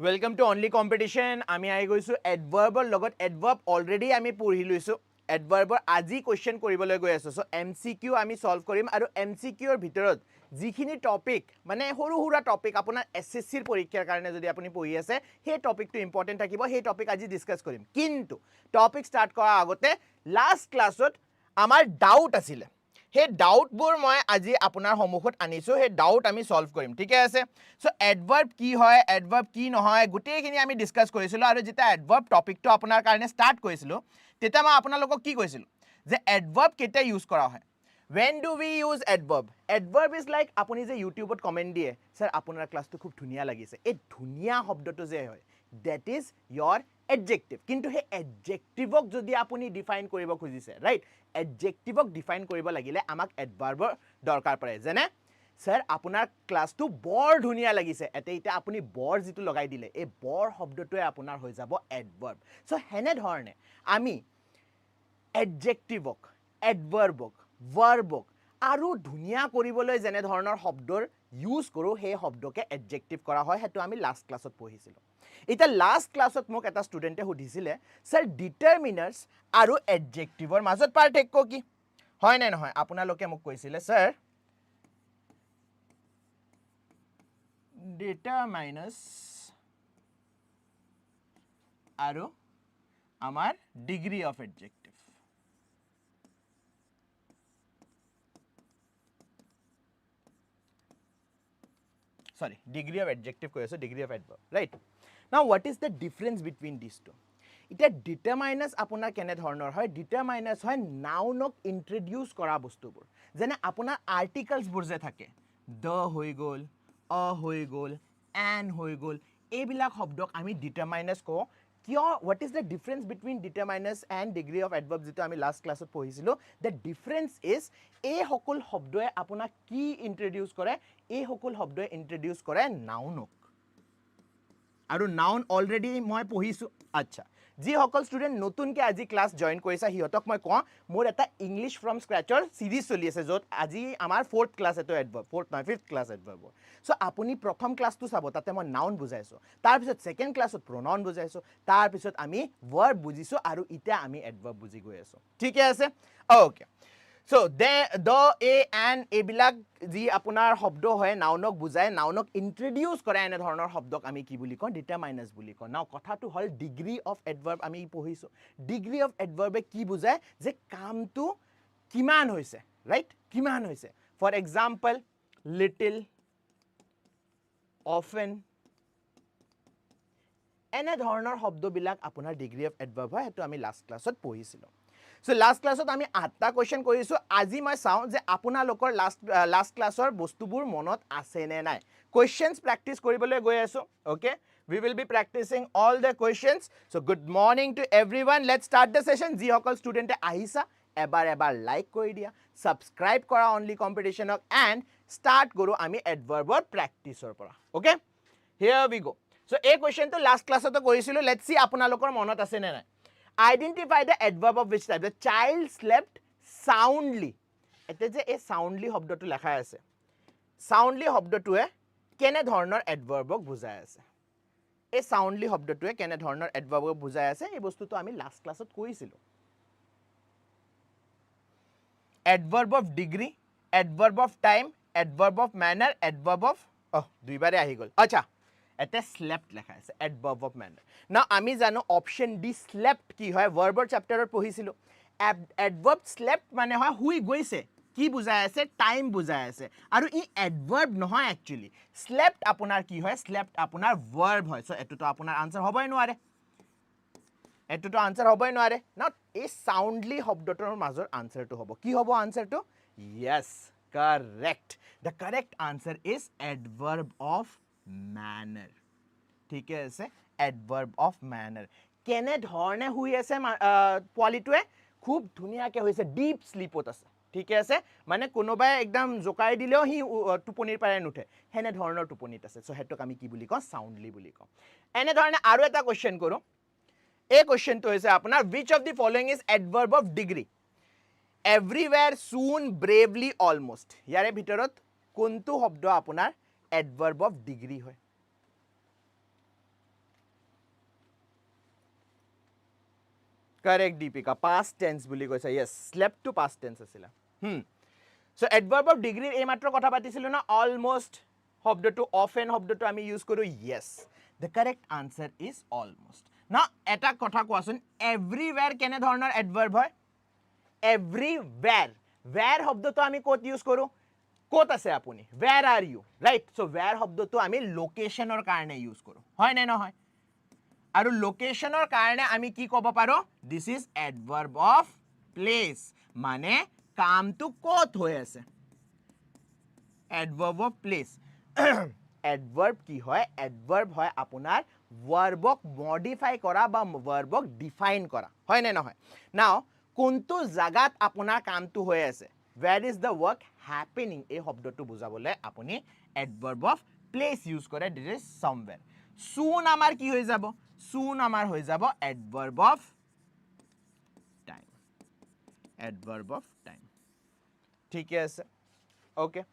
Welcome to Only Competition. আমি আহি গৈছো adverbৰ লগত adverb already আমি পঢ়ি লৈছো adverbৰ আজি কোৱেশ্চন কৰিবলৈ গৈ আছো সো MCQ আমি সলভ কৰিম আৰু MCQ ৰ ভিতৰত যিখিনি টপিক মানে সৰু সৰু টপিক আপোনাৰ SSC ৰ পৰীক্ষাৰ কাৰণে যদি আপুনি পঢ়ি আছে সেই টপিকটো ইম্পৰ্টেন্ট থাকিব সেই টপিক আজি ডিসকাস কৰিম কিন্তু টপিক স্টাৰ্ট কৰাৰ আগতে লাষ্ট ক্লাছত আমাৰ ডাউট আছিল हे डाउट बोर মই আজি আপোনাৰ সমুখত আনিছো হে ডাউট আমি সলভ কৰিম ঠিক আছে সো এডভাৰ্ব কি হয় এডভাৰ্ব কি নহয় গুটেখিনি আমি ডিসকাস কৰিছিলো আৰু যেটা এডভাৰ্ব টপিকটো আপোনাৰ কাৰণে স্টাৰ্ট কৰিছিলো তেতা মই আপোনালোকক কি কৈছিলো যে এডভাৰ্ব কেটা ইউজ কৰা হয় when do we use adverb adverb is like আপুনি যে ইউটিউবত কমেন্ট দিয়ে স্যার আপোনাৰ ক্লাসটো খুব ধুনিয়া লাগিছে এই ধুনিয়া শব্দটো যে হয় that is your adjective কিন্তু হে adjectiveক যদি আপুনি ডিফাইন কৰিব খুজিছে ৰাইট adjectiveক ডিফাইন কৰিব লাগিলে আমাক adverbৰ দৰকাৰ পৰে যেনে স্যাৰ আপোনাৰ ক্লাসটো বৰ ধুনিয়া লাগিছে এটা আপুনি বৰ জিটো লগাই দিলে এই বৰ শব্দটোৱে আপোনাৰ হৈ যাব adverb সো হেনে ধৰণে আমি adjectiveক adverbক verbক আৰু ধুনিয়া কৰিবলৈ যেনে ধৰণৰ শব্দৰ ইউজ কৰো সেই শব্দকে adjective কৰা হয় হেতু আমি লাষ্ট ক্লাছত পঢ়িছিলো এটা লাষ্ট ক্লাছত মোক এটা ষ্টুডেন্টে সুধিছিলে স্যার ডিটারমিনার্স আৰু adjectiveৰ মাজত পাৰ্থক্য কি হয় নে নহয় আপোনালোকে মোক কৈছিলে স্যাৰ ডিটাৰমিনাৰ্স আৰু আমাৰ degree of adjective sorry degree of adjective কৈ আছো degree of adverb right now what is the difference between these two এটা determiners আপোনাৰ কেনে ধৰণৰ হয় determiners হয় নাউনক ইন্ট্ৰোডিউস কৰা বস্তুবোৰ যেনে আপোনাৰ আৰ্টিকলস বোৰ যে থাকে the হৈ গল a হৈ গল an হৈ গল এইবিলাক শব্দক আমি determiners কও কিয় what is the difference between determiners and degree of adverb যেটো আমি লাষ্ট ক্লাছত পঢ়িছিলো the difference is এই সকল শব্দয়ে আপোনাক কি ইন্ট্ৰোডিউস কৰে এই সকল শব্দয়ে ইন্ট্ৰোডিউস কৰে নাউনক আৰু নাউন অলৰেডি মই পঢ়িছো আচ্ছা যি সকল ষ্টুডেন্ট নতুনকে আজি ক্লাস জয়েন কৰিছা হিয়তক মই কওঁ মোৰ এটা ইংলিশ ফ্ৰম স্ক্ৰ্যাচৰ সিৰিজ চলি আছে যত আজি আমাৰ 4th ক্লাস এটো এডভাৰ্ব 4th নহয় 5th ক্লাস এডভাৰ্ব সো আপুনি প্ৰথম ক্লাসটো চাব তাতে মই নাউন বুজাইছো তাৰ পিছত সেকেন্ড ক্লাসত pronoun বুজাইছো তাৰ পিছত আমি verb বুজিছো আৰু ইটা আমি এডভার্ব বুজি গৈ আছো ঠিক আছে okay So the a and এবিলাক যি আপোনাৰ শব্দ হয় নাউনক বুজায় নাউনক ইন্ট্ৰোডিউস কৰে এনে ধৰণৰ শব্দক আমি কি বুলি কওঁ ডিটাৰমাইনাৰ্স বুলি কওঁ নাও কথাটো হল ডিগ্ৰী অফ এডভাৰ্ব আমি পঢ়িছো ডিগ্ৰী অফ এডভাৰ্বে কি বুজায় যে কামটো কিমান হৈছে ৰাইট কিমান হৈছে ফৰ এক্সাম্পল লিটল often এনে ধৰণৰ শব্দবিলাক আপোনাৰ ডিগ্ৰী অফ এডভার্ব হয় হেতু আমি লাষ্ট ক্লাছত পঢ়িছিলো সো লাষ্ট ক্লাছত আমি 8টা কোৱেশ্চন কৰিছো আজি মই চাও যে আপোনালোকৰ লাষ্ট ক্লাছৰ বস্তুবোৰ মনত আছে নে নাই কোৱেশ্চনস প্ৰ্যাকটিস কৰিবলৈ গৈ আছো okay we will be practicing all the questions so good morning to everyone let's start the session যি সকল ষ্টুডেন্টে আহিছা এবাৰ লাইক কৰি দিয়া সাবস্ক্ৰাইব কৰা অনলি কম্পিটিশনক এন্ড স্টাৰ্ট কৰো আমি এডভাৰ্বৰ প্ৰ্যাকটিসৰ পৰা okay here we go so এই কোৱেশ্চনটো লাষ্ট ক্লাছতে কৰিছিলো let's see আপোনালোকৰ মনত আছে নে নাই Identify the adverb of which type. The child slept soundly. এতে যে এই soundly শব্দটো লেখা আছে soundly শব্দটোৱে কেনে ধৰণৰ adverbক বুজায় আছে এই soundly শব্দটোৱে কেনে ধৰণৰ adverbক বুজায় আছে এই বস্তুটো আমি লাষ্ট ক্লাছত কৰিছিলো adverb of degree adverb of time adverb of manner adverb of দুইবাৰে আহি গল আচ্ছা এতে slept লেখা আছে adverb of manner now আমি জানো অপশন ডি slept কি হয় ভাৰ্বৰ চ্যাপ্টাৰত পঢ়িছিলো adverb slept মানে হয় হুই গৈছে কি বুজায় আছে টাইম বুজায় আছে আৰু ই adverb নহয় একচুয়ালি slept আপোনাৰ কি হয় slept আপোনাৰ verb হয় সো এটোটো আপোনাৰ আনসাৰ হ'বই নোৱাৰে এটোটো আনসাৰ হ'বই নোৱাৰে now এই soundly শব্দটোৰ মাজৰ আনসাৰটো হ'ব কি হ'ব আনসাৰটো yes correct the correct answer is adverb of manner ঠিক আছে adverb of manner কেনে ধৰণে হুই আছে পোৱালিটোৱে খুব ধুনিয়াকে হৈছে ডিপ স্লিপত আছে ঠিক আছে মানে কোনোবাই একদম জোকাই দিলেও হি টোপনিৰ পাৰে নুঠে হেনে ধৰণৰ টোপনিত আছে সো হেতক আমি কি বুলি কওঁ সাউন্ডলি বুলি কওঁ এনে ধৰণে আৰু এটা কোৱেশ্চন কৰো এই কোৱেশ্চনটো হৈছে আপোনাৰ which of the following is adverb of degree everywhere soon bravely almost ইয়াৰে ভিতৰত কোনটো শব্দ আপোনাৰ adverb of degree হয় Correct, Deepika. Past tense বুলি কৈছা. Yes, slept to past tense আছিলা. So adverb of degree এই মাত্ৰ কথা পাতিছিলো না almost শব্দটো often শব্দটো আমি ইউজ কৰো. Yes, the correct answer is almost. Now এটা কথা কোৱাচোন, everywhere কেনে ধৰণৰ adverb হয়? Everywhere. Where শব্দটো আমি ক'ত ইউজ কৰো? ক'ত আছে আপুনি? Where are you? Right? So where শব্দটো আমি লোকেশনৰ কাৰণে ইউজ কৰো. হয় নে নহয়? আৰু লোকেশনৰ কাৰণে আমি কি ক'ব পাৰো? This is adverb of place. মানে কামটো ক'ত হৈ আছে? Adverb of place. Adverb কি হয়? Adverb হয় আপোনাৰ ভাৰ্বক মডিফাই কৰা বা ভাৰ্বক ডিফাইন কৰা. হয় নে নহয়? Now কোনটো জাগাত আপোনাৰ কামটো হৈ আছে? Where is the work happening? এই শব্দটো বুজাবলৈ আপুনি adverb of place ইউজ কৰে. This is somewhere. Soon আমাৰ কি হৈ যাব? Soon আমাৰ হৈ যাব adverb of time. Adverb of time. ঠিকে আছে? Okay.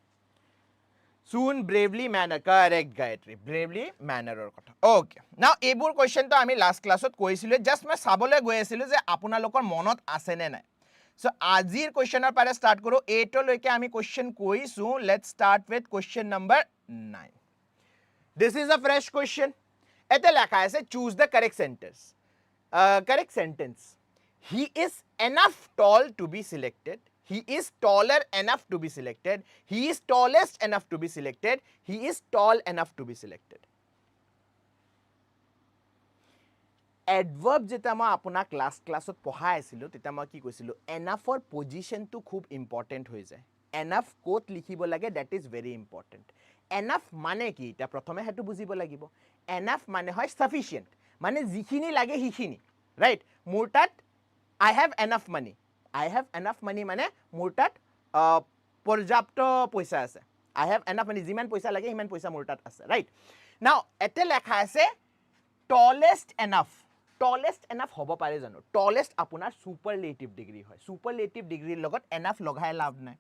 Soon, bravely, manner. Correct, Gayatri. Bravely, manner or kotha. Okay. Now, এইবোৰ question to আমি last classত কৈছিলো. Just মই চাবলৈ গৈ আছিলো যে আপোনালোকৰ মনত আছে নে নাই. So, আজিৰ questioner পাৰে start কৰো. 8 লৈকে আমি question কৈছো. Let's start with question number 9. This is a fresh question. এতে লেখা আছে choose the correct sentence. Correct sentence. He is enough tall to be selected. He is taller enough to be selected. He is tallest enough to be selected. He is tall enough to be selected. Adverb jeta ma apuna classot পঢ়াই আছিলো তেতা মই কি কৈছিলো enough or position to খুব important হৈ যায়. Enough coat লিখিব লাগে, that is very important. Enough মানে কি এটা প্ৰথমে হেতু বুজিব লাগিব. Enough মানে হয় sufficient, মানে যিখিনি লাগে হিখিনি, right? মোৰ তাত I have enough money. I have enough money মানে মোৰ তাত পৰ্যাপ্ত পইচা আছে. I have enough money, যিমান পইচা লাগে সিমান পইচা মোৰ তাত আছে, right? Now এতে লেখা আছে tallest enough. Tallest enough হ'ব পাৰে জানো? Tallest আপোনাৰ superlative degree হয়. Superlative degree লগত enough লগাই লাভ নাই.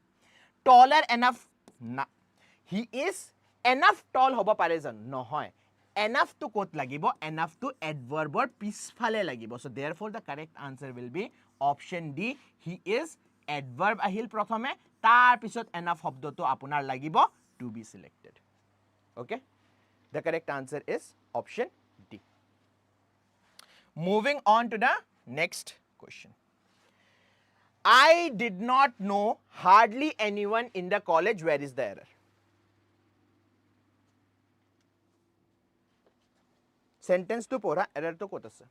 Taller enough না. He is enough tall হ'ব পাৰে জানো? নহয়. Enough to ক'ত লাগিব? Enough to adverb or পিছফালে লাগিব. So therefore the correct answer will be option D. He is adverb আহিল প্ৰথমে, তাৰ পিছত enough শব্দটো আপোনাৰ লাগিব to be selected. Okay? The correct answer is option D. Moving on to the next question. I did not know hardly anyone in the college. Where is the error? Sentence to pora, error to kot ase?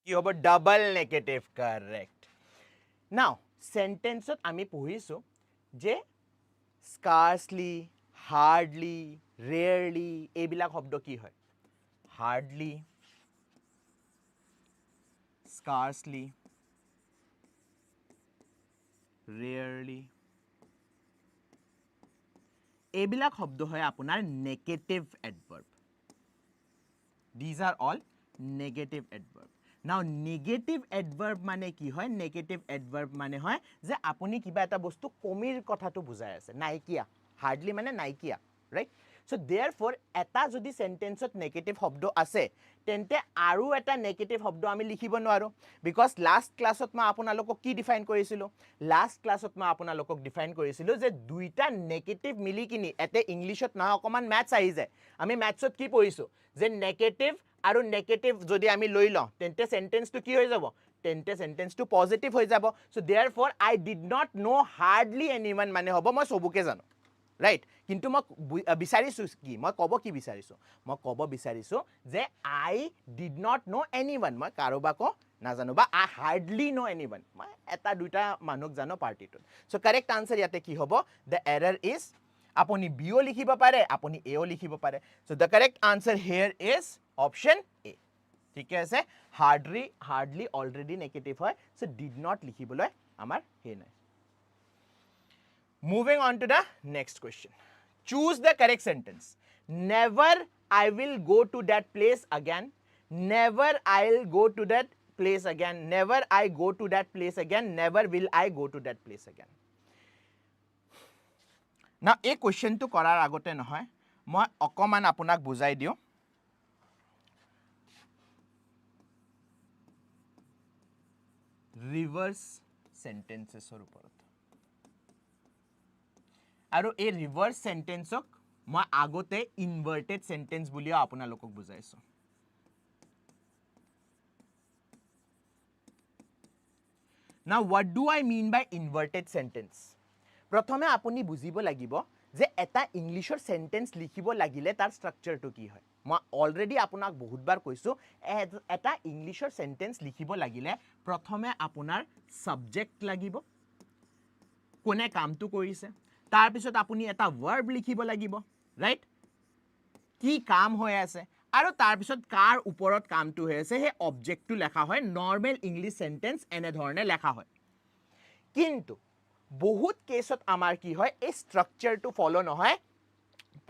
You have a double negative, correct. Now, sentence আমি পঢ়িছো যে scarcely, hardly, rarely এইবিলাক শব্দ কি হয়? Hardly, scarcely, rarely এইবিলাক শব্দ হয় আপোনাৰ negative adverb. These are all negative adverb. Now negative adverb মানে কি হয়? Negative adverb মানে হয় যে আপুনি কিবা এটা বস্তু কমিৰ কথাটো বুজাই আছে, নাইকিয়া. Hardly মানে নাইকিয়া, right? So therefore এটা যদি সেন্টেন্সত নেগেটিভ শব্দ আছে তেন্তে আৰু এটা নেগেটিভ শব্দ আমি লিখিব নোৱাৰো, because last ক্লাছত মই আপোনালোকক কি ডিফাইন কৰিছিলো? Last ক্লাছত মই আপোনালোকক ডিফাইন কৰিছিলো যে দুইটা নেগেটিভ মিলি কিনি এতে ইংলিশত না অকমান ম্যাথছ আহি যায়. আমি ম্যাথছত কি পঢ়িছো যে নেগেটিভ আৰু নেগেটিভ যদি আমি লৈ লওঁ তেন্তে সেন্টেন্সটো কি হৈ যাব? তেন্তে সেন্টেন্সটো পজিটিভ হৈ যাব. So therefore I did not know hardly anyone মানে হ'ব মই সবুকে জানো, right? কিন্তু মই বিচাৰিছো কি? মই ক'ব কি বিচাৰিছো? মই ক'ব বিচাৰিছো যে I did not know anyone. মই কাৰোবাকো নাজানো বা I hardly know anyone. মই এটা দুটা মানুহক জানো পাৰ্টিটোত. So correct answer ইয়াতে কি হ'ব? The error is আপুনি B ও লিখিব পাৰে, আপুনি A ও লিখিব পাৰে. So the correct answer here is option A. ঠিকে আছে হাৰ্ডলি অলৰেডি নেগেটিভ হয় সো ডিড নট লিখিবলৈ আমাৰ হে নাই moving on to the next question choose the correct sentence never I will go to that place again never I'll go to that place again never I go to that place again never will I go to that place again now এই কোৱেশ্চনটো কৰাৰ আগতে নহয় মই অকমান আপোনাক বুজাই দিও ৰিভাৰ্স সেন্টেন্সেছৰ ওপৰত আৰু এই ৰিভাৰ্স সেন্টেন্সক মই আগতে ইনভাৰ্টেড সেন্টেন্স বুলিও আপোনালোকক বুজাইছো now what do I mean by inverted sentence প্ৰথমে আপুনি বুজিব লাগিব যে এটা ইংলিশৰ সেন্টেন্স লিখিব লাগিলে তাৰ স্ট্ৰাকচাৰটো কি হয় মই অলৰেডি আপোনাক বহুতবাৰ কৈছো এটা ইংলিশৰ সেন্টেন্স লিখিব লাগিলে প্ৰথমে আপোনাৰ সাবজেক্ট লাগিব কোনে কামটো কৰিছে তাৰ পিছত আপুনি এটা ভাৰ্ব লিখিব লাগিব ৰাইট কি কাম হৈ আছে আৰু তাৰ পিছত কাৰ ওপৰত কামটো হৈ আছে হে অবজেক্টটো লেখা হয় নৰ্মেল ইংলিশ সেন্টেন্স এনে ধৰণে লেখা হয় কিন্তু বহুত কেছত আমাৰ কি হয় এই স্ট্ৰাকচাৰটো ফলো নহয়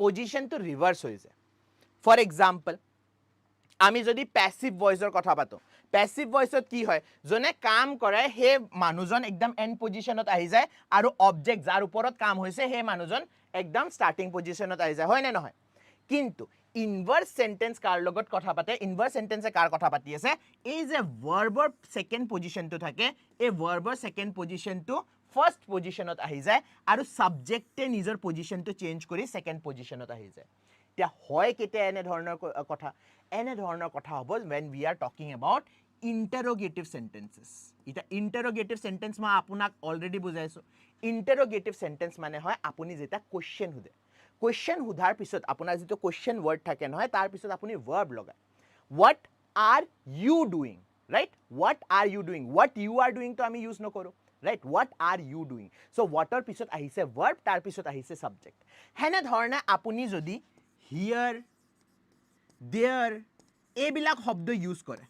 পজিশনটো ৰিভাৰ্স হৈ যায় ফৰ এক্সাম্পল আমি যদি প্যাসিভ ভয়েসৰ কথা পাতো প্যাসিভ ভয়েসত কি হয় জনে কাম কৰে হে মানুহজন একদম এন্ড পজিশনত আহি যায় আৰু অবজেক্ট যাৰ ওপৰত কাম হৈছে হে মানুহজন একদম স্টাৰ্টিং পজিশনত আহি যায় হয় নে নহয় কিন্তু ইনভাৰ্স সেন্টেন্স কাৰ লগত কথা পাতে ইনভাৰ্স সেন্টেন্সে কাৰ কথা পাতি আছে এই যে ভাৰ্বৰ সেকেন্ড পজিশনটো থাকে এই ভাৰ্বৰ সেকেন্ড পজিশনটো ফাৰ্স্ট পজিশনত আহি যায় আৰু সাবজেক্টে নিজৰ পজিশনটো চেঞ্জ কৰি সেকেন্ড পজিশনত আহি যায় তিয়া হয় কেতে এনে ধৰণৰ কথা হ'ব when we are talking about interrogative sentences এটা interrogative sentence মই আপোনাক অলৰেডি বুজাইছো interrogative sentence মানে হয় আপুনি যেটা কোৱেশ্চন হুদে কোৱেশ্চন হুধাৰ পিছত আপোনাৰ যেটো কোৱেশ্চন ওয়াৰ্ড থাকে নহয় তাৰ পিছত আপুনি ভাৰ্ব লগায় what are you doing right what are you doing what you are doing তো আমি ইউজ নকৰো right what are you doing so what er pisot ahise verb tar pisot ahise subject hene dhorna apuni jodi here there ebilak shobdo use kore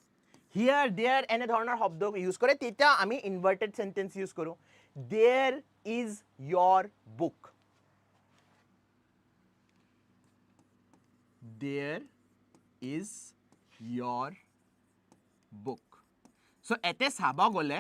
here there ene dhornar shobdo use kore teta ami inverted sentence use koru there is your book there is your book so ete saba gole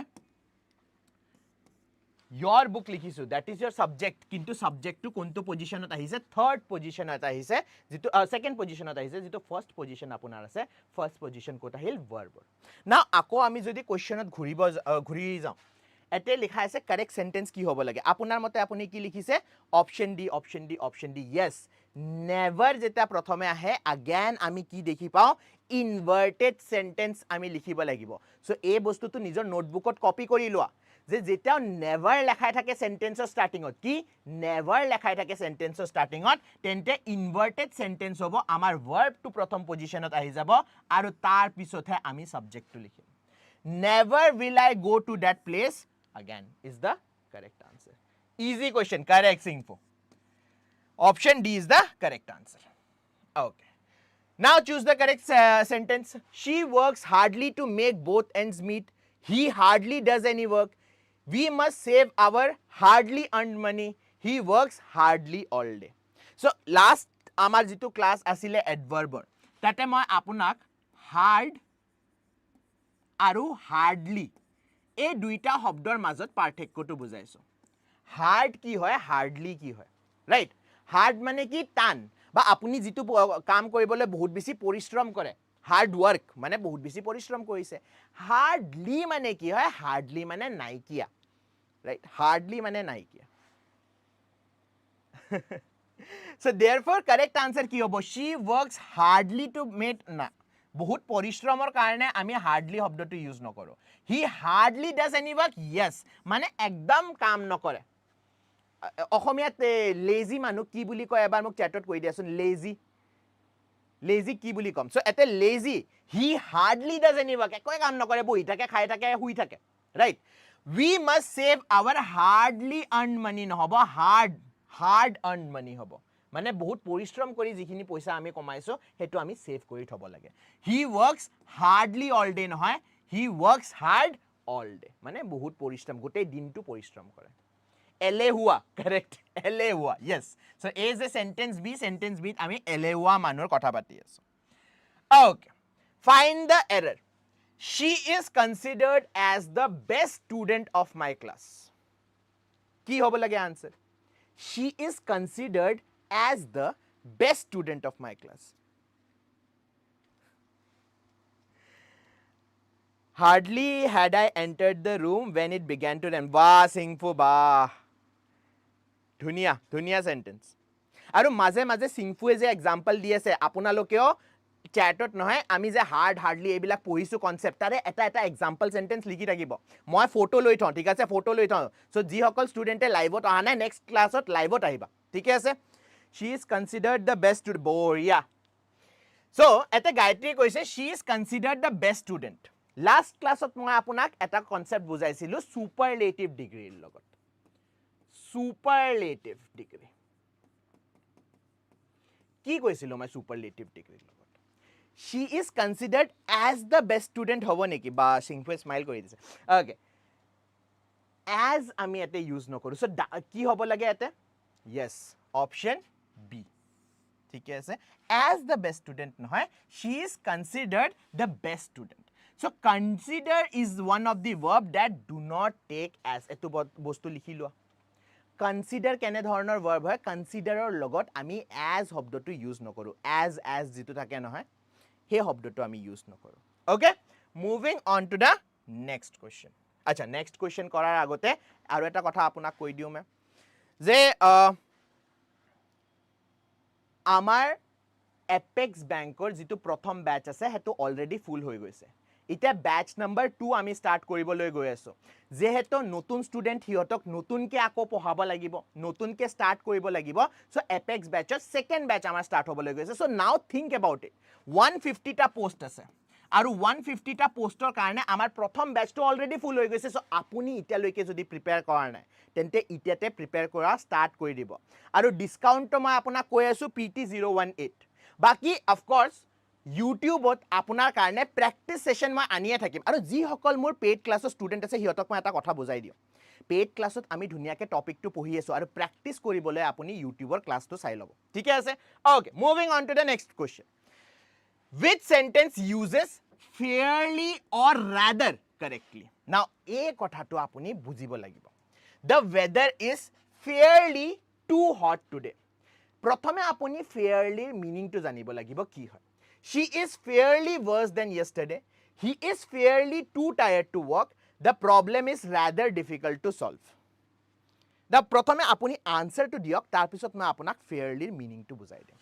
your book likhisu that is your subject kintu subject to konto position ot ahise third position ot ahise jitu second position ot ahise jitu first position apunar ase first position kota hil verb now ako ami jodi question ot ghuri jao ete likha ase correct sentence ki hobo lage apunar mote apuni ki likhise option d yes never jeta prothome ahe again ami ki dekhi pao inverted sentence ami likhibo lagibo so ei bostu tu nijor notebook ot copy kori loa যে যেটা never লেখাই থাকে সেন্টেন্সৰ স্টাৰ্টিংত কি never লেখাই থাকে সেন্টেন্সৰ স্টাৰ্টিংত তেন্তে inverted sentence হ'ব আমাৰ ভাৰ্বটো প্ৰথম পজিশনত আহি যাব আৰু তাৰ পিছতহে আমি সাবজেক্টটো লিখিম never will I go to that place again is the correct answer easy question correct info option D is the correct answer okay now choose the correct sentence she works hardly to make both ends meet he hardly does any work we must save our hardly earned money he works hardly all day so last amar jitu class asile adverb tate moi apunak hard aru hardly ei duita shobdor majot parthekyo tu bujaiso hard ki hoy hardly ki hoy right hard mane ki tan ba apuni jitu kaam koribole bahut beshi porishrom kore hard work মানে বহুত বেছি পৰিশ্ৰম কৰিছে hardly মানে কি হয় hardly মানে নাইকিয়া right hardly মানে নাইকিয়া so therefore correct answer কি হ'ব she works hardly to make না বহুত পৰিশ্ৰমৰ কাৰণে আমি hardly শব্দটো ইউজ নকৰো he hardly does any work yes মানে একদম কাম নকৰে অসমীয়াত lazy মানুহ কি বুলি কয় এবাৰ মোক চ্যাটত কৈ দিয়াচোন lazy কি বুলি কম so এতে lazy he hardly does any work একো কাম নকৰে বহি থাকে খাই থাকে শুই থাকে right we must save our hardly earned money নহব hard earned money হব মানে বহুত পৰিশ্ৰম কৰি যিখিনি পইচা আমি কমাইছো হেতু আমি সেভ কৰি থব লাগে হি ওয়াৰ্কস হাৰ্ডলি অল ডে নহয় হি ওয়াৰ্কস হাৰ্ড অল ডে মানে বহুত পৰিশ্ৰম গোটেই দিনটো পৰিশ্ৰম কৰে এলেহুৱা কাৰেক্ট এলেহুৱা yes so a is a sentence b আমি এলেহুৱা মানুহৰ কথা পাতি আছো okay find the error she is considered as the best student of my class কি হ'ব লাগে answer she is considered as the best student of my class hardly had I entered the room when it began to rain ba singfu ba ধুনিয়া sentence আৰু মাঝে মাঝে সিংফুৱে যে example the আছে আপোনালোকেও চ্যাটত নহয় আমি যে হাৰ্ডলি এইবিলাক পঢ়িছো কনসেপ্ট তাৰে এটা এক্সাম্পল সেন্টেন্স লিখি থাকিব মই ফটো লৈ থওঁ ঠিক আছে ফটো লৈ থওঁ সো যি সকল ষ্টুডেন্টে লাইভত অহা নাই নেক্সট ক্লাছত লাইভত আহিবা ঠিক আছে she is considered the best student boria so এতে গায়ত্ৰী কৈছে she is considered the best student last ক্লাছত মই আপোনাক এটা কনসেপ্ট বুজাইছিলো সুপাৰলেটিভ ডিগ্ৰীৰ লগত superlative degree কি কৈছিলো মই superlative degree লগত she is considered as the best student হ'ব নেকি বা সিংফুৱে স্মাইল কৰি দিছে okay as আমি এতে ইউজ নকৰো সো কি হ'ব লাগে এতে yes option b ঠিক আছে as the best student নহয় she is considered the best student so consider is one of the verb that do not take as এটো বস্তু লিখি লোৱা কনসিডাৰ কেনে ধৰণৰ ভাৰ্ব হয় কনসিডাৰৰ লগত আমি as শব্দটো ইউজ নকৰো as যেটো থাকে নহয় হে শব্দটো আমি ইউজ নকৰো okay moving on to the next question আচ্ছা নেক্সট কোৱেশ্চন কৰাৰ আগতে আৰু এটা কথা আপোনাক কৈ দিও মই যে আমাৰ এপেক্স বেংকৰ যেটো প্ৰথম ব্যাচ আছে হেতু অলৰেডি ফুল হৈ গৈছে ইটা ব্যাচ নাম্বাৰ 2 আমি স্টাৰ্ট কৰিবলৈ গৈ আছো যেহেতু নতুন স্টুডেন্ট হিয়তক নতুনকে আকো পঢ়াব লাগিব নতুনকে স্টার্ট কৰিব লাগিব সো এপেক্স ব্যাচৰ সেকেন্ড ব্যাচ আমাৰ স্টার্ট হ'বলৈ গৈছে so now think about it 150 টা পোস্ট আছে আৰু 150 টা পোস্টৰ কাৰণে আমাৰ প্ৰথম ব্যাচটো অলৰেডি ফুল হৈ গৈছে সো আপুনি ইতিয়ালৈকে যদি প্ৰিপেয়াৰ কৰা নাই তেন্তে ইতিয়াতে প্ৰিপেয়াৰ কৰা স্টাৰ্ট কৰি দিব আৰু ডিসকাউন্টটো মই আপোনাক কৈ আছো PT018 বাকি অফ কোৰ্স ইউটিউবত আপোনাৰ কাৰণে প্ৰেক্টিস সেশন মই আনিয়ে থাকিম আৰু যি সকল মোৰ পেইড ক্লাছৰ ষ্টুডেন্ট আছে হিয়তক মই এটা কথা বুজাই দিও পেইড ক্লাছত আমি ধুনিয়াকে টপিকটো পঢ়ি আছো আৰু প্ৰেক্টিস কৰিবলৈ আপুনি ইউটিউবৰ ক্লাছটো চাই লব ঠিক আছে okay moving on to the next question which sentence uses fairly or rather correctly now এই কথাটো আপুনি বুজিব লাগিব the weather is fairly too hot today প্ৰথমে আপুনি fairly মিনিংটো জানিব লাগিব কি হয় She is fairly worse than yesterday. He is fairly too tired to work. The problem is rather difficult to solve. The প্ৰথমে আপুনি answer to দিয়ক তাৰ পিছত মই আপোনাক fairly meaning to বুজাই দিম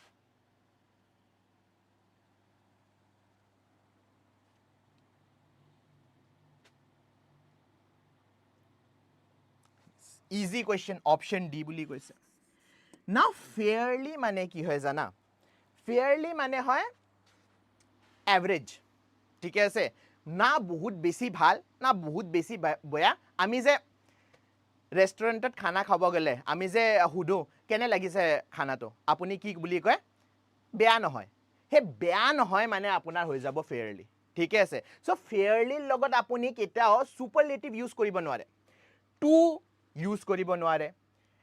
easy question option D বুলি কৈছে now fairly মানে কি হয় জানা fairly মানে হয় এভারেজ ঠিক আছে না বহুত বেশি ভাল না বহুত বেশি বয়া আমি যে রেস্টুরেন্টত খানা খাব গলে আমি যে হুদু কেনে লাগিছে খানাটো আপুনি কি বুলি কয় বেয়া নহয় হে বেয়া নহয় মানে আপোনাৰ হৈ যাব ফেয়াৰলি ঠিক আছে সো ফেয়াৰলি লগত আপুনি কেটাও সুপাৰলেটিভ ইউজ কৰিব নোৱাৰে টু ইউজ কৰিব নোৱাৰে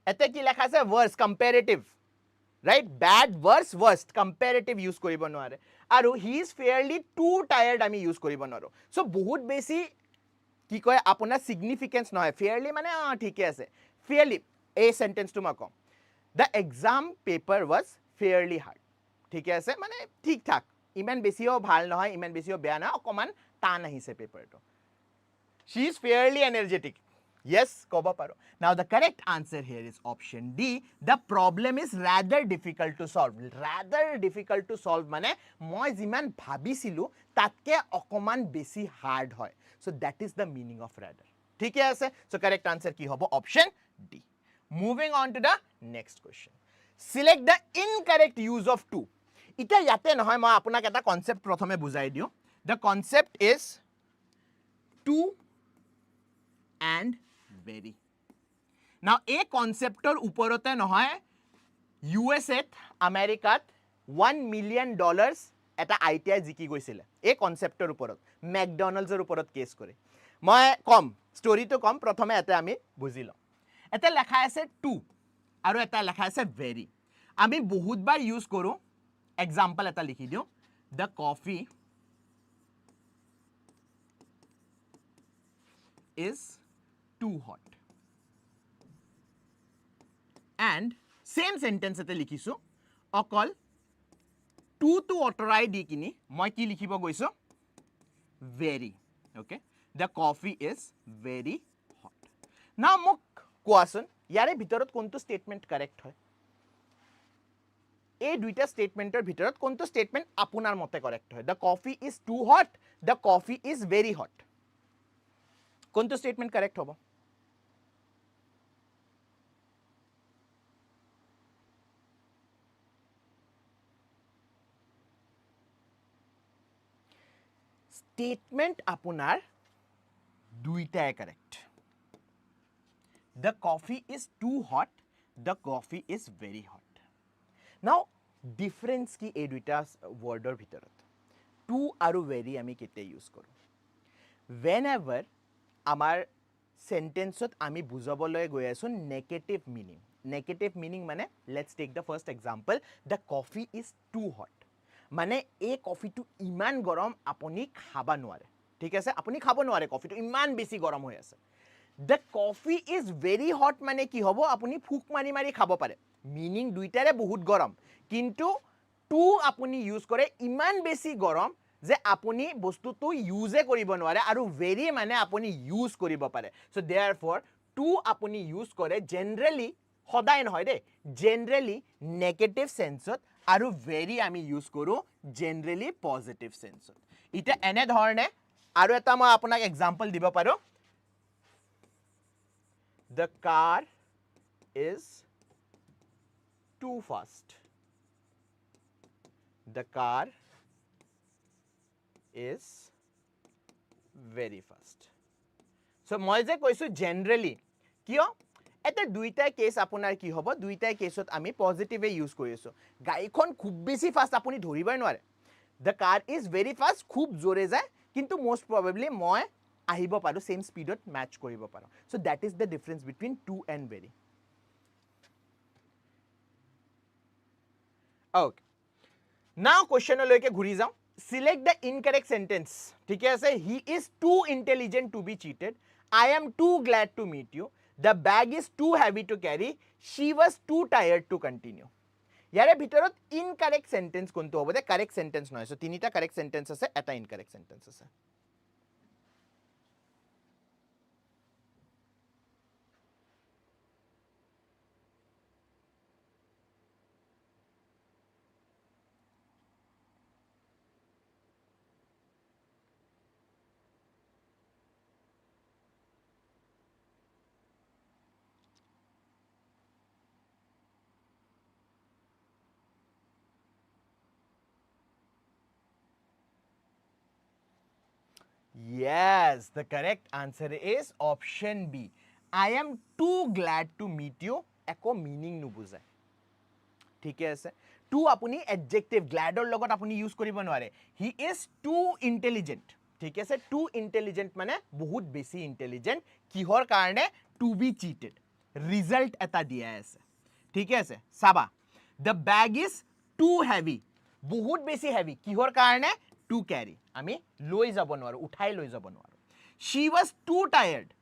এতে কি লেখা আছে ওয়াৰ্স comparative right bad worse worst comparative use কৰিব নোৱাৰে আৰু he is fairly too tired আমি use কৰিব নোৱাৰো so বহুত বেছি কি কয় আপোনাৰ significance নহয় fairly মানে ঠিকে আছে fairly এই সেন্টেন্সটো মই কম the exam paper was fairly hard ঠিকে আছে মানে ঠিক ঠাক ইমান বেছিও ভাল নহয় ইমান বেছিও বেয়া নহয় অকমান টান আহিছে পেপাৰটো she is fairly energetic yes koba paro now the correct answer here is option D the problem is rather difficult to solve mane moi jiman bhabisilu tatke okoman besi hard hoy so that is the meaning of rather thik ase so correct answer ki hobo option D moving on to the next question select the incorrect use of to ita yate nohoy moi apunak eta concept prothome bujai diu the concept is to and very now a conceptor uporote নহয় USA আমেৰিকাত $1 million এটা ITI জিকি গৈছিলে এই কনসেপ্টৰ ওপৰত ম্যাকডোনাল্ডছৰ ওপৰত case কৰি মই কম ষ্টৰিটো কম প্ৰথমে এটা আমি বুজি লওঁ এটা লেখা আছে টু আৰু এটা লেখা আছে ভেৰি আমি বহুতবাৰ ইউজ কৰোঁ এক্সাম্পল এটা লিখি দিওঁ the coffee is too hot and same sentence ete likhisu okol to otorai di kini moi ki likhibo goiso very okay the coffee is very hot now mok koasun yare bhitorot kontu statement correct hoy এই দুইটা স্টেটমেন্টৰ ভিতৰত কোনটো statement আপোনাৰ মতে correct হয় the coffee is too hot the coffee is very hot কোনটো statement correct হবো statement আপনার দুইটাই correct the coffee is too hot the coffee is very hot now difference কি এই দুইটা ওয়াৰ্ডৰ ভিতৰত too আৰু very আমি কেতে ইউজ কৰো whenever আমাৰ সেন্টেন্সত আমি বুজাবলৈ গৈ আছো নেগেটিভ মিনিং মানে let's take the first example the coffee is too hot মানে এই কফিটো ইমান গৰম আপুনি খাব নোৱাৰে ঠিক আছে আপুনি খাব নোৱাৰে কফিটো ইমান বেছি গৰম হৈ আছে the coffee is very hot মানে কি হ'ব আপুনি ফুক মাৰি মাৰি খাব পাৰে মিনিং দুইটাৰে বহুত গৰম কিন্তু টু আপুনি ইউজ কৰে ইমান বেছি গৰম যে আপুনি বস্তুটো ইউজে কৰিব নোৱাৰে আৰু ভেৰি মানে আপুনি ইউজ কৰিব পাৰে সো देयरफॉर টু আপুনি ইউজ কৰে জেনাৰেলি সদায় নহয় দে জেনাৰেলি নেগেটিভ সেন্সত আৰু ভেৰি আমি ইউজ কৰো জেনাৰেলি পজিটিভ সেন্সত এটা এনে ধৰণে আৰু এটা মই আপোনাক এক্সাম্পল দিব পাৰো the car is too fast the car is very fast so মই যে কৈছো জেনাৰেলি কিয় এটা দুইটা কেস আপোনাৰ কি হ'ব দুইটা কেসত আমি পজিটিভে ইউজ কৰি আছো গাইখন খুব বেছি ফাস্ট আপুনি ধৰিবই নোৱাৰে the car is very fast খুব জোৰে যায় কিন্তু most probably মই আহিব পাৰো সেম স্পিডত ম্যাচ কৰিব পাৰো so that is the difference between to and very okay now question লৈকে ঘুৰি যাও select the incorrect sentence ঠিক আছে he is too intelligent to be cheated I am too glad to meet you the bag is too heavy to carry she was too tired to continue ইয়াৰে ভিতৰত incorrect sentence কোনটো হ'ব দে correct sentence নহয় so তিনিটা correct sentence আছে এটা incorrect sentence আছে Yes, the correct answer is option B. I am too glad to meet you. Eko meaning nubuzai. ठीक है ऐसे टू अपनी एडजेक्टिव ग्लैडर লগত আপুনি ইউজ কৰিব নোৱাৰে হি ইজ টু ইন্টেলিজেন্ট ঠিক আছে টু ইন্টেলিজেন্ট মানে বহুত বেছি ইন্টেলিজেন্ট কিহৰ কাৰণে টু বি চিটেড ৰিজাল্ট এটা দিয়া আছে ঠিক আছে সাবা the bag is too heavy বহুত বেছি হেভি কিহৰ কাৰণে টু ক্যাৰি আমি লৈ যাব নোৱাৰো উঠাই লৈ যাব নোৱাৰো शी वाज टू टायर्ड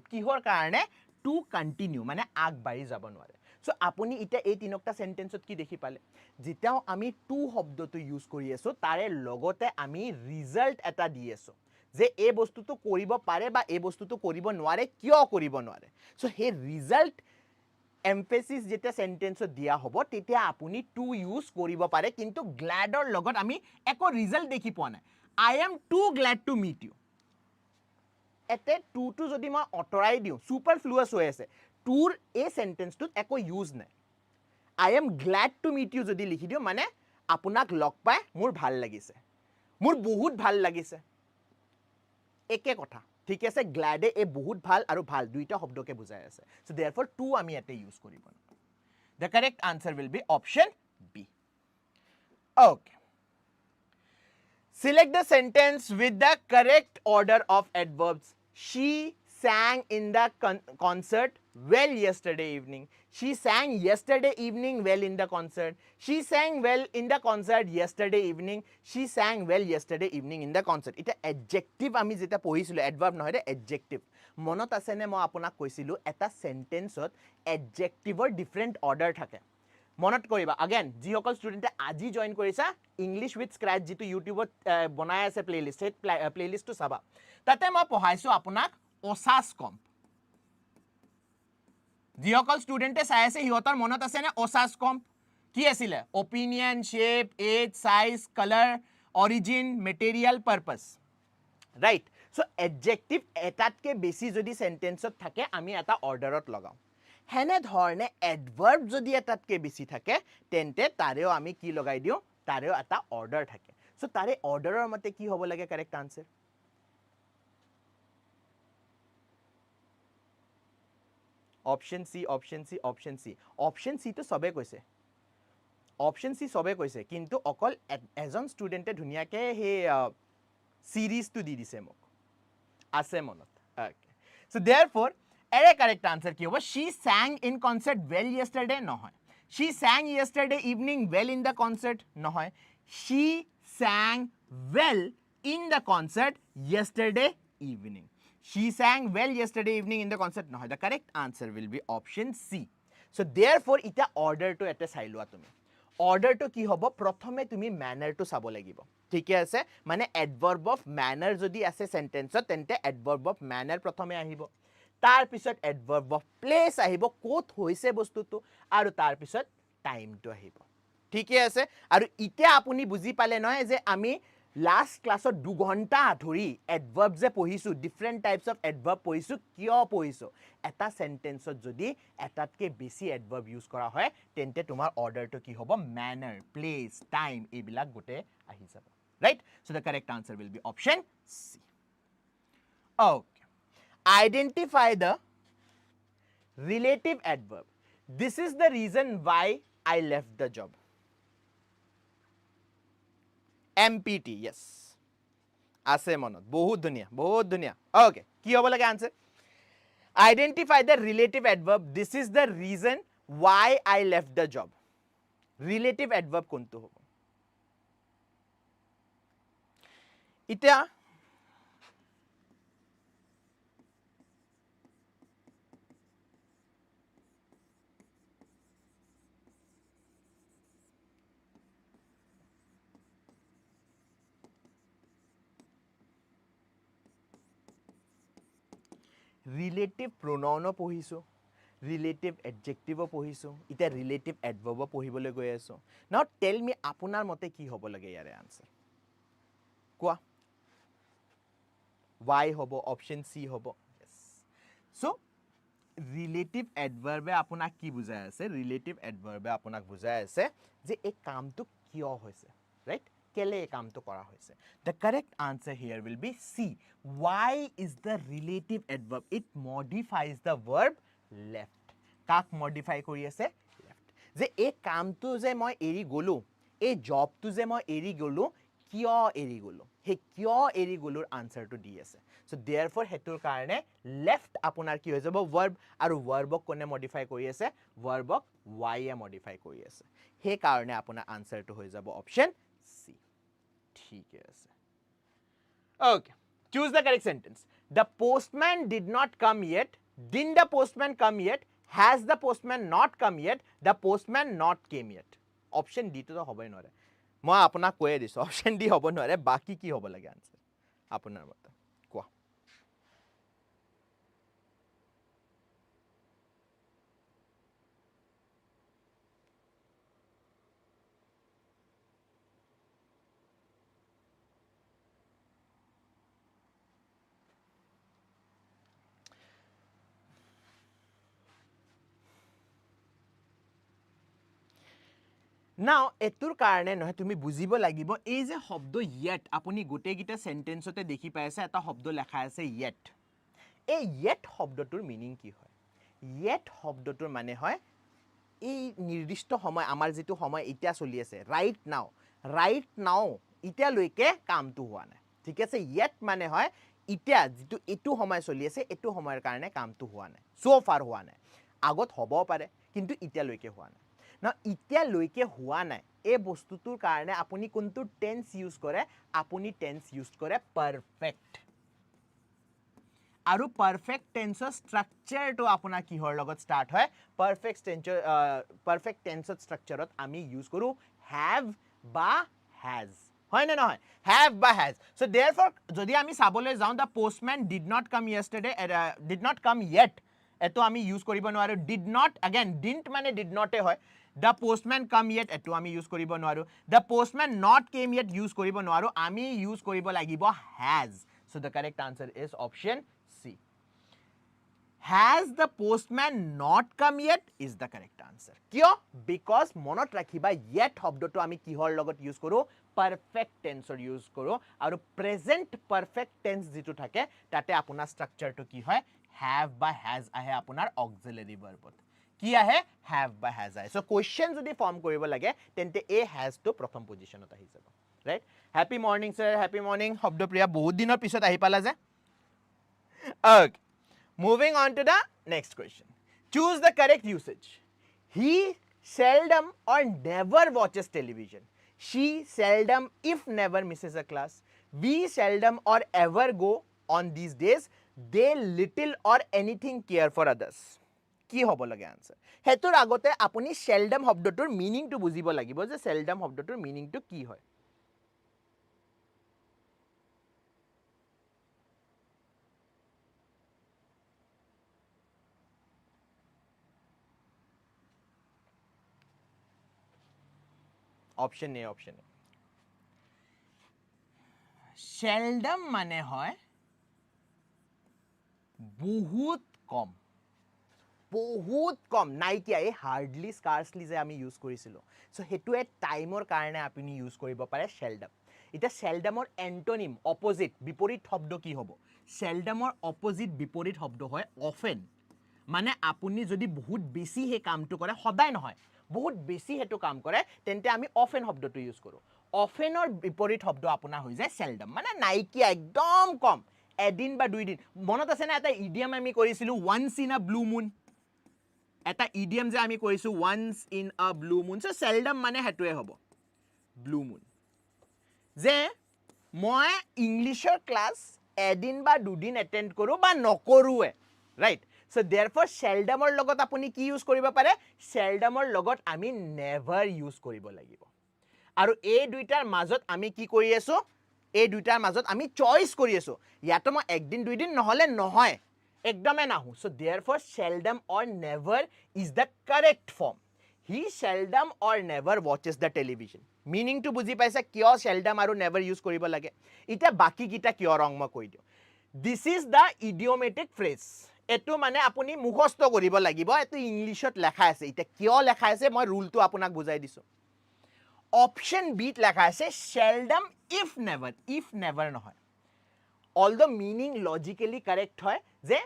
কিহৰ কাৰণে টু কন্টিনিউ মানে আগবাঢ়ি যাব নোৱাৰে সো আপুনি ইটা এই তিনটা সেন্টেন্সত কি দেখি পালে যেটাও আমি টু শব্দটো ইউজ কৰি আছো তাৰে লগতে আমি ৰিজাল্ট এটা দি আছো যে এই বস্তুটো কৰিব পাৰে বা এই বস্তুটো কৰিব নোৱাৰে কিয় কৰিব নোৱাৰে সো হে ৰিজাল্ট এমফেসিস যেটা সেন্টেন্সত দিয়া হ'ব তেতিয়া আপুনি টু ইউজ কৰিব পাৰে কিন্তু গ্ল্যাডৰ লগত আমি একো ৰিজাল্ট দেখি পোৱা নাই I am too glad to meet you এতে টু টু যদি মই অটৰাই দিও সুপাৰফ্লুয়াছ হৈ আছে টুৰ এই সেন্টেন্সটোত একো ইউজ নাই I am glad to meet you যদি লিখি দিও মানে আপোনাক লগ পাই মোৰ ভাল লাগিছে মোৰ বহুত ভাল লাগিছে একে কথা ঠিক আছে গ্ল্যাডে এ বহুত ভাল আৰু ভাল দুইটা শব্দকে বুজাই আছে সো देयरफॉर টু আমি এতে ইউজ কৰিব না The correct answer will be option B. Okay. Select the sentence with the correct order of adverbs. She sang in the concert well yesterday evening. She sang yesterday evening well in the concert. She sang well in the concert yesterday evening. She sang well yesterday evening in the concert. It's an adjective. আমি যেটা পঢ়িছিলো adverb নহয় দে adjective. মনত আছে নে মই আপোনাক কৈছিলো এটা সেন্টেন্সত adjectiveৰ different order থাকে. মনত কৰিবা again যিসকল ষ্টুডেণ্টে আজি জয়েন কৰিছা ইংলিছ উইথ স্ক্ৰাচ যিটো ইউটিউবত বনাই আছে প্লেলিষ্ট সেই প্লেলিষ্টটো চাবা তাতে মই পঢ়াইছো আপোনাক ওসাস কম্প যিসকল ষ্টুডেণ্টে চাই আছে সিহঁতৰ মনত আছে নে ওসাস কম্প কি আছিলে opinion shape age size colour origin material purpose right so adjective এটাতকে বেছি যদি সেন্টেন্সত থাকে আমি এটা অৰ্ডাৰত লগাও হেনে ধৰণে এডভাৰ্ব যদি এটাতকে বেছি থাকে তেন্তে তাৰেও আমি কি লগাই দিও তাৰেও এটা অৰ্ডাৰ থাকে সো তাৰে অৰ্ডাৰৰ মতে কি হ'ব লাগে কাৰেক্ট আনসাৰ অপশন সি অপশন সি অপশন সি অপশন সি তো সবে কৈছে অপশন সি সবে কৈছে কিন্তু অকল এজন ষ্টুডেণ্টে ধুনিয়াকে হে সিৰিজটো দি দিছে মোক আছে মনত ওকে সো देयरफॉर এৰে কাৰেক্ট আনসাৰ কি হ'ব she sang in concert well yesterday নহয় she sang yesterday evening well in the concert নহয় she sang well in the concert yesterday evening she sang well yesterday evening in the concert নহয় the correct answer will be option C so therefore এটা order to এটা চাই লোৱা তুমি order to কি হ'ব প্ৰথমে তুমি manner to চাব লাগিব ঠিকে আছে মানে adverb of manner যদি আছে সেন্টেন্সত তেন্তে adverb of manner প্ৰথমে আহিব তাৰ পিছত adverb of place আহিব কোত হৈছে বস্তুটো আৰু তাৰ পিছত টাইম টো আহিব ঠিকে আছে আৰু ইতিয়া আপুনি বুজি পালে নহয় যে আমি লাষ্ট ক্লাছত 2 ঘণ্টা ধৰি adverb যে পঢ়িছো ডিফাৰেন্ট টাইপস অফ adverb পঢ়িছো কিয় পঢ়িছো এটা সেন্টেন্সত যদি এটাতকে বেছি adverb ইউজ কৰা হয় তেন্তে তোমাৰ অৰ্ডাৰটো কি হ'ব manner place time এইবিলাক গটে আহি যাব right so the correct answer will be option C okay identify the relative adverb this is the reason why I left the job MPT yes আছে মনত বহুত ধুনিয়া okay কি হ'ব লাগে answer identify the relative adverb this is the reason why I left the job relative adverb কোনটো হ'ব ইটা relative pronoun পঢ়িছো relative adjective পঢ়িছো ইটা relative adverb পঢ়িবলৈ গৈ আছো now tell me আপোনাৰ মতে কি হ'ব লাগে ইয়াৰে আনসাৰ কোৱা y হ'ব অপশন সি হ'ব yes so relative adverb আপোনাক কি বুজাই আছে relative adverb আপোনাক বুজাই আছে যে এই কামটো কিয় হৈছে right কেলে এই কামটো কৰা হৈছে the correct answer here will be C why is the relative adverb it modifies the verb left কাক modify কৰি আছে left যে এই কামটো যে মই এৰি গলো এই জবটো যে মই এৰি গলো কিয় এৰি গলো হে কিয় এৰি গলোৰ আনসাৰটো দি আছে so therefore হেতুৰ কাৰণে left আপোনাৰ কি হৈ যাব verb আৰু verbক কোনে modify কৰি আছে verbক y এ modify কৰি আছে হে কাৰণে আপোনাৰ আনসাৰটো হৈ যাব অপশন C ঠিক আছে okay choose the correct sentence the postman did not come yet didn't the postman come yet has the postman not come yet the postman not came yet option D to হ'বই নৰে মই আপোনাক কৈ দিছো option D হ'ব নৰে বাকি কি হ'ব লাগে আনসাৰ আপোনাৰ মতে কোৱা Now, এতুৰ কাৰণে নহয় তুমি বুজিব লাগিব এই যে শব্দ yet আপুনি গোটে গিটা সেন্টেন্সতে দেখি পাইছে এটা শব্দ লেখা আছে yet এই yet শব্দটোৰ মিনিং কি হয় yet শব্দটোৰ মানে হয় এই নিৰ্দিষ্ট সময় আমাৰ যেটো সময় ইতিয়া চলি আছে ৰাইট নাও ইতিয়া লৈকে কামটো হোৱা নাই ঠিক আছে yet মানে হয় ইতিয়া যেটো এটো সময় চলি আছে এটো সময়ৰ কাৰণে কামটো হোৱা নাই সো ফাৰ হোৱা নাই আগত হ'ব পাৰে কিন্তু ইতিয়া লৈকে হোৱা নাই না ইতিয়া লৈকে হোৱা নাই এই বস্তুটোৰ কাৰণে আপুনি কোনটো টেন্স ইউজ কৰে আপুনি টেন্স ইউজ কৰে পাৰফেক্ট আৰু পাৰফেক্ট টেন্সৰ ষ্ট্ৰাকচাৰটো আপোনাৰ কিহৰ লগত ষ্টাৰ্ট হয় পাৰফেক্ট টেন্সৰ ষ্ট্ৰাকচাৰত আমি ইউজ কৰো হ্যাভ বা হ্যাজ হয় না নহয় হ্যাভ বা হ্যাজ সো देयरफॉर যদি আমি চাবলৈ যাওঁ the postman did not come yesterday did not come yet এটো আমি ইউজ কৰিব নোৱাৰো ডিড নট अगेन ডিডন্ট মানে ডিড নটে হয় the postman come yet এটো আমি ইউজ কৰিব নোৱাৰো the postman not came yet use কৰিব নোৱাৰো আমি ইউজ কৰিব লাগিব has so the correct answer is option C has the postman not come yet is the correct answer কিয় because মনত ৰাখিবা yet শব্দটো আমি কিহৰ লগত ইউজ কৰো perfect tense or use koro aru present perfect tense jitu thake tate apunar structure to ki hoy have ba has ahe apunar auxiliary verb ki ahe have ba has ahe so question jodi form koribo lage tente a has to prothom position ot ahi jabo right happy morning sir happy morning shobdo priya bahut dinor pisot ahi pala je okay moving on to the next question choose the correct usage he seldom or never watches television she seldom if never misses a class we seldom or ever go on these days they little or anything care for others কি হ'ব লাগে answer হেতুৰ আগতে আপুনি seldom শব্দটোৰ meaning to বুজিব লাগিব যে seldom শব্দটোৰ মিনিং টু কি হয় ऑप्शन ए seldom মানে হয় বহুত কম নাইকিয়া এই হাৰ্ডলি স্কাৰ্সলি যে আমি ইউজ কৰিছিলো সো হেতু এ টাইমৰ কাৰণে আপুনি ইউজ কৰিব পাৰে seldom এটা seldom ৰ এন্টোনিম অপোজিট বিপৰীত শব্দ কি হ'ব seldom ৰ অপোজিট বিপৰীত শব্দ হয় often মানে আপুনি যদি বহুত বেছি হে কামটো কৰে সদায় নহয় বহুত বেছি হেতু কাম কৰে তেন্তে আমি often শব্দটো ইউজ কৰো often ৰ বিপৰীত শব্দ আপোনাৰ হৈ যায় seldom মানে নাইকিয়া একদম কম এদিন বা দুই দিন মনত আছে না এটা ইডিয়ম আমি কৰিছিলো once in a blue moon এটা ইডিয়ম যে আমি কৰিছো once in a blue moon so seldom মানে হেতুৱে হ'ব blue moon যে মই ইংলিশৰ ক্লাস এদিন বা দুদিন এটেন্ড কৰো বা নকৰোৱে right so therefore seldom or logot apuni ki use koriba pare seldom or logot ami never use koribo lagibo aru a duitar majot ami ki kori aso a duitar majot ami choice kori aso yato mo ekdin duidin nohole nohoy ekdome nahu so therefore seldom or never is the correct form he seldom or never watches the television meaning to buji paisa kyo seldom aru never use koribo lage ita baki kita kyo wrong ma koi dio this is the idiomatic phrase এটো মানে আপুনি মুখস্থ কৰিব লাগিব এটো ইংলিশত লেখা আছে এটা কিয় লেখা আছে মই ৰুলটো আপোনাক বুজাই দিছো অপশন বি ত লেখা আছে seldom if never নহয় অলদো মিনিং লজিক্যালি কারেক্ট হয় যে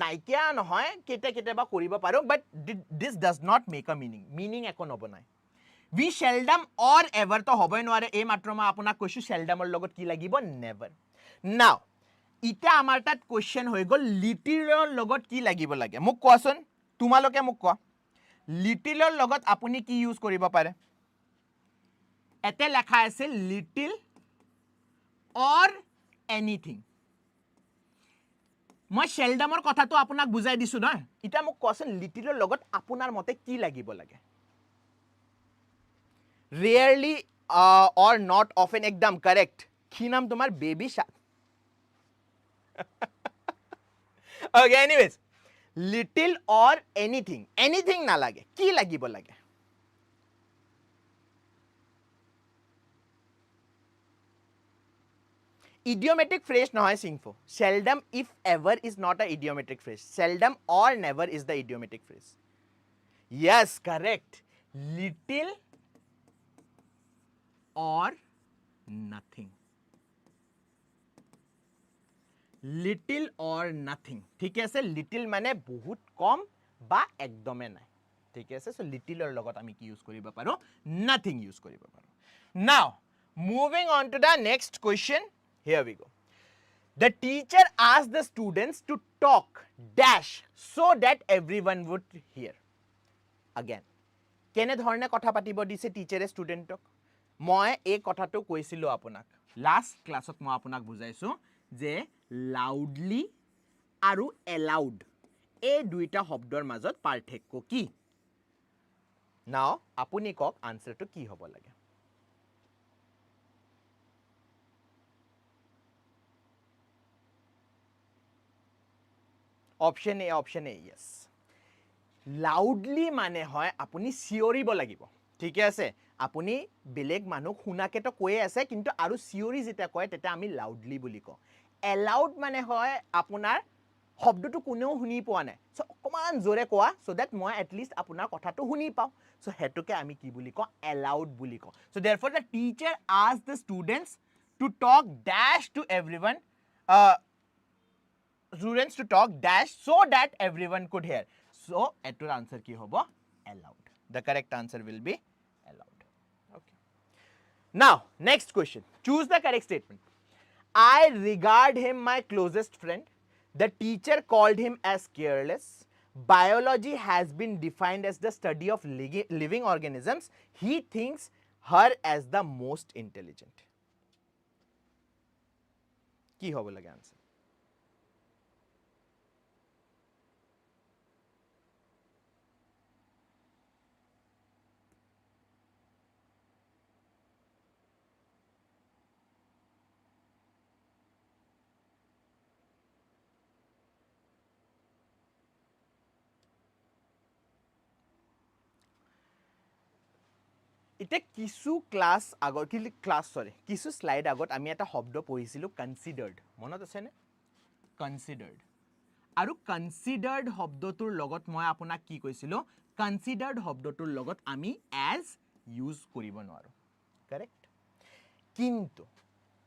নাইকিয়া নহয় কেতেবা কৰিব পাৰো but this does not make a meaning একো নবনাই we seldom or ever তো হবই নোৱাৰে এই মাত্ৰ মই আপোনাক কৈছো seldom ৰ লগত কি লাগিব never now ইটা আমাৰ তাত কোৱেশ্চন হৈ গল লিটিলৰ লগত কি লাগিব লাগে মোক কোৱাচোন তোমালোকে মোক কোৱা লিটিলৰ লগত আপুনি কি ইউজ কৰিব পাৰে এতে লেখা আছে লিটিল অৰ এনিথিং মই সেলডমৰ কথাটো আপোনাক বুজাই দিছো না ইটা মোক কোৱাচোন লিটিলৰ লগত আপোনাৰ মতে কি লাগিব লাগে rarely or not often একদম কাৰেক্ট কি নাম তোমাৰ বেবি শাক okay anyways little or anything na lage ki lagibo lage idiomatic phrase nohoy singfo seldom if ever is not a idiomatic phrase seldom or never is the idiomatic phrase yes correct little or nothing little or nothing ঠিক আছে little মানে বহুত কম বা একদমে নাই ঠিক আছে so লিটিলৰ লগত আমি কি ইউজ কৰিব পাৰো নাথিং ইউজ কৰিব পাৰো নাও moving on to the next question here we go the teacher asked the students to talk dash so that everyone would hear again কেনে ধৰণে কথা পাতিব দিছে টিচাৰে ষ্টুডেণ্টক মই এই কথাটো কৈছিলো আপোনাক লাষ্ট ক্লাছত মই আপোনাক বুজাইছো যে লাউডলি আৰু এলাউড এই দুইটা শব্দৰ মাজত পাৰ্থক্য কি নাও আপুনি কক আনসাৰটো কি হ'ব লাগে অপশন এ yes লাউডলি মানে হয় আপুনি চিঞৰিব লাগিব ঠিক আছে আপুনি বেলেগ মানুহ শুনাকে তো কৈয়ে আছে কিন্তু আৰু চিঞৰি যেটা কয় তেটা আমি লাউডলি বুলি কওঁ এলাউড মানে হয় আপোনাৰ শব্দটো কোনেও শুনি পোৱা নাই সো অকমান জোৰে কোৱা সো দ্যাট মই এট লিষ্ট আপোনাৰ কথাটো শুনি পাওঁ সো হেতুকে আমি কি বুলি কওঁ এলাউড বুলি কওঁ so therefore the teacher asked the students to talk dash to everyone students to talk dash so that everyone could hear so etor answer ki hobo allowed the correct answer will be allowed okay now next question choose the correct statement I regard him my closest friend the teacher called him as careless biology has been defined as the study of living organisms he thinks her as the most intelligent ki hobo lage answer ইতে কিছু class আগৰ কি class সৰি কিছু slide আগত আমি এটা শব্দ পঢ়িছিলো কনসিডাৰ্ড মনত আছে নে কনসিডাৰ্ড আৰু কনসিডাৰ্ড শব্দটোৰ লগত মই আপোনাক কি কৈছিলো কনসিডাৰ্ড শব্দটোৰ লগত আমি এজ ইউজ কৰিব নোৱাৰো কাৰেক্ট কিন্তু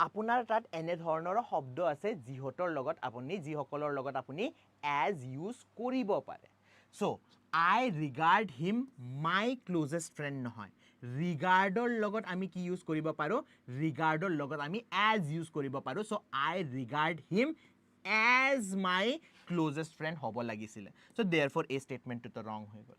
আপোনাৰ তাত এনে ধৰণৰ শব্দ আছে যিহতৰ লগত আপুনি যিসকলৰ লগত আপুনি এজ ইউজ কৰিব পাৰে so I regard him my closest friend নহয় regardৰ লগত আমি কি ইউজ কৰিব পাৰো regardৰ লগত আমি as ইউজ কৰিব পাৰো so I regard him as my closest friend হ'ব লাগিছিল so therefore a statement to the wrong হৈ গল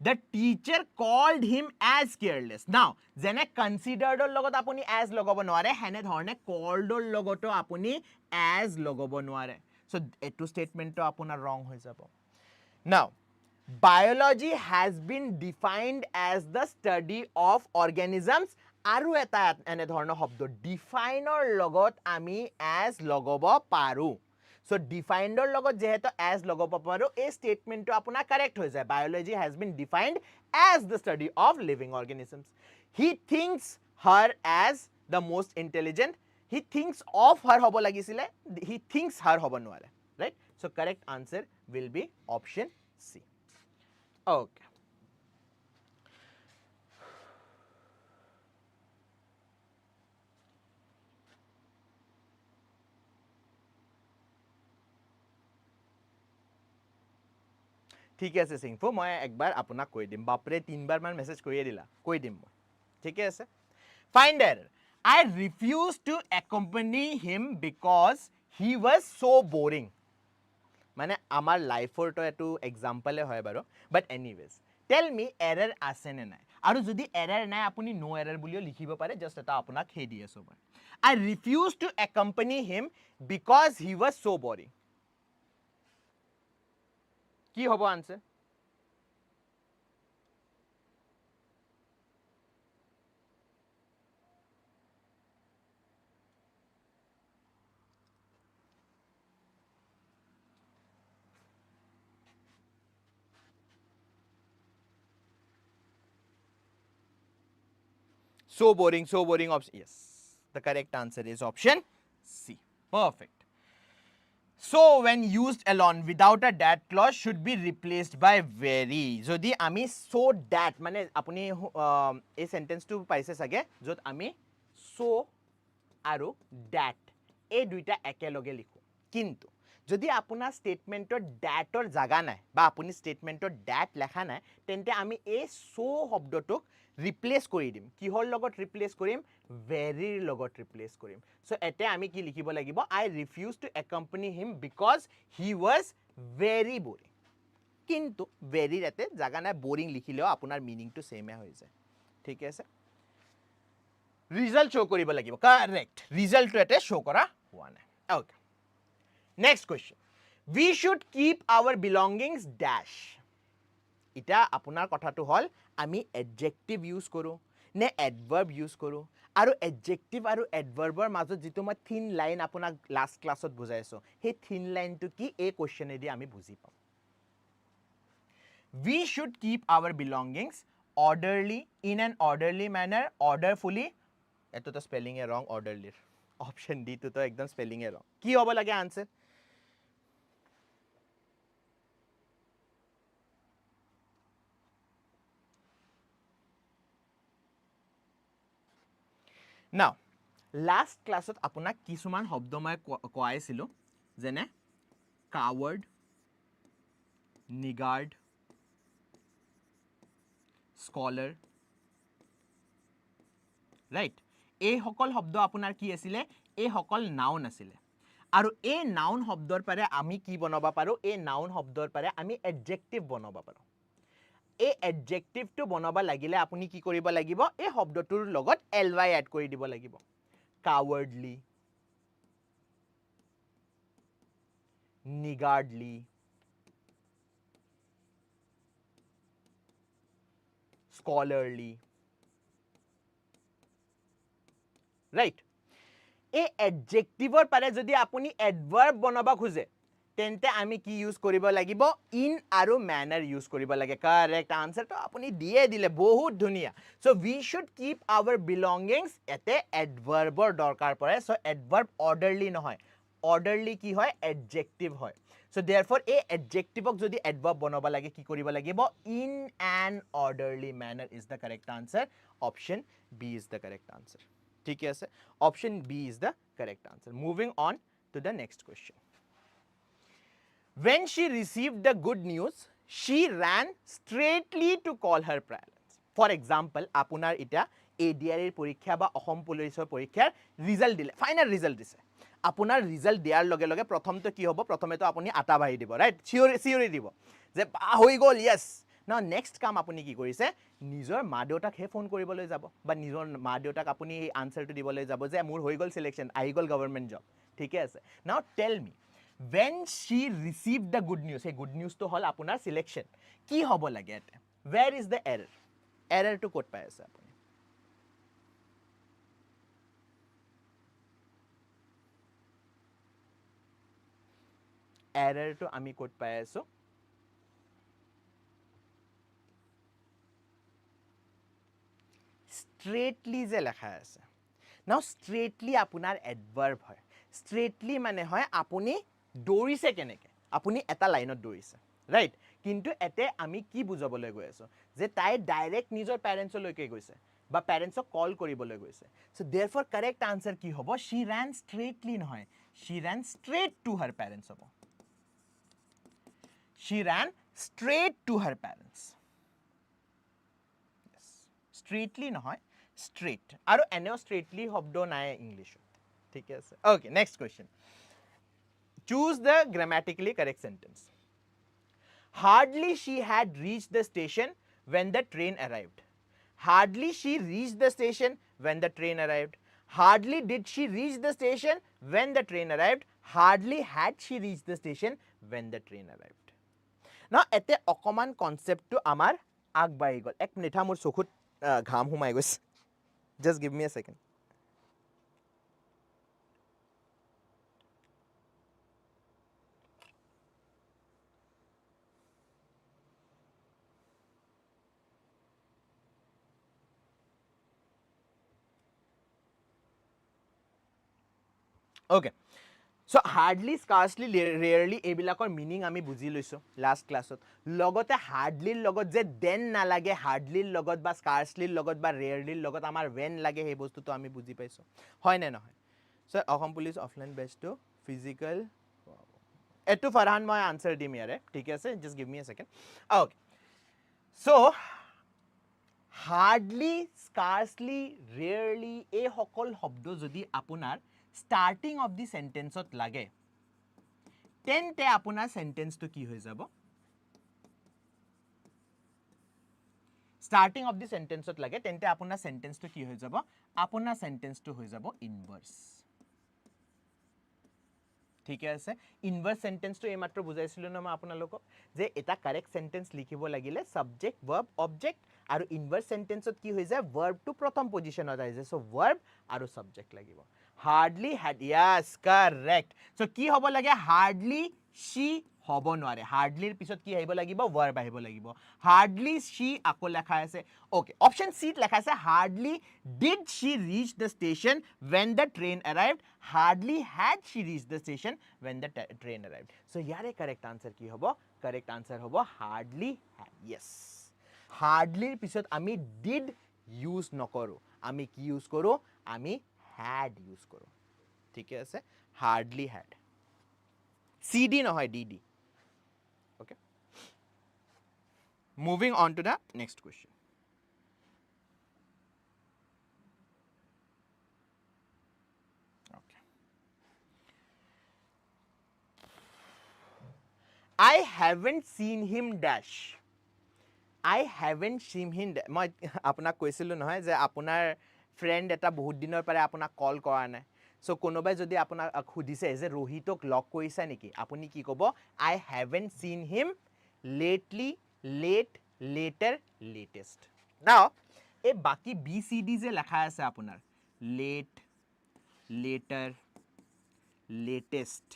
the teacher called him as careless now যেনে consideredৰ লগত আপুনি as লগাব নোৱাৰে হেনে ধৰণে calledৰ লগতো আপুনি as লগাব নোৱাৰে so এটো statementটো আপোনাৰ wrong হৈ যাব now biology has been defined as the study of organisms আৰু এটা এনে ধৰণৰ শব্দ defineৰ লগত আমি as লগাব পাৰো so definedৰ লগত যেহেতু as লগাব পাৰো এই statementটো আপোনাৰ correct হৈ যায় biology has been defined as the study of living organisms he thinks her as the most intelligent he thinks of her হ'ব লাগিছিল he thinks her হ'ব নোৱাৰে right so correct answer will be option C okay ঠিক আছে সিংফু মই একবার আপোনাক কৈ দিম বাপৰে তিনবাৰ মান মেসেজ কৰিয়ে দিলা কৈ দিম মই ঠিক আছে find error I refused to accompany him because he was so boring মানে আমাৰ লাইফৰ তো এটো এক্সাম্পলে হয় বাৰু বাট এনিৱেজ টেল মি এৰৰ আছে নে নাই আৰু যদি এৰৰ নাই আপুনি নো এৰৰ বুলিও লিখিব পাৰে জাস্ট এটা আপোনাক হে দি আছো মই I refused to accompany him because he was so boring কি হ'ব answer so boring option yes the correct answer is option C perfect so when used alone without a that clause should be replaced by very jodi ami so that mane apuni ei sentence tu paise sage jot ami so aru that ei duita ekeloge likhu kintu যদি আপোনাৰ ষ্টেটমেণ্টৰ ডেটৰ জাগা নাই বা আপুনি ষ্টেটমেণ্টৰ date লেখা নাই তেন্তে আমি এই সো শব্দটোক ৰিপ্লেচ কৰি দিম কিহৰ লগত ৰিপ্লেচ কৰিম ভেৰিৰ লগত ৰিপ্লেচ কৰিম সো এতে আমি কি লিখিব লাগিব I refuse to accompany him because he was very boring কিন্তু ভেৰিৰ এতে জাগা নাই বৰিং লিখিলেও আপোনাৰ মিনিংটো সেমে হৈ যায় ঠিক আছে ৰিজাল্ট শো কৰিব লাগিব কাৰেক্ট ৰিজাল্টটো এতে শো কৰা হোৱা নাই okay Next question. We should keep our belongings dash. Ita apunar kotha to hol ami adjective use koru ne adverb use koru aru adjective aru adverbor majot jitu ma thin line apuna last class ot bujaiso he thin line to ki a question edi ami buji pam we should keep our belongings orderly in an orderly manner orderfully eto to spelling e wrong orderly option d to ekdom spelling e wrong ki hobo lage answer Now, last class ত আপোনাক কিছুমান শব্দ মই কোৱাইছিলো যেনে coward, niggard, scholar, right? এই সকল শব্দ আপোনাৰ কি আছিলে এই সকল নাউন আছিলে আৰু এই নাউন শব্দৰ পাৰে আমি কি বনাব পাৰো এই নাউন শব্দৰ পাৰে আমি এডজেক্টিভ বনাব পাৰো এই এডজেক্টিভটো বনাব লাগিলে আপুনি কি কৰিব লাগিব এই শব্দটোৰ লগত ly এড কৰি দিব লাগিব cowardly niggardly scholarly right এই এডজেক্টিভৰ পাৰে যদি আপুনি এডভাৰ্ব বনাব খোজে তেন্তে আমি কি ইউজ কৰিব লাগিব ইন আৰু ম্যানাৰ ইউজ কৰিব লাগে কারেক্ট আনসার তো আপুনি দিয়ে দিলে বহুত ধুনিয়া so we should keep our belongings এতে এডভাৰ্বৰ দৰকাৰ পৰে সো এডভার্ব অর্ডারলি নহয় অর্ডারলি কি হয় এডজেক্টিভ হয় সো দেয়ারফর এই এডজেক্টিভক যদি এডভার্ব বনাব লাগে কি কৰিব লাগিব in an orderly manner is the correct answer option B is the correct answer ঠিক আছে option B is the correct answer moving on to the next question When she received the good news, she ran straightly to call her parents. For example, apunar ita ADRE পরীক্ষা বা অসম পুলিশের পরীক্ষার result দিলে final result দিছে আপোনাৰ result দিয়াৰ লগে লগে প্ৰথমটো কি হ'ব প্ৰথমে তো আপুনি আটা বাঢ়ি দিব ৰাইট থিওৰি দিব যে হৈ গ'ল ইয়েস না নেক্সট কাম আপুনি কি কৰিছে নিজৰ মা দেউতাক হে ফোন কৰিবলৈ যাব বা নিজৰ মা দেউতাক আপুনি এই আনসাৰটো দিবলৈ যাব যে মোৰ হৈ গ'ল সিলেকশন আহি গ'ল গভৰ্ণমেণ্ট জব ঠিকে আছে নাও tell me when she received the good news hey good news to hol apunar selection ki hobo lage ete where is the error to kot pai ase apuni error to ami kot pai aso straightly je lekha ase now straightly apunar adverb hoy straightly mane hoy apuni দৌৰিছে কেনেকে আপুনি এটা লাইনত দৌৰিছে right কিন্তু এতে আমি কি বুজাবলৈ গৈ আছো যে তাই ডাইৰেক্ট নিজৰ প্যাৰেন্টছলৈকে গৈছে বা প্যাৰেন্টছক কল কৰিবলৈ গৈছে সো देयरफॉर কারেক্ট আনসার কি হ'ব she ran straightly নহয় she ran straight to her parents হ'ব she ran straight to her parents yes straightly নহয় straight আৰু এনেও straightly শব্দ নাই ইংলিশত ঠিক আছে okay next question choose the grammatically correct sentence. Hardly she had reached the station when the train arrived. Hardly she reached the station when the train arrived. Hardly did she reach the station when the train arrived. Hardly had she reached the station when the train arrived. Now, ete okoman concept to amar agbai gol. Ek minute ha mur sokhut gham humai gos. Just give me a second. Okay. So hardly scarcely rarely এবিলাকৰ meaning আমি বুজি লৈছো last ক্লাছত লগতে hardly লগত যে then না লাগে হাৰ্ডলি লগত বা স্কাৰ্সলি লগত বা ৰেয়াৰলি লগত আমাৰ when লাগে সেই বস্তুটো আমি বুজি পাইছো হয় নে নহয় সো অসম পুলিশ অফলাইন বেচ টু ফিজিক্যাল এটো ফাৰহান মই আনসাৰ দিম ইয়াৰে ঠিক আছে just give me a second okay so hardly scarcely rarely এই সকল শব্দ যদি আপোনাৰ স্টাৰ্টিং অফ দি সেন্টেন্সত লাগে তেন্তে আপোনাৰ সেন্টেন্সটো কি হৈ যাব starting of the sentence ot lage tente apuna sentence to ki hoy jabo apuna sentence to hoy jabo inverse ঠিক আছে inverse sentence to ematro bujaisilo na ma apnaloko je eta correct sentence likhibo lagile subject verb object aru inverse sentence ot ki hoy jay verb to prothom position ot aise so verb aru subject lagibo hardly had yes correct so ki hobo lage hardly she হব নোৱাৰে হাৰ্ডলিৰ পিছত কি আহিব লাগিব verb আহিব লাগিব hardly she আকো লেখা আছে ওকে অপশন সি লেখা আছে hardly did she reach the station when the train arrived hardly had she reached the station when the train arrived so ইয়াৰে কারেক্ট আনসার কি হ'ব কারেক্ট আনসার হ'ব hardly had yes hardly পিছত আমি did use নকৰো আমি কি use কৰো আমি had ইউজ কৰো ঠিক আছে hardly had cd নহয় dd okay moving on to the next question okay I haven't seen him dash I haven't seen him মই আপোনাক কৈছিলো নহয় যে আপোনাৰ ফ্ৰেন্ড এটা বহুত দিনৰ পৰে আপোনাক কল কৰা নাই সো কোনোবাই যদি আপোনাক খুদিছে যে ৰোহিতক লক কৰিছা নেকি আপুনি কি কব I haven't seen him lately late later latest now এ বাকি BCD যে লেখা আছে আপোনাৰ late later latest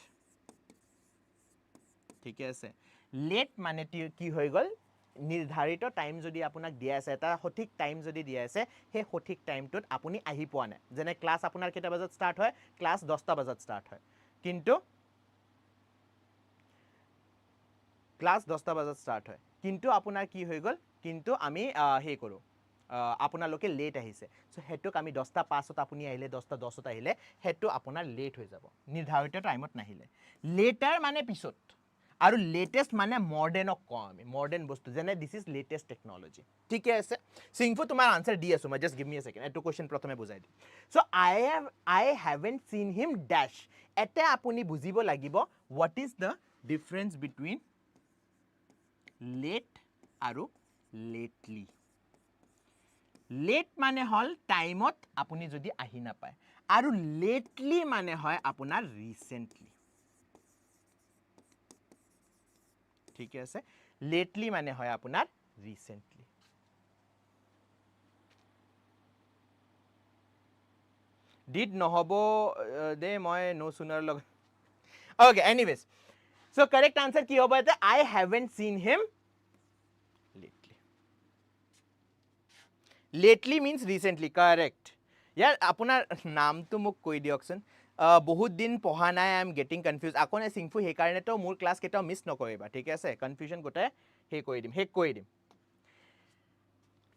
ঠিক আছে late মানে কি হৈ গল নিৰ্ধাৰিত টাইম যদি আপোনাক দিয়া আছে এটা সঠিক টাইম যদি দিয়া আছে হে সঠিক টাইমটোত আপুনি আহি পোৱা নাই যেনে ক্লাস আপোনাৰ কেটা বজাত স্টাৰ্ট হয় ক্লাস 10টা বজাত স্টাৰ্ট হয় কিন্তু ক্লাস 10টা বজাত স্টাৰ্ট হয় কিন্তু আপোনাৰ কি হৈ গল কিন্তু আমি হে কৰো আপোনালোকে লেট আহিছে সো হেতুক আমি 10টা 5ত আপুনি আহিলে 10টা 10ত আহিলে হেতু আপোনাৰ লেট হৈ যাব নিৰ্ধাৰিত টাইমত নাহিলে লেটাৰ মানে পিছত আৰু লেটেস্ট মানে মডাৰ্ন কম মডাৰ্ন বস্তু যেনে দিস ইজ লেটেস্ট টেকনলজি ঠিক আছে সিংফু তোমাৰ আনসাৰ দি আছো মই just give me a second এটো কোশ্চেন প্ৰথমে বুজাই দি so I haven't seen him dash এতে আপুনি বুজিব লাগিব what is the difference between late আৰু lately late মানে হল টাইমত আপুনি যদি আহি না পায় আৰু lately মানে হয় আপোনাৰ ৰিসেন্টলি ঠিক আছে লেটলি মানে হয় আপোনাৰ ৰিসেন্টলি ডিড নহব দে মই নো সুনাৰ লগ okay anyways so correct answer কি হ'ব এটা I haven't seen him lately lately means recently correct ইয়াৰ আপোনাৰ নামটো মোক কৈ দিয়কচোন বহুত দিন পঢ়া নাই আই এম গেটিং কনফিউজ আকনে সিংফু হে কাৰণে তো মোৰ ক্লাস কেটা মিস নকৰিবা ঠিক আছে কনফিউজন গোটে হে কৈ দিম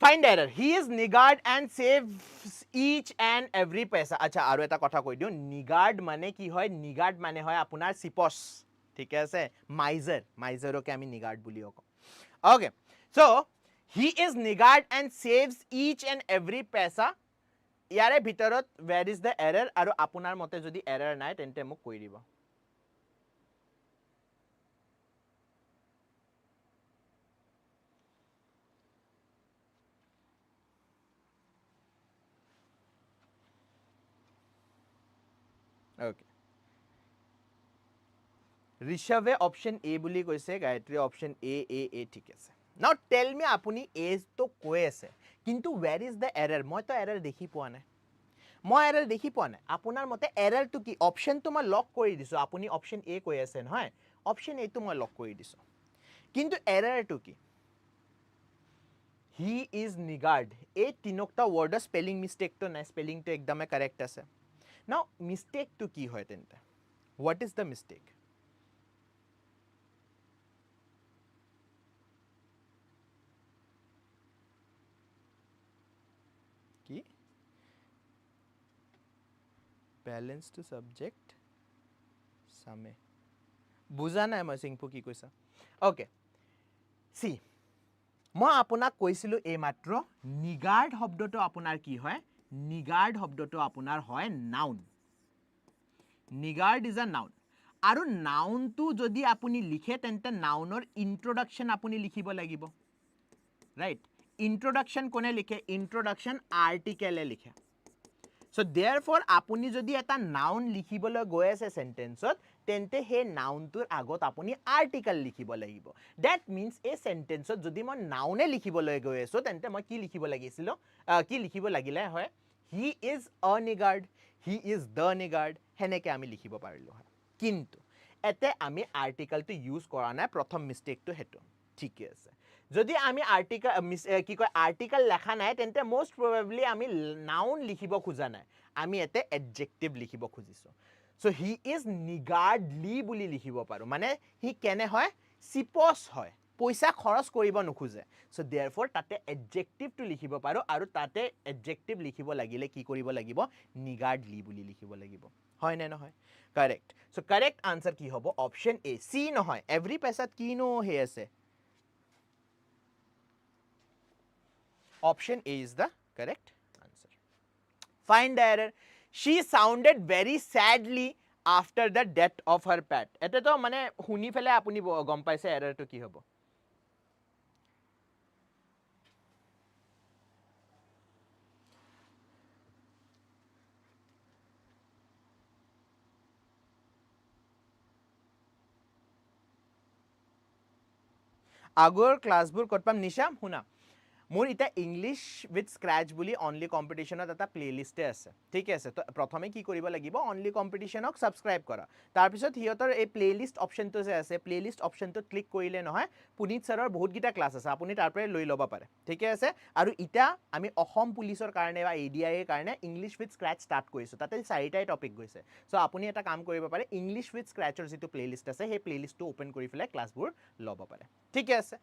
find error he is niggard and saves each and every paisa acha aru eta kotha koi diu niggard mane ki hoy niggard mane hoy apunar sipos ঠিক আছে miser oke ami niggard বুলি ক okay so he is niggard and saves each and every paisa ইয়াৰে ভিতৰত where is the error আৰু আপোনাৰ মতে যদি error নাই তেন্তে মোক কৈ দিব okay ঋষভে অপশন এ বুলি কৈছে গায়ত্ৰী অপশন এ ঠিক আছে নাও টেল মি আপুনি এজ তো কৈ আছে কিন্তু where is the error মই তো error দেখি পোৱা নাই আপোনাৰ মতে error তো কি অপশন তো মই লক কৰি দিছো আপুনি অপশন এ কৈ আছে নহয় অপশন এ তো মই লক কৰি দিছো কিন্তু error তো কি he is niggard এই তিনটা ওয়ার্ড স্পেলিং মিস্টেক তো নাই স্পেলিং তো একদমে কারেক্ট আছে নাও মিস্টেক তো কি হয় তেন্তে what is the mistake কি balance to subject same বুজা নাই মই সিংপু কি কৈছা ওকে সি মই আপোনাক কৈছিলো এই মাত্ৰ নিগাৰ্ড শব্দটো আপোনাৰ কি হয় নিগাৰ্ড শব্দটো আপোনাৰ হয় নাউন নিগাৰ্ড ইজ আ নাউন আৰু নাউনটো যদি আপুনি লিখে তেন্তে নাউনৰ ইন্ট্ৰোডাকশন আপুনি লিখিব লাগিব ৰাইট ইন্ট্ৰোডাকশন কোনে লিখে ইন্ট্ৰোডাকশন আৰ্টিকেলে লিখে So therefore আপুনি যদি এটা নাউন লিখিবলৈ গৈ আছে সেন্টেন্সত তেন্তে হে নাউনটোৰ আগত আপুনি আৰ্টিকেল লিখিব লাগিব দ্যাট মিন্স এই সেন্টেন্সত যদি মই নাউনে লিখিবলৈ গৈ আছো তেন্তে মই কি লিখিব লাগিছিল কি লিখিব লাগিলে হয় he is a নিগাৰ্ড he is the নিগাৰ্ড হেনেকে আমি লিখিব পাৰিলো হয় কিন্তু এতে আমি আৰ্টিকেলটো ইউজ কৰা নাই প্ৰথম মিস্টেকটো হেতু ঠিক আছে যদি আমি আৰ্টিকেল কি কয় আৰ্টিকেল লেখা নাই তেন্তে মোস্ট প্ৰবাবলি আমি নাউন লিখিব খোজা নাই আমি এতে এডজেক্টিভ লিখিব খুজিছো সো হি ইজ নিগাৰ্ডলি বুলি লিখিব পাৰো মানে হি কেনে হয় সিপস হয় পইচা খৰচ কৰিব নোখোজে সো देयरफॉर তাতে এডজেক্টিভটো লিখিব পাৰো আৰু তাতে এডজেক্টিভ লিখিব লাগিলে কি কৰিব লাগিব নিগাৰ্ডলি বুলি লিখিব লাগিব হয় নে নহয় কাৰেক্ট সো কাৰেক্ট আনসাৰ কি হ'ব অপচন এ সি নহয় এভৰি পেছাত কিনো হে আছে Option A is the correct answer. Find the error. She sounded very sadly after the death of her pet. এতে তো মানে শুনি ফেলে আপুনি গম পাইছে এৰৰটো কি হ'ব আগৰ ক্লাছবোৰ ক'ত পাম নিশা শুনা মোৰ এটা ইংলিশ উইথ স্ক্ৰ্যাচ বুলি অনলি কম্পিটিশনত এটা প্লেলিষ্টে আছে ঠিক আছে তো প্ৰথমে কি কৰিব লাগিব অনলি কম্পিটিশনক সাবস্ক্ৰাইব কৰা তাৰ পিছত হিয়তৰ এই প্লেলিষ্ট অপশনটো যে আছে প্লেলিষ্ট অপশনটোত ক্লিক কৰিলে নহয় পুনিত ছাৰৰ বহুত গিটা ক্লাছ আছে আপুনি তাৰ পৰা লৈ ল'ব পাৰে ঠিক আছে আৰু ইটা আমি অসম পুলিচৰ কাৰণে বা ADRE এৰ কাৰণে ইংলিশ উইথ স্ক্ৰ্যাচ ষ্টাৰ্ট কৰিছো তাতে চাৰিটাই টপিক গৈছে সো আপুনি এটা কাম কৰিব পাৰে ইংলিশ উইথ স্ক্ৰ্যাচৰ যেটো প্লেলিষ্ট আছে সেই প্লেলিষ্টটো ওপেন কৰি ফেলে ক্লাছবোৰ ল'ব পাৰে ঠিক আছে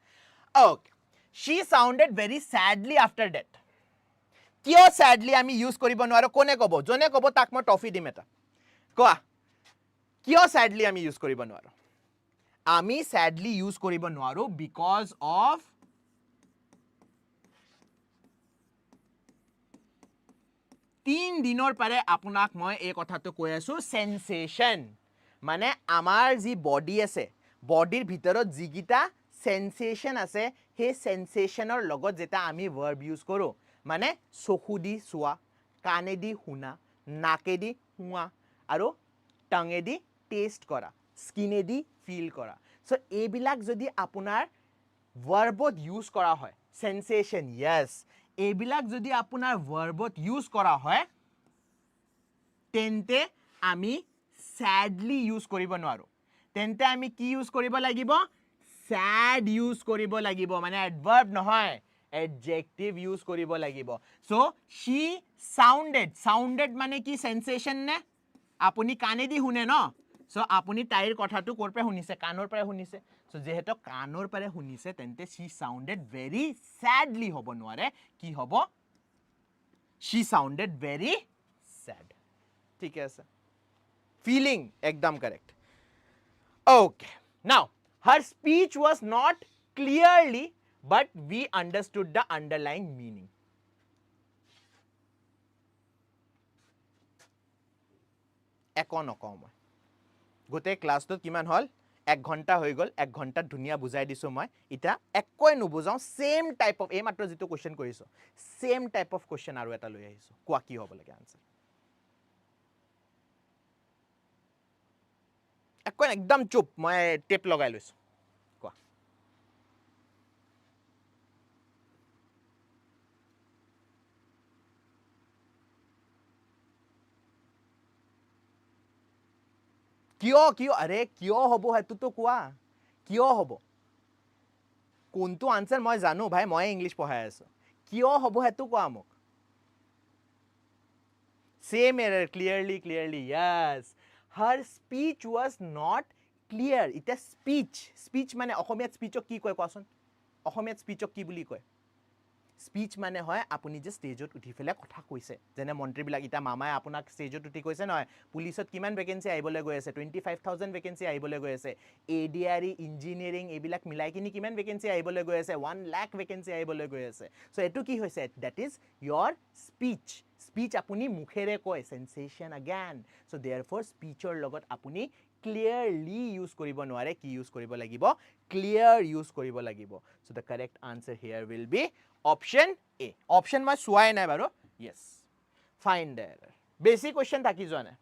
okay She sounded very sadly after death. কিয় sadly আমি ইউজ কৰিব নোৱাৰো কোনে ক'ব জনে ক'ব তাক মই টফি দিম এটা কোৱা কিয় sadly আমি ইউজ কৰিব নোৱাৰো আমি sadly ইউজ কৰিব নোৱাৰো because of তিন দিনৰ পাৰে আপোনাক মই এই কথাটো কৈ আছো সেন্সেশন মানে আমাৰ যি বডি আছে বডিৰ ভিতৰত যিগিটা সেন্সেশন আছে হে সেন্সেশনৰ লগত যেটা আমি ভাৰ্ব ইউজ কৰো মানে চকুদি চোৱা কানেদি শুনা নাকেদি শুৱা আৰু টাঙেদি টেষ্ট কৰা স্কিনেদি ফিল কৰা সো এইবিলাক যদি আপোনাৰ ভাৰ্বত ইউজ কৰা হয় সেন্সেশন ইয়েস এইবিলাক যদি আপোনাৰ ভাৰ্বত ইউজ কৰা হয় তেন্তে আমি sadly ইউজ কৰিব নোৱাৰো তেন্তে আমি কি ইউজ কৰিব লাগিব sad ইউজ কৰিব লাগিব মানে adverb নহয় adjective ইউজ কৰিব লাগিব সো she sounded মানে কি sensation নে আপুনি কানেদি শুনে ন সো আপুনি তাইৰ কথাটো কৰ পৰা শুনিছে কানৰ পৰা শুনিছে সো যেহেতু কানৰ পৰা শুনিছে তেন্তে she sounded very sadly হ'ব নোৱাৰে কি হ'ব she sounded very sad ঠিক আছে feeling ekdam correct okay now her speech was not clearly but we understood the underlying meaning একনকম গোটে ক্লাছটো কিমান হল 1 ঘন্টা হৈ গল 1 ঘন্টা ধুনিয়া বুজাই দিছো মই ইটা এককৈ নুবুজাও সেম টাইপ অফ এই মাত্ৰ যেটো কোশ্চেন কৰিছো সেম টাইপ অফ কোশ্চেন আৰু এটা লৈ আহিছো কোৱা কি হ'ব লাগে আনসাৰ এককৈ একদম চুপ মই টেপ লগাই লৈছো কোৱা কিয় আৰে কিয় হ'ব হেতুটো কোৱা কিয় হ'ব কোনটো আনসাৰ মই জানো ভাই মই ইংলিশ পঢ়াই আছো কিয় হ'ব হেতু কোৱা মোক same error clearly yes her speech was not clear এটা speech মানে অসমীয়াত স্পিচক কি কয় কোৱাচোন অসমীয়াত স্পিচক কি বুলি কয় স্পিচ মানে হয় আপুনি যে ষ্টেজত উঠি ফেলে কথা কৈছে যেনে মন্ত্ৰীবিলাক ইটা মামাই আপোনাক ষ্টেজত উঠি কৈছে নহয় পুলিচত কিমান ভেকেন্সি আহিবলৈ গৈ আছে 25000 ভেকেন্সি আহিবলৈ গৈ আছে ADRE ইঞ্জিনিয়াৰিং এইবিলাক মিলাই কিনি কিমান ভেকেন্সি আহিবলৈ গৈ আছে 1 লাখ ভেকেন্সি আহিবলৈ গৈ আছে সো এটো কি হৈছে দ্যাট ইজ your speech আপুনি মুখেৰে কয় sensation again so therefore speechৰ লগত আপুনি clearly use কৰিব নোৱাৰে কি use কৰিব লাগিব clear use কৰিব লাগিব so the correct answer here will be option A option মই চোৱাই নাই বাৰু yes find the error basic question থাকি যোৱা নাই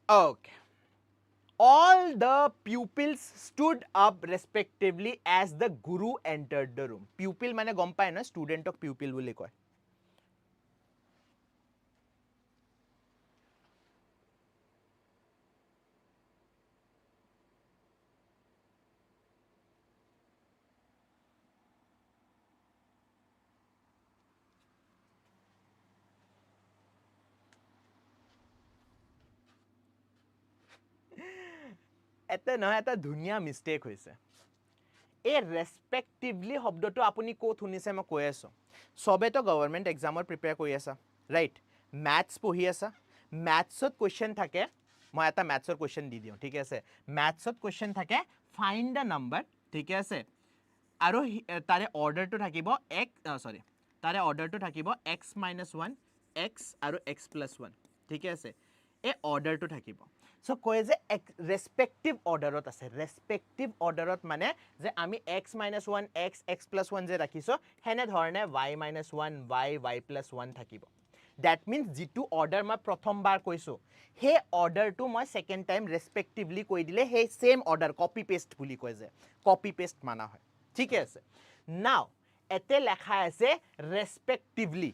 okay all the pupils stood up respectively as the guru entered the room pupil মানে গম পায় না studentক pupil বুলি কয় এতে নহয় এটা ধুনিয়া মিস্টেক হৈছে এই ৰেসপেক্টিভলি শব্দটো আপুনি কোত শুনিছে মই কৈ আছো সবে তো গভৰ্ণমেন্ট এক্সামৰ প্ৰিপেয়াৰ কৰি আছা ৰাইট ম্যাথছ পঢ়ি আছা ম্যাথছত কোৱেশ্চন থাকে মই এটা ম্যাথছৰ কোৱেশ্চন দি দিও ঠিক আছে ম্যাথছত কোৱেশ্চন থাকে ফাইন্ড দা নাম্বাৰ ঠিক আছে আৰু তাৰে অৰ্ডাৰটো থাকিব তাৰে অৰ্ডাৰটো থাকিব x - 1 x আৰু x + 1 ঠিক আছে এই অৰ্ডাৰটো থাকিব সো কয় যে ৰেসপেক্টিভ অৰ্ডাৰত আছে ৰেসপেক্টিভ অৰ্ডাৰত মানে যে আমি x - 1 x x + 1 যে ৰাখিছো হেনে ধৰণে y - 1 y y + 1 থাকিব that means যেটো অৰ্ডাৰ মই প্ৰথমবাৰ কৈছো হে অৰ্ডাৰটো মই সেকেন্ড টাইম ৰেসপেক্টিভলি কৈ দিলে হে সেম অৰ্ডাৰ কপি পেস্ট বুলি কয় যে কপি পেস্ট মানা হয় ঠিক আছে নাও এতে লেখা আছে ৰেসপেক্টিভলি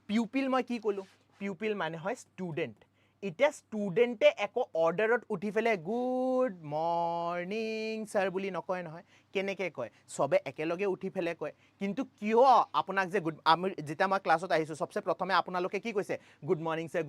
পিউপিল মই কি কলো পিউপিল মানে হয় ষ্টুডেন্ট ইটা ষ্টুডেন্টে একো অৰ্ডাৰত উঠি ফেলে গুড মৰ্নিং স্যাৰ বুলি নকয় নহয় কেনেকে কয় সবে একেলগে উঠি ফেলে কয় কিন্তু কিয় আপোনাক যে আমি যেটা মই ক্লাছত আহিছো সবচে প্ৰথমে আপোনালোকে কি কৈছে গুড মৰ্নিং স্যাৰ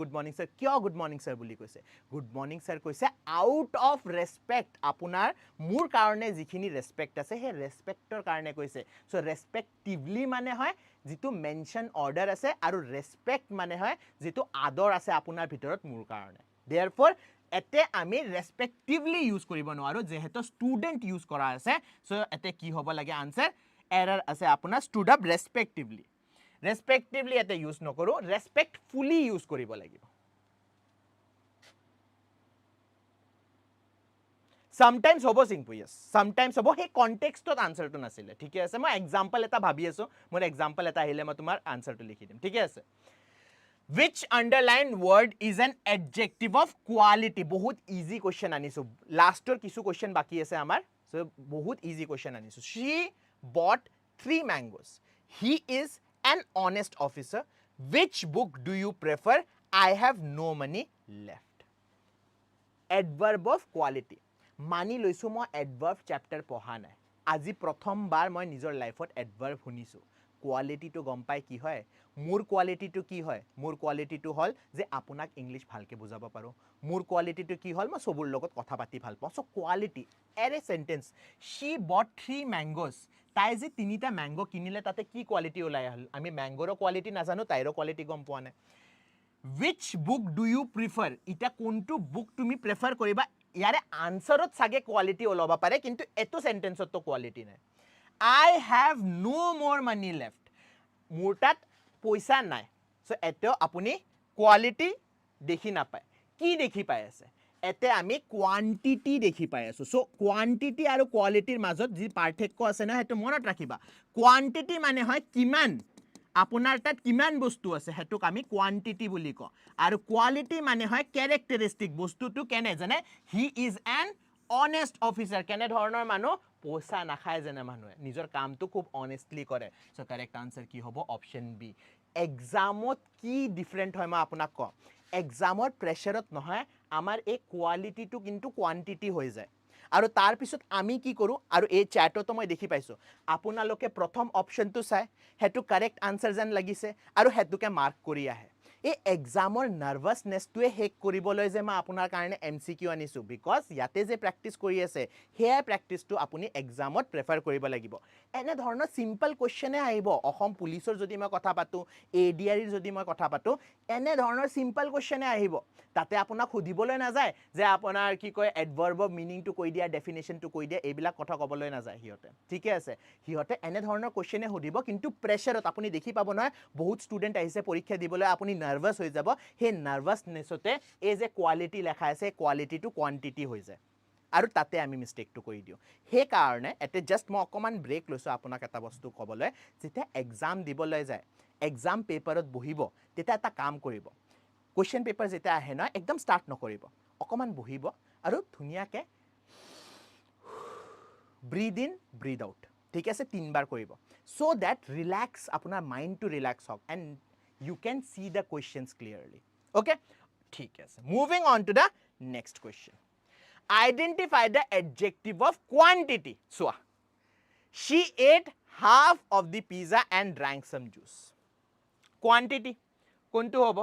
কিয় গুড মৰ্নিং স্যাৰ বুলি কৈছে গুড মৰ্নিং স্যাৰ কৈছে আউট অফ ৰেসপেক্ট আপোনাৰ মোৰ কাৰণে যিখিনি ৰেসপেক্ট আছে হে ৰেসপেক্টৰ কাৰণে কৈছে সো ৰেসপেক্টিভলি মানে হয় যেটো মেনশন অৰ্ডাৰ আছে আৰু ৰেসপেক্ট মানে হয় যেটো আদৰ আছে আপোনাৰ ভিতৰত মোৰ কাৰণে therefore এতে আমি ৰেসপেক্টিভলি ইউজ কৰিব নোৱাৰো যেহেতু ষ্টুডেন্ট ইউজ কৰা আছে সো এতে কি হ'ব লাগে আনসাৰ এৰৰ আছে আপোনাৰ stood up respectively এতে ইউজ নকৰো ৰেসপেক্টফুলি ইউজ কৰিব লাগিব sometimes hobo singpu yes sometimes hobo he context tot answer to nasile thik ase moi example eta bhabi aso mor example eta ahile moi tumar answer to likhi dim thik ase which underlined word is an adjective of quality bahut easy question anisu last or kisu question baki ase amar so bahut easy question anisu she bought 3 mangoes he is an honest officer which book do you prefer I have no money left adverb of quality মানি লৈছো মই adverb chapter পঢ়া নাই আজি প্ৰথমবাৰ মই নিজৰ লাইফত adverb শুনিছো কোৱালিটিটো গম পাই কি হয় মোৰ কোৱালিটিটো কি হয় মোৰ কোৱালিটিটো হল যে আপোনাক ইংলিশ ভালকে বুজাব পাৰো মোৰ কোৱালিটিটো কি হল মই সবৰ লগত কথা পাতি ভাল পাওঁ so quality array sentence she bought 3 mangoes তাই যে তিনিটা ম্যাঙ্গো কিনিলে তাতে কি কোৱালিটি ওলাই হল আমি ম্যাঙ্গোৰ কোৱালিটি নাজানো তাইৰ কোৱালিটি গম পোৱা নাই which book do you prefer ইটা কোনটো বুক তুমি প্রেফার কৰিবা ইয়াৰে আনসাৰত সাগে কোৱালিটি ওলাবা পাৰে কিন্তু এটো সেন্টেন্সত তো কোৱালিটি নাই I have no more money left মোৰ তাত পইচা নাই সো এটো আপুনি কোৱালিটি দেখি না পায় কি দেখি পায় আছে এতে আমি কোয়ান্টিটি দেখি পাই আছো সো কোয়ান্টিটি আৰু কোৱালিটিৰ মাজত যি পাৰ্থক্য আছে না হেতু মনত ৰাখিবা কোয়ান্টিটি মানে হয় কিমান আপোনাৰ তাত কিমান বস্তু আছে হেতুক আমি কোয়ান্টিটি বুলি ক আৰু কোৱালিটি মানে হয় ক্যাৰেক্টাৰিস্টিক বস্তুটো কেনে জানে he is an honest officer কেনে ধৰণৰ মানুহ পইচা নাখায় যেনে মানুহে নিজৰ কামটো খুব অনেষ্টলি কৰে সো কারেক্ট আনসার কি হ'ব অপশন বি এক্সামত কি ডিফারেন্ট হয় মই আপোনাক ক এক্সামৰ প্ৰেছাৰত নহয় আমাৰ এই কোৱালিটিটো কিন্তু কোৱান্টিটি হৈ যায় আৰু তাৰ পিছত আমি কি কৰো আৰু এই চ্যাটটো মই দেখি পাইছো আপোনালোকে প্ৰথম অপশনটো চাই হেতু কাৰেক্ট আনসাৰ যেন লাগিছে আৰু হেতুকে মাৰ্ক কৰি আহে এই এক্সামৰ নাৰ্ভাছনেছটোৱে হেক কৰিবলৈ যে মই আপোনাৰ কাৰণে MCQ আনিছোঁ বিকজ ইয়াতে যে প্ৰেক্টিছ কৰি আছে সেয়াই প্ৰেক্টিছটো আপুনি এক্সামত প্ৰেফাৰ কৰিব লাগিব এনে ধৰণৰ সিম্পল কোৱেশ্চনে আহিব অসম পুলিচৰ যদি মই কথা পাতোঁ ADREৰ যদি মই কথা পাতোঁ এনে ধৰণৰ সিম্পল কোৱেশ্চনে আহিব তাতে আপোনাক সুধিবলৈ নাযায় যে আপোনাৰ কি কয় এডভাৰ্বৰ মিনিংটো কৈ দিয়া ডেফিনেশ্যনটো কৈ দিয়া এইবিলাক কথা ক'বলৈ নাযায় সিহঁতে ঠিকে আছে সিহঁতে এনে ধৰণৰ কোৱেশ্চনে সুধিব কিন্তু প্ৰেছাৰত আপুনি দেখি পাব নহয় বহুত ষ্টুডেণ্ট আহিছে পৰীক্ষা দিবলৈ আপুনি নাৰ্ভাছ হৈ যাব সেই নাৰ্ভাছনেছতে এই যে কোৱালিটি লেখা আছে কোৱালিটিটো কোৱান্টিটি হৈ যায় আৰু তাতে আমি মিষ্টেকটো কৰি দিওঁ সেইকাৰণে এতে জাষ্ট মই অকণমান ব্ৰেক লৈছোঁ আপোনাক এটা বস্তু ক'বলৈ যেতিয়া এক্সাম দিবলৈ যায় এক্সাম পেপাৰত বহিব তেতিয়া এটা কাম কৰিব কুৱেশ্যন পেপাৰ যেতিয়া আহে নহয় একদম ষ্টাৰ্ট নকৰিব অকণমান বহিব আৰু ধুনীয়াকৈ ব্ৰিথ ইন ব্ৰিথ আউট ঠিক আছে 3 বাৰ কৰিব so that relax আপোনাৰ মাইণ্ডটো ৰিলেক্স হওক and you can see the questions clearly okay ঠিক আছে moving on to the next question identify the adjective of quantity so she ate half of the pizza and drank some juice quantity কোনটো হ'ব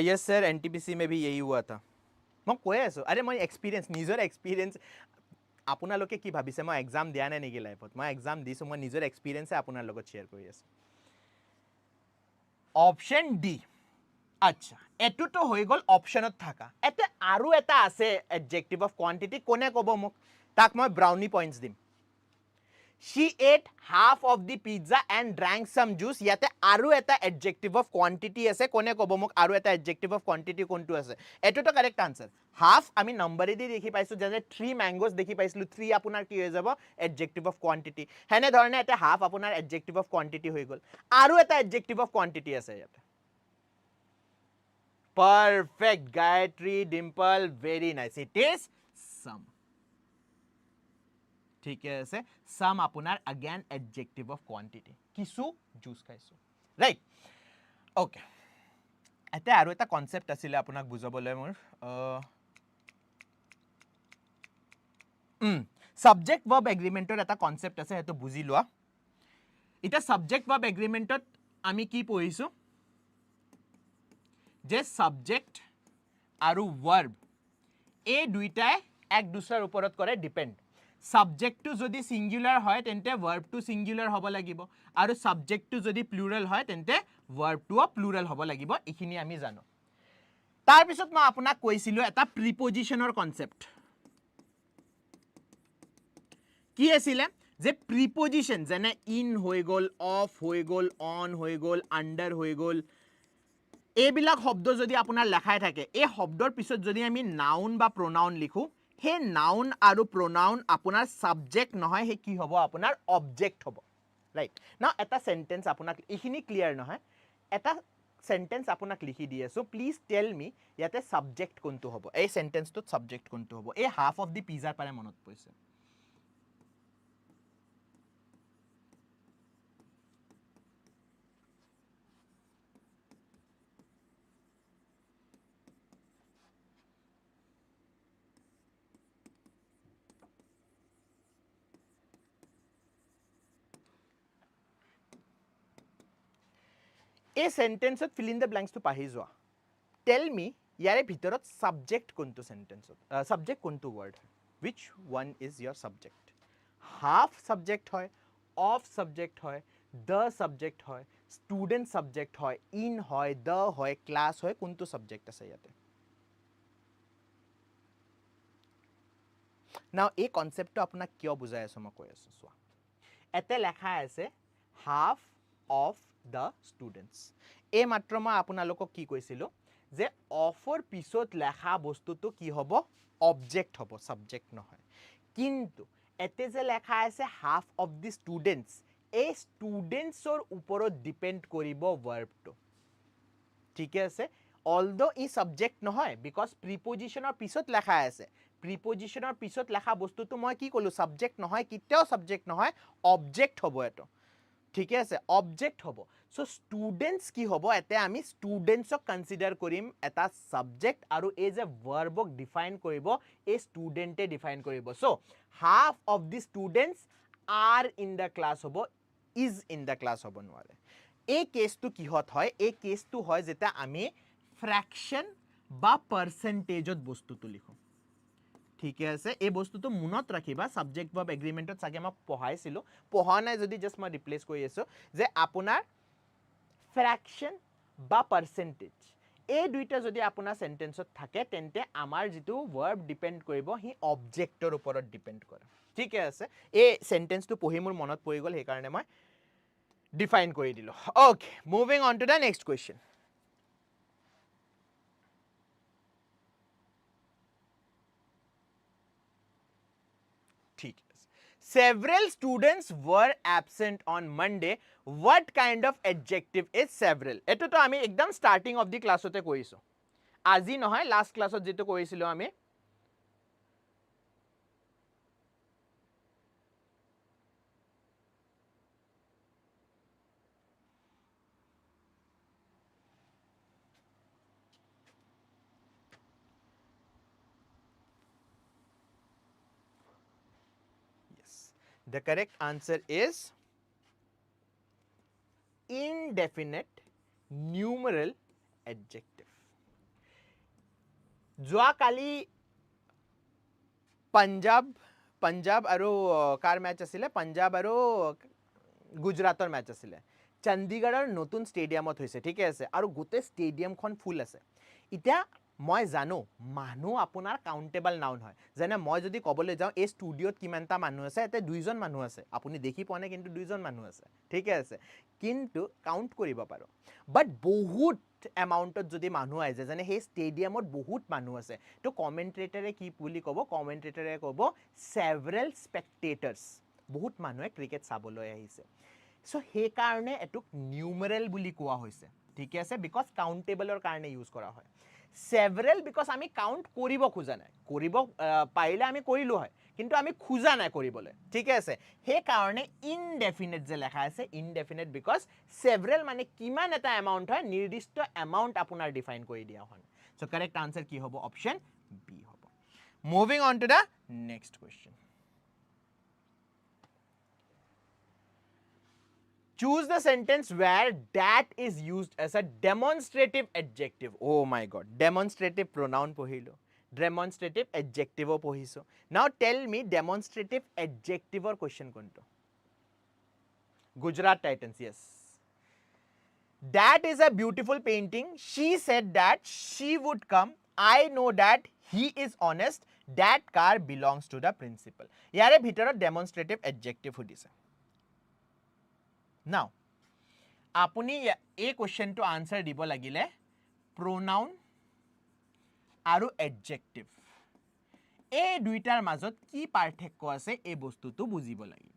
yes sir NTPC में भी यही हुआ था मैं কৈ আছো আরে মই এক্সপেৰিয়েন্স নিজৰ এক্সপেৰিয়েন্স আপোনালোকে কি ভাবিছে মই এক্সাম দিয়া নাই নেকি লাইফত মই এক্সাম দিছো মই নিজৰ এক্সপেৰিয়েন্সে আপোনাৰ লগত শেয়াৰ কৰি আছো অপশন ডি আচ্ছা এটোটো হৈ গল অপশনত থাকা এতে আৰু এটা আছে এডজেক্টিভ অফ কোৱান্টিটি কোনে ক'ব মোক তাক মই ব্ৰাউনি পইণ্টছ দিম She ate half of the pizza and drank some juice. Yate aru eta adjective of quantity ase. Kone kobo mok aru eta adjective of quantity kontu ase. Eto to correct answer. Half ami number di dekhi paisu jane 3 mangoes dekhi paislu 3 apunar ki hoye jabo adjective of quantity. Hene dhorone eta half apunar adjective of quantity hoy gol. Aru eta adjective of quantity ase yate. Perfect Gayatri Dimple very nice. It is some. ঠিক আছে সাম আপোনাৰ again adjective of quantity কিছু juice খাইছো right okay এটা আৰু এটা concept আছিল আপোনাক বুজাবলৈ মোৰ সাবজেক্ট ভাৰ্ব এগ্ৰিমেন্টৰ এটা কনসেপ্ট আছে হেতু বুজি লোৱা এটা সাবজেক্ট ভাৰ্ব এগ্ৰিমেন্টত আমি কি পঢ়িছো যে সাবজেক্ট আৰু ভাৰ্ব এই দুইটাই এক দুসৰাৰ ওপৰত কৰে depend Subject to jodi singular hoy tente verb to singular hobo lagibo aru subject to jodi plural hoy tente verb to plural hobo lagibo ikhini ami jano tar pisot ma apunak koisilu eta prepositioner concept ki asile je preposition jane in hoy gol off hoy gol on hoy gol under hoy gol ebilak shobdo jodi apunar lekhai thake e shobdor pisot jodi ami noun ba pronoun likhu হে noun আৰু প্ৰনাউন আপোনাৰ subject নহয় হে কি হ'ব আপোনাৰ object হ'ব right now এটা সেন্টেন্স আপোনাক ইখিনি ক্লিয়াৰ নহয় এটা সেন্টেন্স আপোনাক লিখি দি আছো প্লিজ টেল মি ইয়াতে সাবজেক্ট কোনটো হ'ব এই সেন্টেন্সটোত সাবজেক্ট কোনটো হ'ব এই হাফ অফ দি পিজাৰ পাৰে মনত পৰিছে A sentence fill in the blanks to pahi joa. Tell me, yare bhitorat subject kontu sentence subject kontu word. Which one is your subject? Half subject hoy, of subject hoy, the subject hoy, student subject hoy, in hoy, the hoy, class hoy, kontu subject ase yate. Now, a concept to apna kyo bujhai aso ma koi aso soa. Ete lekha ase half of the students এই মাত্ৰ মই আপোনালোকক কি কৈছিলো যে অফৰ পিছত লেখা বস্তুটো কি হ'ব অবজেক্ট হ'ব সাবজেক্ট নহয় কিন্তু এতে যে লেখা আছে হাফ অফ দি ষ্টুডেন্টস এই ষ্টুডেন্টছৰ ওপৰত ডিপেন্ড কৰিব ভাৰ্বটো ঠিক আছে অলদো ই সাবজেক্ট নহয় বিকজ প্ৰিপজিশনৰ পিছত লেখা আছে প্ৰিপজিশনৰ পিছত লেখা বস্তুটো মই কি কলো সাবজেক্ট নহয় কিতেও সাবজেক্ট নহয় অবজেক্ট হ'ব এটো ঠিক আছে অবজেক্ট হ'ব So students কি হ'ব এতে আমি স্টুডেন্টসক কনসিডার কৰিম এটা সাবজেক্ট আৰু এই যে ভাৰ্বক ডিফাইন কৰিব এই স্টুডেন্টে ডিফাইন কৰিব so half of the students are in the class হ'ব ইজ ইন দা ক্লাস হ'ব নোৱাৰে এই কেসটো কিহত হয় এই কেসটো হয় যেটা আমি ফ্ৰ্যাকশন বা পাৰ্সেন্টেজত বস্তুটো লিখো ঠিক আছে এই বস্তুটো মনত ৰাখিবা সাবজেক্ট ভাৰ্ব এগ্ৰিমেন্টত চাগে মই পঢ়াইছিলো পঢ়া নাই যদি জাস্ট মই ৰিপ্লেস কৰি আছো যে আপোনাৰ ফ্ৰ্যাকশন বা পাৰ্সেন্টেজ এই দুইটা যদি আপোনাৰ সেন্টেন্সত থাকে তেন্তে আমাৰ যেটো ভাৰ্ব ডিপেন্ড কৰিব হি অবজেক্টৰ ওপৰত ডিপেন্ড কৰে ঠিক আছে এই সেন্টেন্সটো পঢ়ি মোৰ মনত পৰি গল সেই কাৰণে মই ডিফাইন কৰি দিলো okay moving on to the next question ঠিক আছে Several students were absent on Monday. What kind of adjective is several? এটো তো আমি একদম starting of the class ওতে কৰিছো আজি নহয় last class ত যেটো কৰিছিলো আমি The correct answer is indefinite numeral adjective. যোৱা কালি পাঞ্জাব আৰু কাৰ ম্যাচ আছিল পাঞ্জাব আৰু গুজৰাটৰ ম্যাচ আছিল চণ্ডীগড়ৰ নতুন ষ্টেডিয়ামত হৈছে ঠিক আছে আৰু গোটে ষ্টেডিয়ামখন ফুল আছে ইটা মই জানো মানুহ আপোনাৰ কাউন্টেবল নাউন হয় যেনে মই যদি কবলৈ যাও এই ষ্টুডিওত কিমানটা মানুহ আছে এতে দুইজন মানুহ আছে আপুনি দেখি পোৱা নাই কিন্তু দুইজন মানুহ আছে ঠিক আছে কিন্তু কাউন্ট কৰিব পাৰো বাট বহুত এমাউন্টত যদি মানুহ আই যায় যেনে সেই ষ্টেডিয়ামত বহুত মানুহ আছে তো কমেন্টেটৰে কি বুলি ক'ব কমেন্টেটৰে ক'ব several spectators বহুত মানুহে ক্ৰিকেট চাবলৈ আহিছে সো হে কাৰণে এটুক নিউমেৰাল বুলি কোৱা হৈছে ঠিক আছে বিকজ কাউন্টেবলৰ কাৰণে ইউজ কৰা হয় several because আমি কাউন্ট কৰিব খোজা নাই কৰিব পাইলে আমি কৰিলো হয় কিন্তু আমি খোজা নাই কৰিবলৈ ঠিক আছে হে কাৰণে ইনডেফিনিট যে লেখা আছে ইনডেফিনিট because several মানে কিমান এটা এমাউন্ট হয় নিৰ্দিষ্ট এমাউন্ট আপোনাৰ ডিফাইন কৰি দিয়া হয় সো কাৰেক্ট আনসাৰ কি হ'ব অপচন বি হ'ব moving on to the next question Choose the sentence where that is used as a demonstrative adjective. Oh my god. Demonstrative pronoun pohilo. Demonstrative adjective pohiso. Now tell me demonstrative adjective or question konto. Gujarat Titans, yes. That is a beautiful painting. She said that she would come. I know that he is honest. That car belongs to the principal. Yare bhitorot demonstrative adjective hudise. Now, আপুনি এই কোৱেশ্চনটো answer দিব লাগিলে pronoun আৰু adjective এই দুইটাৰ মাজত কি পাৰ্থক্য আছে এই বস্তুটো বুজিব লাগিব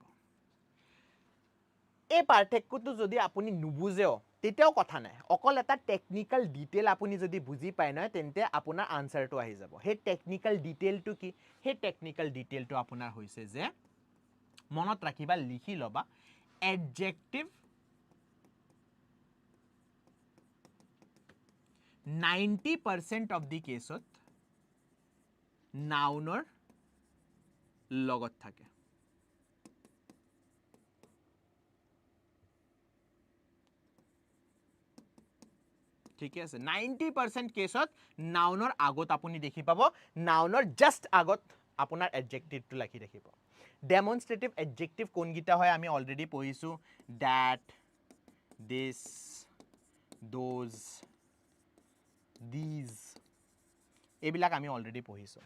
এই পাৰ্থক্যটো যদি আপুনি নুবুজেও তেতিয়াও কথা নাই অকল এটা টেকনিক্যাল ডিটেইল আপুনি যদি বুজি পায় নহয় তেন্তে আপোনাৰ আনসাৰটো আহি যাব হে টেকনিক্যাল ডিটেইলটো কি হে টেকনিক্যাল ডিটেইলটো আপোনাৰ হৈছে যে মনত ৰাখিবা লিখি লবা adjective 90% of the case noun লগত থাকে ঠিক আছে 90% কেছত নাউনৰ আগত আপুনি দেখি পাব নাউনৰ জাস্ট আগত আপোনাৰ এডজেক্টিভটো লিখি ৰাখিব ডেমনস্ট্ৰেটিভ এডজেক্টিভ কোন গিটা হয় আমি অলৰেডি পঢ়িছো that this those these এইবিলাক আমি অলৰেডি পঢ়িছো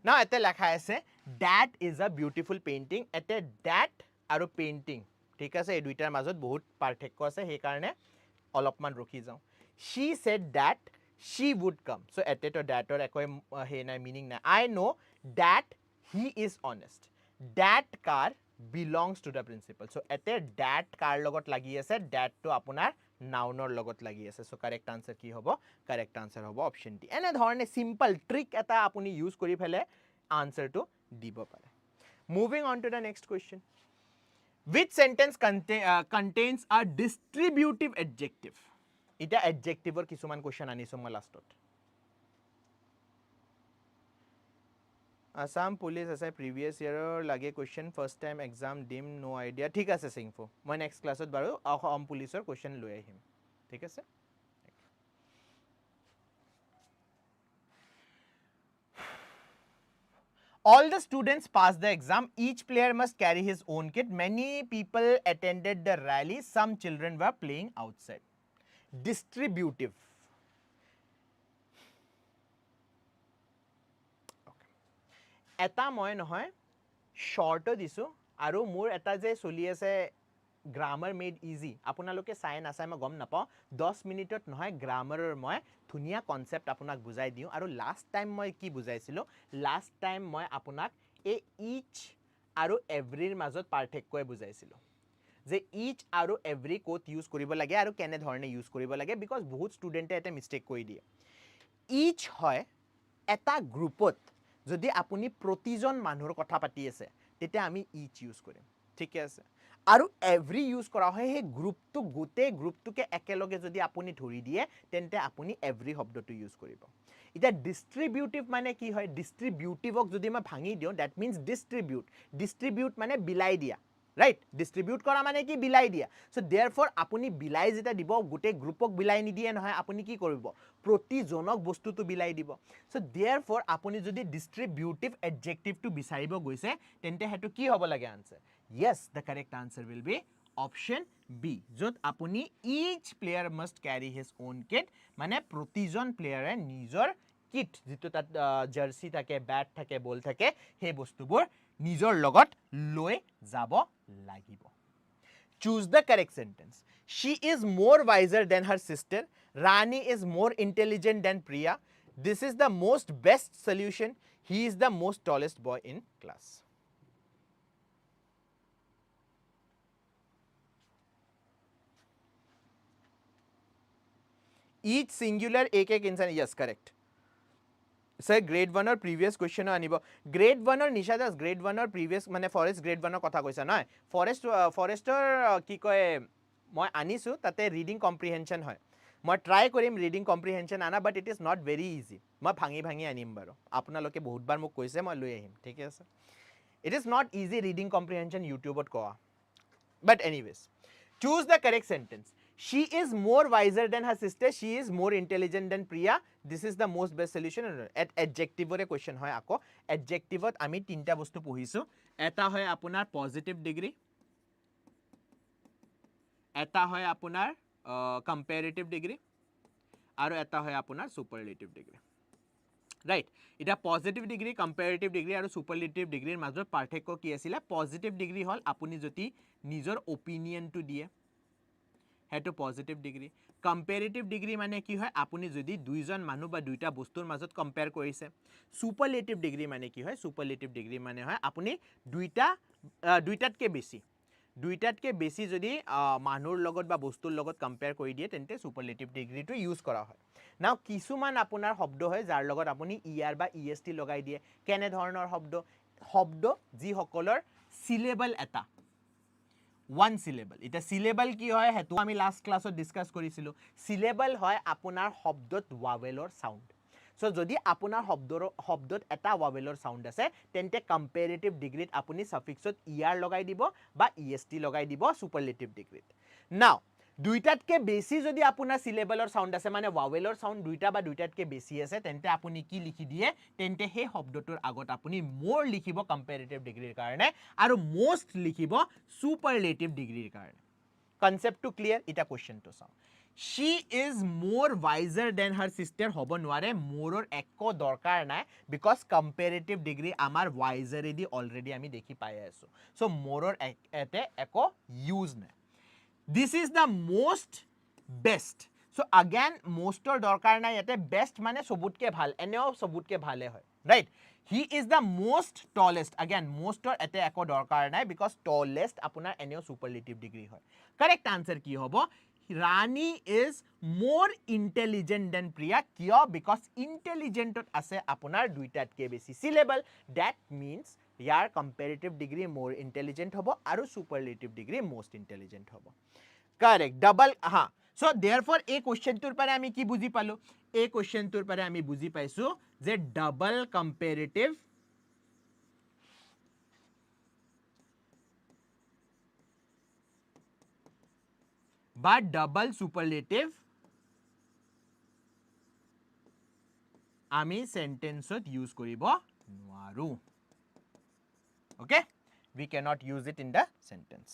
নাও এতে লেখা আছে that is a beautiful painting এতে that আৰু painting ঠিক আছে এই দুইটাৰ মাজত বহুত পাৰ্থক্য আছে সেই কাৰণে অলপমান ৰখি যাও she said that she would come so এতে তো that or একো হে নাই meaning নাই I know that he is honest that car belongs to the principal so এতে that car লগত লাগি আছে that to আপোনাৰ নাউনৰ লগত লাগি আছে সো কাৰেক্ট আনসাৰ কি হ'ব কাৰেক্ট আনসাৰ হ'ব অপশন ডি এনে ধৰণে সিম্পল ট্ৰিক এটা আপুনি ইউজ কৰি ফেলে আনসাৰটো দিব পাৰে moving on to the next question Which sentence contains a distributive adjective? Ita adjective or kisuman question aniso ma lastot. Assam Police as a previous year lage question first time exam dim no idea. Thik ase Singfo. My next class ot baru Assam Police or question loi ahim. Thik ase? All the students passed the exam. Each player must carry his own kit. Many people attended the rally. Some children were playing outside. Distributive. এটা মই নহয় শৰ্টও দিছোঁ আৰু মোৰ এটা যে চলি আছে গ্ৰামাৰ মেড ইজি আপোনালোকে চাই নাচাই মই গম নাপাওঁ 10 মিনিটত নহয় গ্ৰামাৰৰ মই ধুনীয়া কনচেপ্ট আপোনাক বুজাই দিওঁ আৰু লাষ্ট টাইম মই কি বুজাইছিলোঁ লাষ্ট টাইম মই আপোনাক এই ইচ আৰু এভৰিৰ মাজত পাৰ্থক্যই বুজাইছিলোঁ যে ইচ আৰু এভৰি ক'ত ইউজ কৰিব লাগে আৰু কেনেধৰণে ইউজ কৰিব লাগে বিকজ বহুত ষ্টুডেণ্টে এটা মিষ্টেক কৰি দিয়ে ইচ হয় এটা গ্ৰুপত যদি আপুনি প্ৰতিজন মানুহৰ কথা পাতি আছে তেতিয়া আমি ইচ ইউজ কৰিম ঠিক আছে আৰু এভৰি ইউজ কৰা হয় সেই গ্ৰুপটো গোটেই গ্ৰুপটোকে একেলগে যদি আপুনি ধৰি দিয়ে তেন্তে আপুনি এভৰি শব্দটো ইউজ কৰিব এতিয়া ডিস্ট্ৰিবিউটিভ মানে কি হয় ডিস্ট্ৰিবিউটিভক যদি মই ভাঙি দিওঁ দ্যাট মিন্স ডিস্ট্ৰিবিউট মানে বিলাই দিয়া right distribute কৰা মানে কি বিলাই দিয়া so therefore আপুনি বিলাই যেটা দিব গুটে গ্ৰুপক বিলাই নিদিয়ে নহয় আপুনি কি কৰিব প্ৰতিজনক বস্তুটো বিলাই দিব so therefore আপুনি যদি distributive adjective টো বিচাৰিব গৈছে তেন্তে হেতু কি হ'ব লাগে answer yes the correct answer will be option B যত আপুনি each player must carry his own kit মানে প্ৰতিজন প্লেয়াৰে নিজৰ কিট যেটো তাত জাৰ্সি থাকে ব্যাট থাকে বল থাকে হে বস্তুবোৰ নিজৰ লগত লৈ যাব লাগিব choose the correct sentence she is more wiser than her sister Rani is more intelligent than Priya this is the most best solution he is the most tallest boy in class each singular ek insan yes correct sir grade 1 or previous question anibo grade 1 or nisha das grade 1 or previous mane forest grade 1 or kotha koisa noy forester ki koy moi anisu tate reading comprehension hoy মই try কৰিম reading কম্প্ৰিহেনশন আনা but it is not very easy মই ভাঙি আনিম বাৰু আপোনালোকে বহুতবাৰ মোক কৈছে মই লৈ আহিম ঠিক আছে it is not easy reading comprehension ইউটিউবত কোৱা but anyways choose the correct sentence she is more wiser than her sister she is more intelligent than Priya this is the most best solution at adjective ore question hoy ako adjective ot ami tinta bostu pohisu eta hoy apunar positive degree eta hoy apunar comparative degree aru eta hoy apunar superlative degree right এটা positive degree comparative degree আৰু সুপাৰলেটিভ ডিগ্ৰীৰ মাজত পাৰ্থক্য কি আছিল positive degree হল আপুনি যদি নিজৰ অপিনিয়নটো দিয়ে হেতু পজিটিভ ডিগ্ৰী কম্পাৰেটিভ ডিগ্ৰী মানে কি হয় আপুনি যদি দুইজন মানুহ বা দুইটা বস্তুৰ মাজত কম্পেয়াৰ কৰিছে সুপাৰলেটিভ ডিগ্ৰী মানে কি হয় সুপাৰলেটিভ ডিগ্ৰী মানে হয় আপুনি দুইটাতকে বেছি যদি মানুহৰ লগত বা বস্তুৰ লগত কম্পেয়াৰ কৰি দিয়ে তেন্তে সুপাৰলেটিভ ডিগ্ৰীটো ইউজ কৰা হয় নাও কিছুমান আপোনাৰ শব্দ হয় যাৰ লগত আপুনি ইআৰ বা ইএসটি লগাই দিয়ে কেনে ধৰণৰ শব্দ যি সকলৰ সিলেবল এটা one syllable এটা syllable কি হয় হেতু আমি লাস্ট ক্লাসত ডিসকাস কৰিছিলো syllable হয় আপোনাৰ শব্দত ভাৱেলৰ সাউন্ড সো যদি আপোনাৰ শব্দত এটা ভাৱেলৰ সাউন্ড আছে তেন্তে কম্পাৰেটিভ ডিগ্ৰীত আপুনি সাফিক্সত ইআৰ লগাই দিব বা ইএসটি লগাই দিব সুপাৰলেটিভ ডিগ্ৰীত নাও দুইটাতকে বেছি যদি আপোনাৰ সিলেবলৰ সাউন্ড আছে মানে ভাৱেলৰ সাউন্ড দুইটা বা দুইটাতকে বেছি আছে তেন্তে আপুনি কি লিখি দিয়ে তেন্তে হে শব্দটোৰ আগত আপুনি মোৰ লিখিব কম্পাৰেটিভ ডিগ্ৰীৰ কাৰণে আৰু মোস্ট লিখিব সুপাৰলেটিভ ডিগ্ৰীৰ কাৰণে কনসেপ্টটো ক্লিয়াৰ এটা কোৱেশ্চনটো চাও she is more wiser than her sister হ'ব নোৱাৰে মোৰৰ একো দৰকাৰ নাই because comparative degree আমাৰ wiser এদি অলৰেডি আমি দেখি পাই আছো সো মোৰৰ এতে একো ইউজ নাই this is the most best so again mostor dorkar nai ete best mane sobutke bhal eneo sobutke bhale hoy right he is the most tallest again mostor ete eko dorkar nai because tallest apunar eneo superlative degree hoy correct answer ki hobo Rani is more intelligent than Priya kiyo because intelligent ot ase apunar duitatke besi syllable that means year comparative degree more intelligent hobo aru superlative degree most intelligent hobo. Correct. Double ha. So therefore a question tur pare ami ki buji palo? A question tur pare ami buji paisu je double comparative বা double superlative আমি সেন্টেন্সত use কৰিব নোৱাৰো okay we cannot use it in the sentence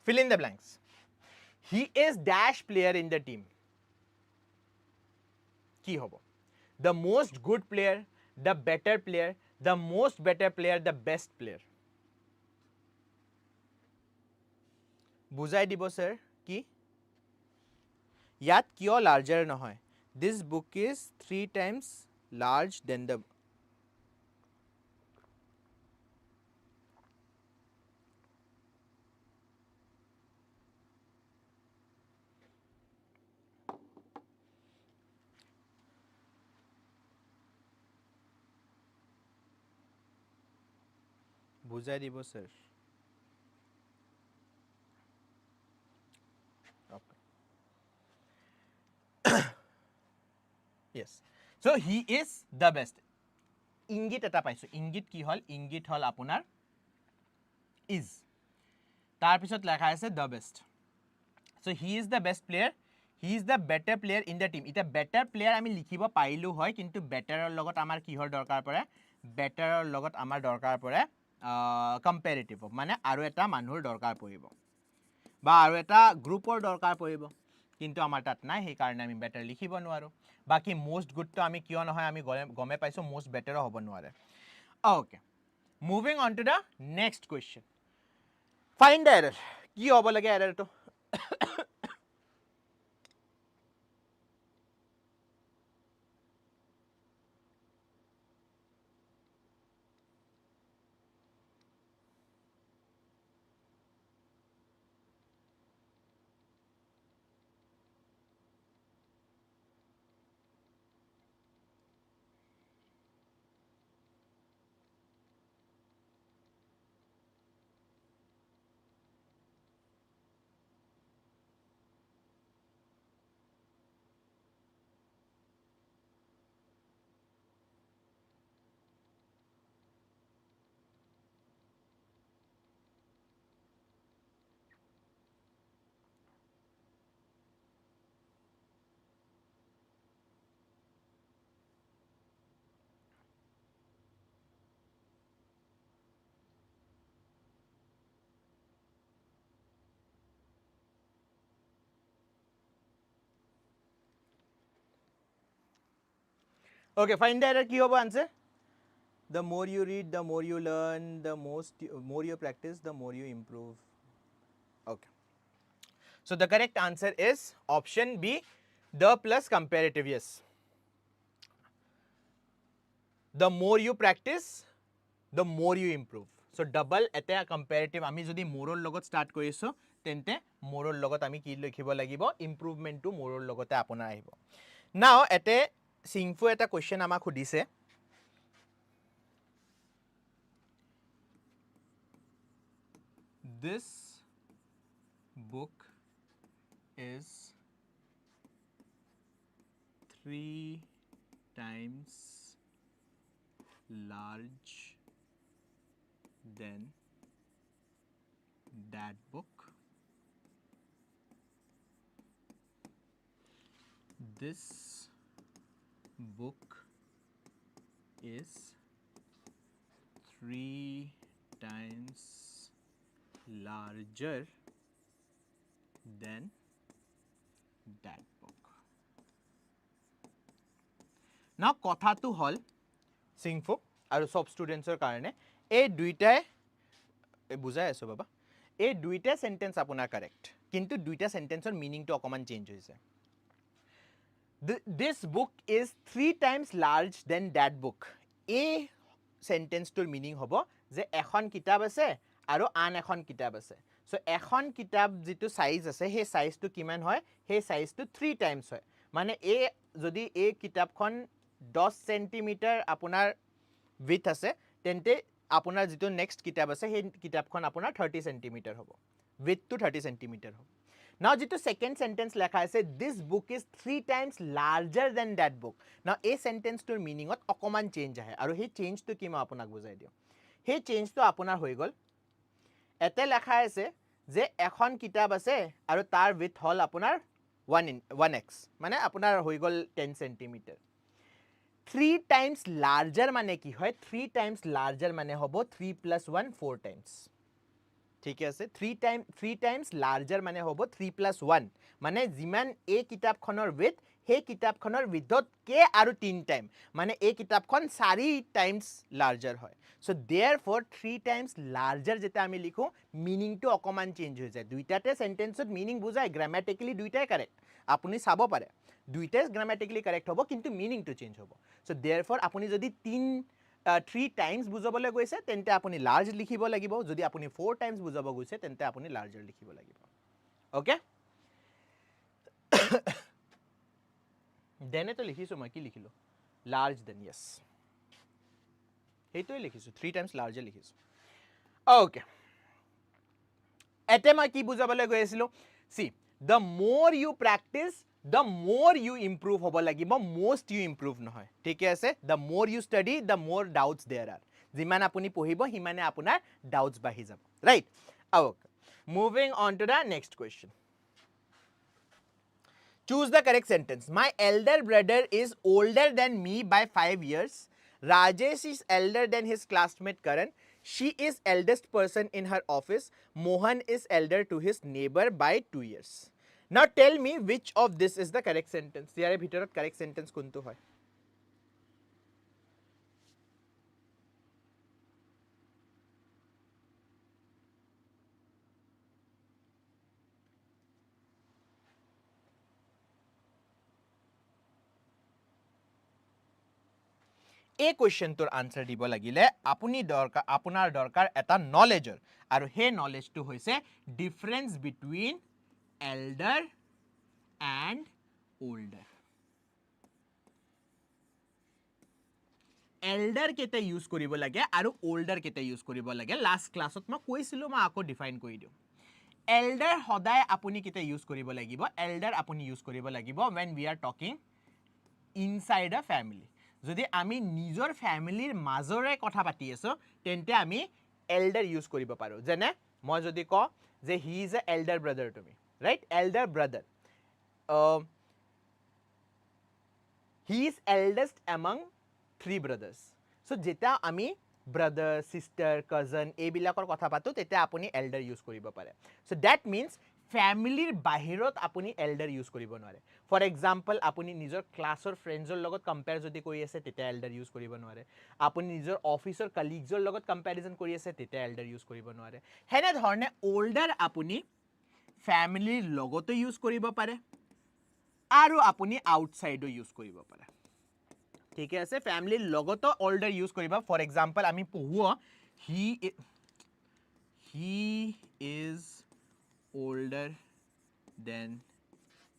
fill in the blanks he is dash player in the team কি হ'ব the most good player the better player the most better player the best player বুজাই দিব sir কি ইয়াত কিয় larger নহয় this book is 3 times large than the বুজাই দিব sir yes so he is the best ingit eta paisu ingit ki hol apunar is tar pisot lekha ase the best so he is the best player he is the better player in the team ita better player ami likhibo pailu hoy kintu better or logot amar ki hor dorkar pore better or logot amar dorkar pore comparative mane aru eta manhur dorkar poribo ba aru eta group or dorkar poribo কিন্তু আমাৰ তাত নাই সেই কাৰণে আমি better লিখিব নোৱাৰো বাকি মোস্ট গুড তো আমি কিয় নহয় আমি গমে পাইছো মোস্ট বেটাৰ হ'ব নোৱাৰে okay moving on to the next question find the error কি হ'ব লাগে এৰৰটো Okay, find the error. Ki hobo answer? The more you read, the more you learn, the more you practice, the more you improve. Okay. So the correct answer is option B, the plus comparative. Yes. The more you practice, the more you improve. So double eta comparative. Ami jodi moral logot start koriso, tente moral logot ami ki likhibo lagibo. Improvement to moral logote apona ahibo. Now ete Singfu eta question ama khudise this book is 3 times large than that book this book is 3 times larger than that book. Now kotha tu hol Singfu aru sob students or karone ei duitai bujai aso baba ei duita sentence apunar correct kintu duita sentence or meaning to okoman change hoise this book is 3 times large than that book a sentence to meaning hobo je ekhon kitab ase aru an ekhon kitab ase so ekhon kitab jitu size ase he size to kiman hoy he size to 3 times hoy mane a jodi a kitab khon 10 centimetre আপোনাৰ width আছে তেন্তে আপোনাৰ যেটো next কিতাপ আছে সেই কিতাপখন আপোনাৰ 30 সেন্টিমিটাৰ হ'ব width to 30 সেন্টিমিটাৰ হ'ব now যেটো সেকেন্ড সেন্টেন্স লেখা আছে this book is 3 times larger than that book now এই সেন্টেন্সটোৰ মিনিংত অকমান চেঞ্জ আহে আৰু সেই চেঞ্জটো কি মই আপোনাক বুজাই দিও সেই চেঞ্জটো আপোনাৰ হৈ গল এতে লেখা আছে যে এখন কিতাপ আছে আৰু তাৰ width হল আপোনাৰ 1x মানে আপোনাৰ হৈ গল 10 সেন্টিমিটাৰ 3 times larger মানে কি হয় 3 times larger মানে হ'ব 3 plus 1 4 times ঠিক আছে 3 times larger মানে হ'ব 3 plus 1 মানে যিমান এই কিতাপখনৰ width সেই কিতাপখনৰ widthত কে আৰু 3 টাইম মানে এই কিতাপখন 4 times larger হয় so therefore 3 times larger যেটা আমি লিখো মিনিংটো অকমান চেঞ্জ হৈ যায় দুইটাতে সেন্টেন্সত মিনিং বুজায় গ্ৰামাটিক্যালি দুইটাই কাৰেক্ট আপুনি চাব পাৰে দুইটাই গ্ৰামাটিক্যালি কাৰেক্ট হ'ব কিন্তু মিনিংটো চেঞ্জ হ'ব so therefore আপুনি যদি 3 times বুজাবলৈ গৈছে তেন্তে আপুনি লাৰ্জ লিখিব লাগিব যদি আপুনি 4 times বুজাব গৈছে তেন্তে আপুনি লাৰ্জাৰ লিখিব লাগিব ওকে দেনে তো লিখিছো মই কি লিখিলো লাৰ্জ দেন yes হেইটোই লিখিছো 3 times লাৰ্জাৰ লিখিছো ওকে এতে মই কি বুজাবলৈ গৈ আছিলো see the more you practice the more you improve hobo lagibo most you improve নহয় ঠিক আছে the more you study the more doubts there are jiman apuni pohibo himane apunar doubts bahi jabo right okay moving on to the next question choose the correct sentence my elder brother is older than me by 5 years Rajesh is elder than his classmate Karan she is eldest person in her office Mohan is elder to his neighbor by 2 years now tell me which of this is the correct sentence yare bhitorot correct sentence kuntu hoy এই কোৱেশ্চনটোৰ answer দিব লাগিলে আপুনি দৰকাৰ আপোনাৰ দৰকাৰ এটা নলেজৰ আৰু হে নলেজটো হৈছে difference between elder and older elder কেতে ইউজ কৰিব লাগে আৰু ওল্ডাৰ কেতে ইউজ কৰিব লাগে লাষ্ট ক্লাছত মই কৈছিলো মই আকৌ ডিফাইন কৰি দিও এল্ডাৰ সদায় আপুনি কেতে ইউজ কৰিব লাগিব এল্ডাৰ আপুনি ইউজ কৰিব লাগিব when we are talking inside a family যদি আমি নিজৰ ফ্যামিলিৰ মাজৰে কথা পাতি আছো তেন্তে আমি এল্ডাৰ ইউজ কৰিব পাৰো যেনে মই যদি ক যে he is a elder brother to me right elder brother he is eldest among 3 brothers so যেটা আমি brother sister cousin এইবিলাকৰ কথা পাতো তেতে আপুনি এল্ডাৰ ইউজ কৰিব পাৰে so that means ফ্যামিলিৰ বাহিৰত আপুনি এল্ডাৰ ইউজ কৰিব নোৱাৰে ফৰ এক্সাম্পল আপুনি নিজৰ ক্লাছৰ ফ্ৰেণ্ডছৰ লগত কম্পেয়াৰ যদি কৰি আছে তেতে এল্ডাৰ ইউজ কৰিব নোৱাৰে আপুনি নিজৰ অফিচৰ কলিগছৰ লগত কম্পেৰিজন কৰি আছে তেতে এল্ডাৰ ইউজ কৰিব নোৱাৰে হেনে ধৰণে ওল্ডাৰ আপুনি ফ্যামিলিৰ লগতো ইউজ কৰিব পাৰে আৰু আপুনি আউটসাইডো ইউজ কৰিব পাৰে ঠিক আছে ফ্যামিলিৰ লগতো ওল্ডাৰ ইউজ কৰিবা ফৰ এক্সাম্পল আমি পঢ়ুৱা he is older than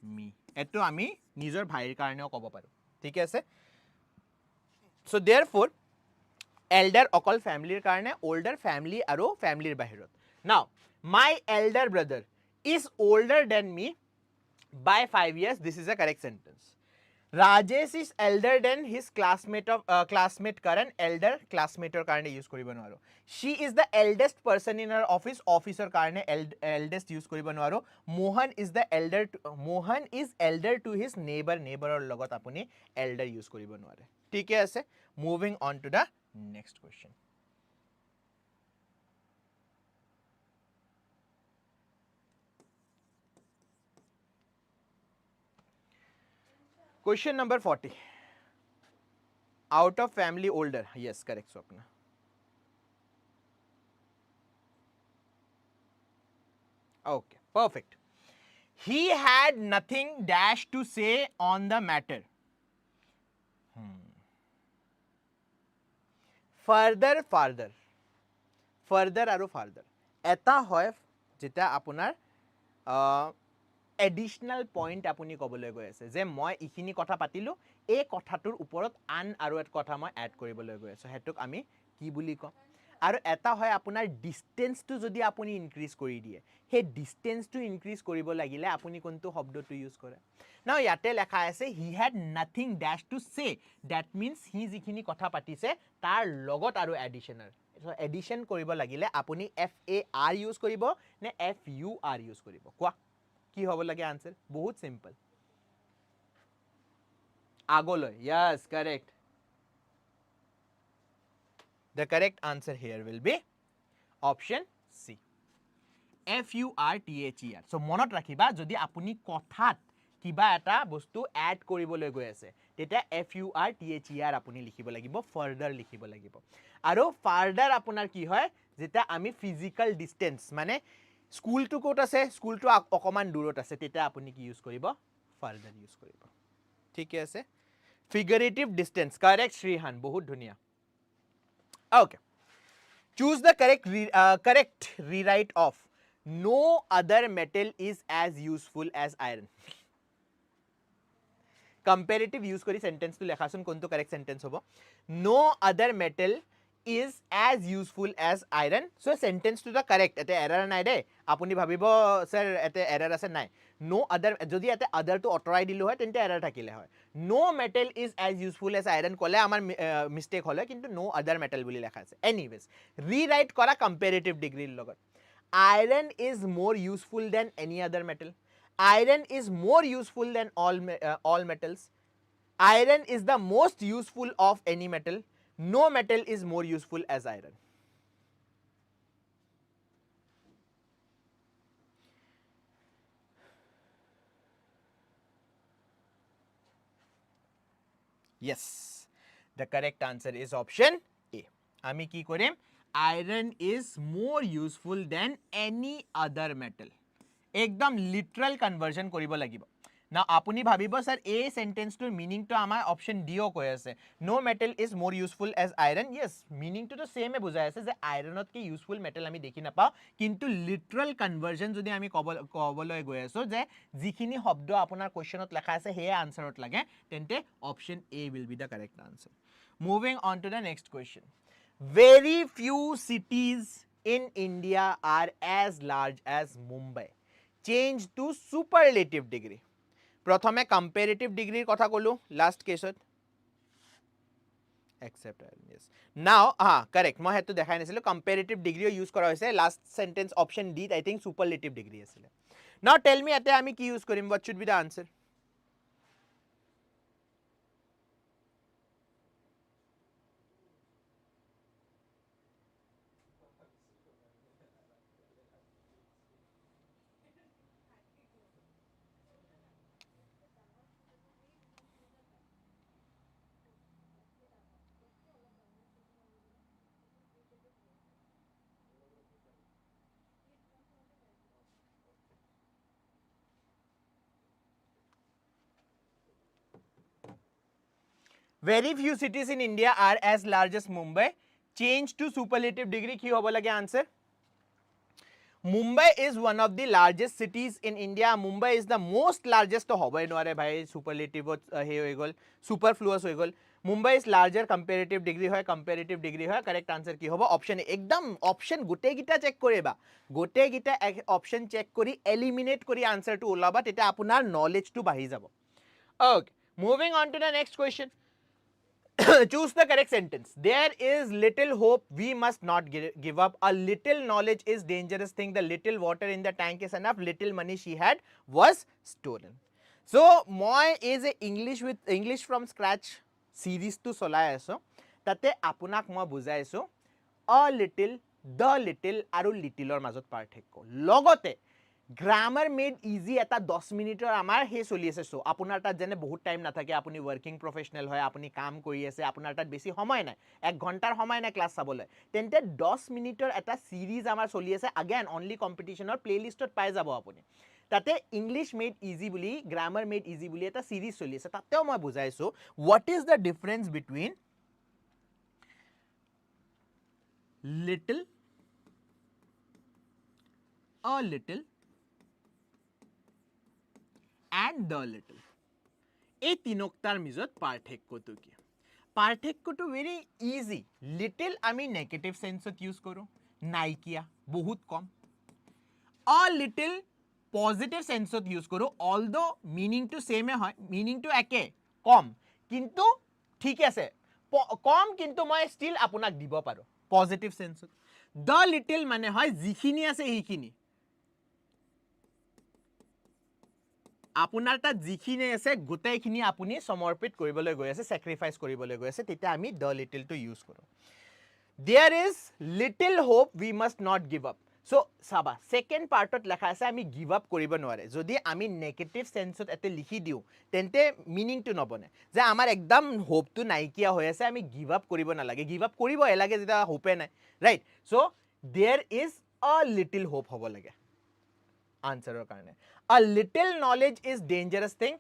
me এটো আমি নিজৰ ভাইৰ কাৰণেও ক'ব পাৰো ঠিক আছে so therefore elder অকল ফ্যামিলিৰ কাৰণে older family আৰু ফ্যামিলিৰ বাহিৰত now my elder brother is older than me by 5 years this is a correct sentence Rajesh is elder than his classmate Karan elder classmate karone use koribo nwaro she is the eldest person in her officer karone eldest use koribo nwaro Mohan is elder to his neighbor or logot apuni elder use koribo nware thik ase moving on to the next question Question number 40. Out of family older. Yes, correct, Swapna. Okay, perfect. He had nothing dash to say on the matter. Further আৰু farther. এটা হয় যেটা আপোনাৰ additional point আপুনি ক'বলৈ গৈ আছে যে মই ইখিনি কথা পাতিলো এই কথাটোৰ ওপৰত আন আৰু এটা কথা মই এড কৰিবলৈ গৈ আছোঁ হেতুক আমি কি বুলি কওঁ আৰু এটা হয় আপোনাৰ ডিসটেন্সটো যদি আপুনি ইনক্ৰিজ কৰি দিয়ে হে ডিসটেন্সটো ইনক্ৰিজ কৰিব লাগিলে আপুনি কোনটো শব্দটো ইউজ কৰে নাও ইয়াতে লেখা আছে he had nothing dash to say that means হি যিখিনি কথা পাতিছে তাৰ লগত আৰু এডিশনাল সো এডিশন কৰিব লাগিলে আপুনি এফ এ আৰ ইউজ কৰিব নে এফ ইউ আৰ ইউজ কৰিব কোৱা কি হ'ব লাগে আনসাৰ বহুত সিম্পল আগলৈ yes correct the correct answer here will be option C F U R T H E R so মনত ৰাখিবা যদি আপুনি কথাত কিবা এটা বস্তু এড কৰিবলৈ গৈ আছে তেতিয়া F U R T H E R আপুনি লিখিব লাগিব ফাৰ্দাৰ লিখিব লাগিব আৰু ফাৰ্দাৰ আপোনাৰ কি হয় যেটা আমি ফিজিক্যাল ডিসটেন্স মানে স্কুলটো কোট আছে স্কুলটো অকমান দূৰত আছে তেতিয়া আপুনি কি ইউজ কৰিব ফাৰ্দাৰ ইউজ কৰিব ঠিক আছে figurative distance correct Shrihan bahut dhuniya okay choose the correct rewrite of no other metal is as useful as iron comparative use kori sentence to lekha sun konto correct sentence hobo no other metal is as useful as iron so sentence to the correct ete error nai de apuni bhabibo sir ete error ase nai no other jodi ete other to otorai dilu hoy tente error thakile hoy no metal is as useful as iron kole amar mistake hole kintu no other metal boli lekha ase anyways rewrite kora comparative degree logot iron is more useful than any other metal iron is more useful than all metals iron is the most useful of any metal no metal is more useful as iron yes the correct answer is option A ami ki korim iron is more useful than any other metal ekdom literal conversion koribo lagibo now apuni bhabibo sir a sentence to meaning to amar option D o koi ase no metal is more useful as iron yes meaning to the same e bujai ase je iron ot ki useful metal ami dekhi na pao kintu literal conversion jodi ami koboloi goi aso je jikhini shobdo apunar question ot lekha ase he answer ot lage tente option A will be the correct answer moving on to the next question very few cities in India are as large as Mumbai change to superlative degree prothome comparative degree kotha kolu last case ot except yes now correct moi hetu dekhai nasilu comparative degree use kora hoise last sentence option D I think superlative degree asile now tell me ate ami ki use korim what should be the answer very few cities in India are as large as Mumbai change to superlative degree ki hobo lage answer Mumbai is one of the largest cities in India Mumbai is the most largest to hobo noare bhai superlative he hoi gol superfluous hoi gol Mumbai is larger comparative degree hoy correct answer ki hobo option A ekdam option gote gita check koriba gote gita option check kori eliminate kori answer to olaba tete apunar knowledge to bahi jabo okay moving on to the next question choose the correct sentence there is little hope we must not give up a little knowledge is dangerous thing the little water in the tank is enough little money she had was stolen so moi is a english from scratch series to solai aso tate apunak moi bujai aso a little the little aru little or majot parthekyo logote grammar made easy এটা 10 মিনিটৰ আমাৰ হে চলি আছে so আপোনাৰ তাত জেনে বহুত টাইম না থাকে আপুনি ওয়াৰ্কিং প্ৰফেশনাল হয় আপুনি কাম কৰি আছে আপোনাৰ তাত বেছি সময় নাই 1 ঘন্টাৰ সময় নাই ক্লাস চাবলৈ তেন্তে 10 মিনিটৰ এটা সিৰিজ আমাৰ চলি আছে अगेन অনলি কম্পিটিশনৰ প্লেলিষ্টত পাই যাব আপুনি তাতে ইংলিশ মেড ইজি বুলি গ্ৰামাৰ মেড ইজি বুলি এটা সিৰিজ চলি আছে তাতেও মই বুজাইছো what is the difference between little a little and the little এই তিনকটাৰ মাজত পাৰ্থক্যটো কি পাৰ্থক্যটো ভেৰি ইজি লিটিল আমি নেগেটিভ সেন্সত ইউজ কৰোঁ নাইকিয়া বহুত কম a little positive সেন্সত ইউজ কৰোঁ although মিনিংটো সেমে হয় মিনিংটো একে কম কিন্তু ঠিক আছে কম কিন্তু মই ষ্টিল আপোনাক দিব পাৰোঁ পজিটিভ সেন্সত the little মানে হয় যিখিনি আছে সেইখিনি আপোনাৰ তাত যিখিনি আছে গোটেইখিনি আপুনি সমৰ্পিত কৰিবলৈ গৈ আছে স্যাক্ৰিফাইস কৰিবলৈ গৈ আছে তেতিয়া আমি the little টো ইউজ কৰোঁ there is little hope we must not give up so saba second partত লেখা আছে আমি give up কৰিব নোৱাৰে যদি আমি নেগেটিভ সেন্সত এতে লিখি দিও তেন্তে মিনিংটো নবনে যে আমাৰ একদম হোপটো নাইকিয়া হৈ আছে আমি give up কৰিব নালাগে give up কৰিব এলাগে যেটা হোপে নাই right so there is a little hope হ'ব লাগে আনসাৰৰ কাৰণে a little knowledge is dangerous thing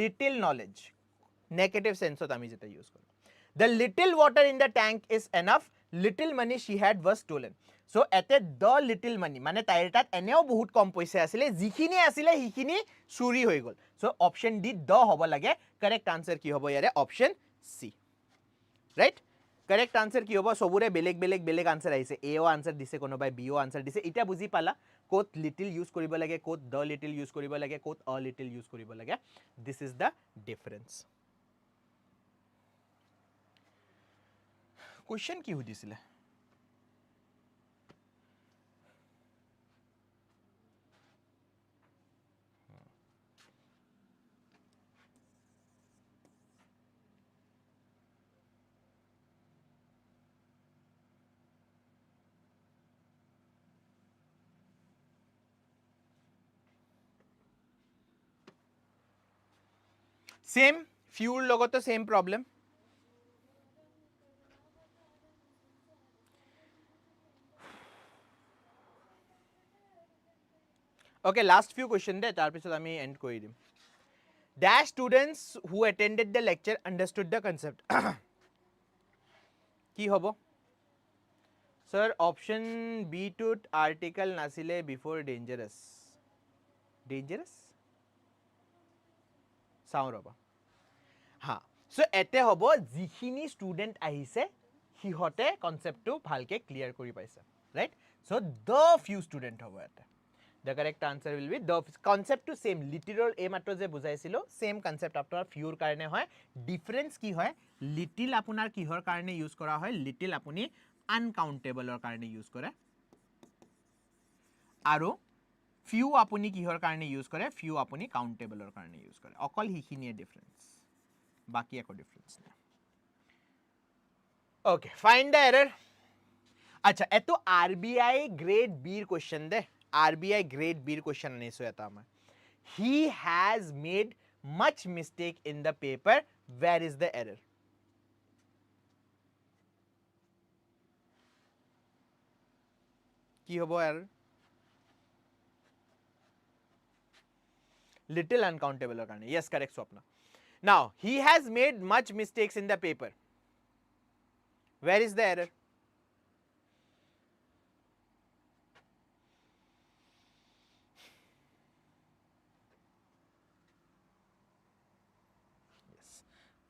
little knowledge negative sense আমি যেটা ইউজ কৰোঁ the little water in the tank is enough little money she had was stolen so এতে the little money মানে তাইৰ তাত এনেও বহুত কম পইচা আছিলে যিখিনি আছিলে সেইখিনি চুৰি হৈ গল so option D the হ'ব লাগে correct answer কি হ'ব ইয়াৰে option C right correct answer কি হ'ব সবুৰে বেলেগ বেলেগ বেলেগ answer আহিছে A ও answer দিছে কোনোবাই B ও answer দিছে এটা বুজি পালা কোত little use কৰিব লাগে কোত the little use কৰিব লাগে কোত a little use কৰিব লাগে this is the difference question কি সুধিছিলে same fuel লগতো same problem okay last few question de tar pisot ami end kori dim dash students who attended the lecture understood the concept ki hobo sir option B to article nasile before dangerous sound roba ha so ete hobo jikhini student ahise hihote concept to bhalke clear kori paise right so the few student hobo ete the correct answer will be the concept to same literal a matro je bujaisilo same concept apnar few karone hoy difference ki hoy little apunar kihor karone use kora hoy little apuni uncountable or karone use kore aro few apuni kihor karone use kore few apuni countable or karone use kore okol hikhiniye difference baki eko difference na okay find the error acha eto RBI grade B question de RBI grade B question aniso eta amar he has made much mistake in the paper where is the error ki hobo error little uncountable or karne yes correct swapna now he has made much mistakes in the paper where is the error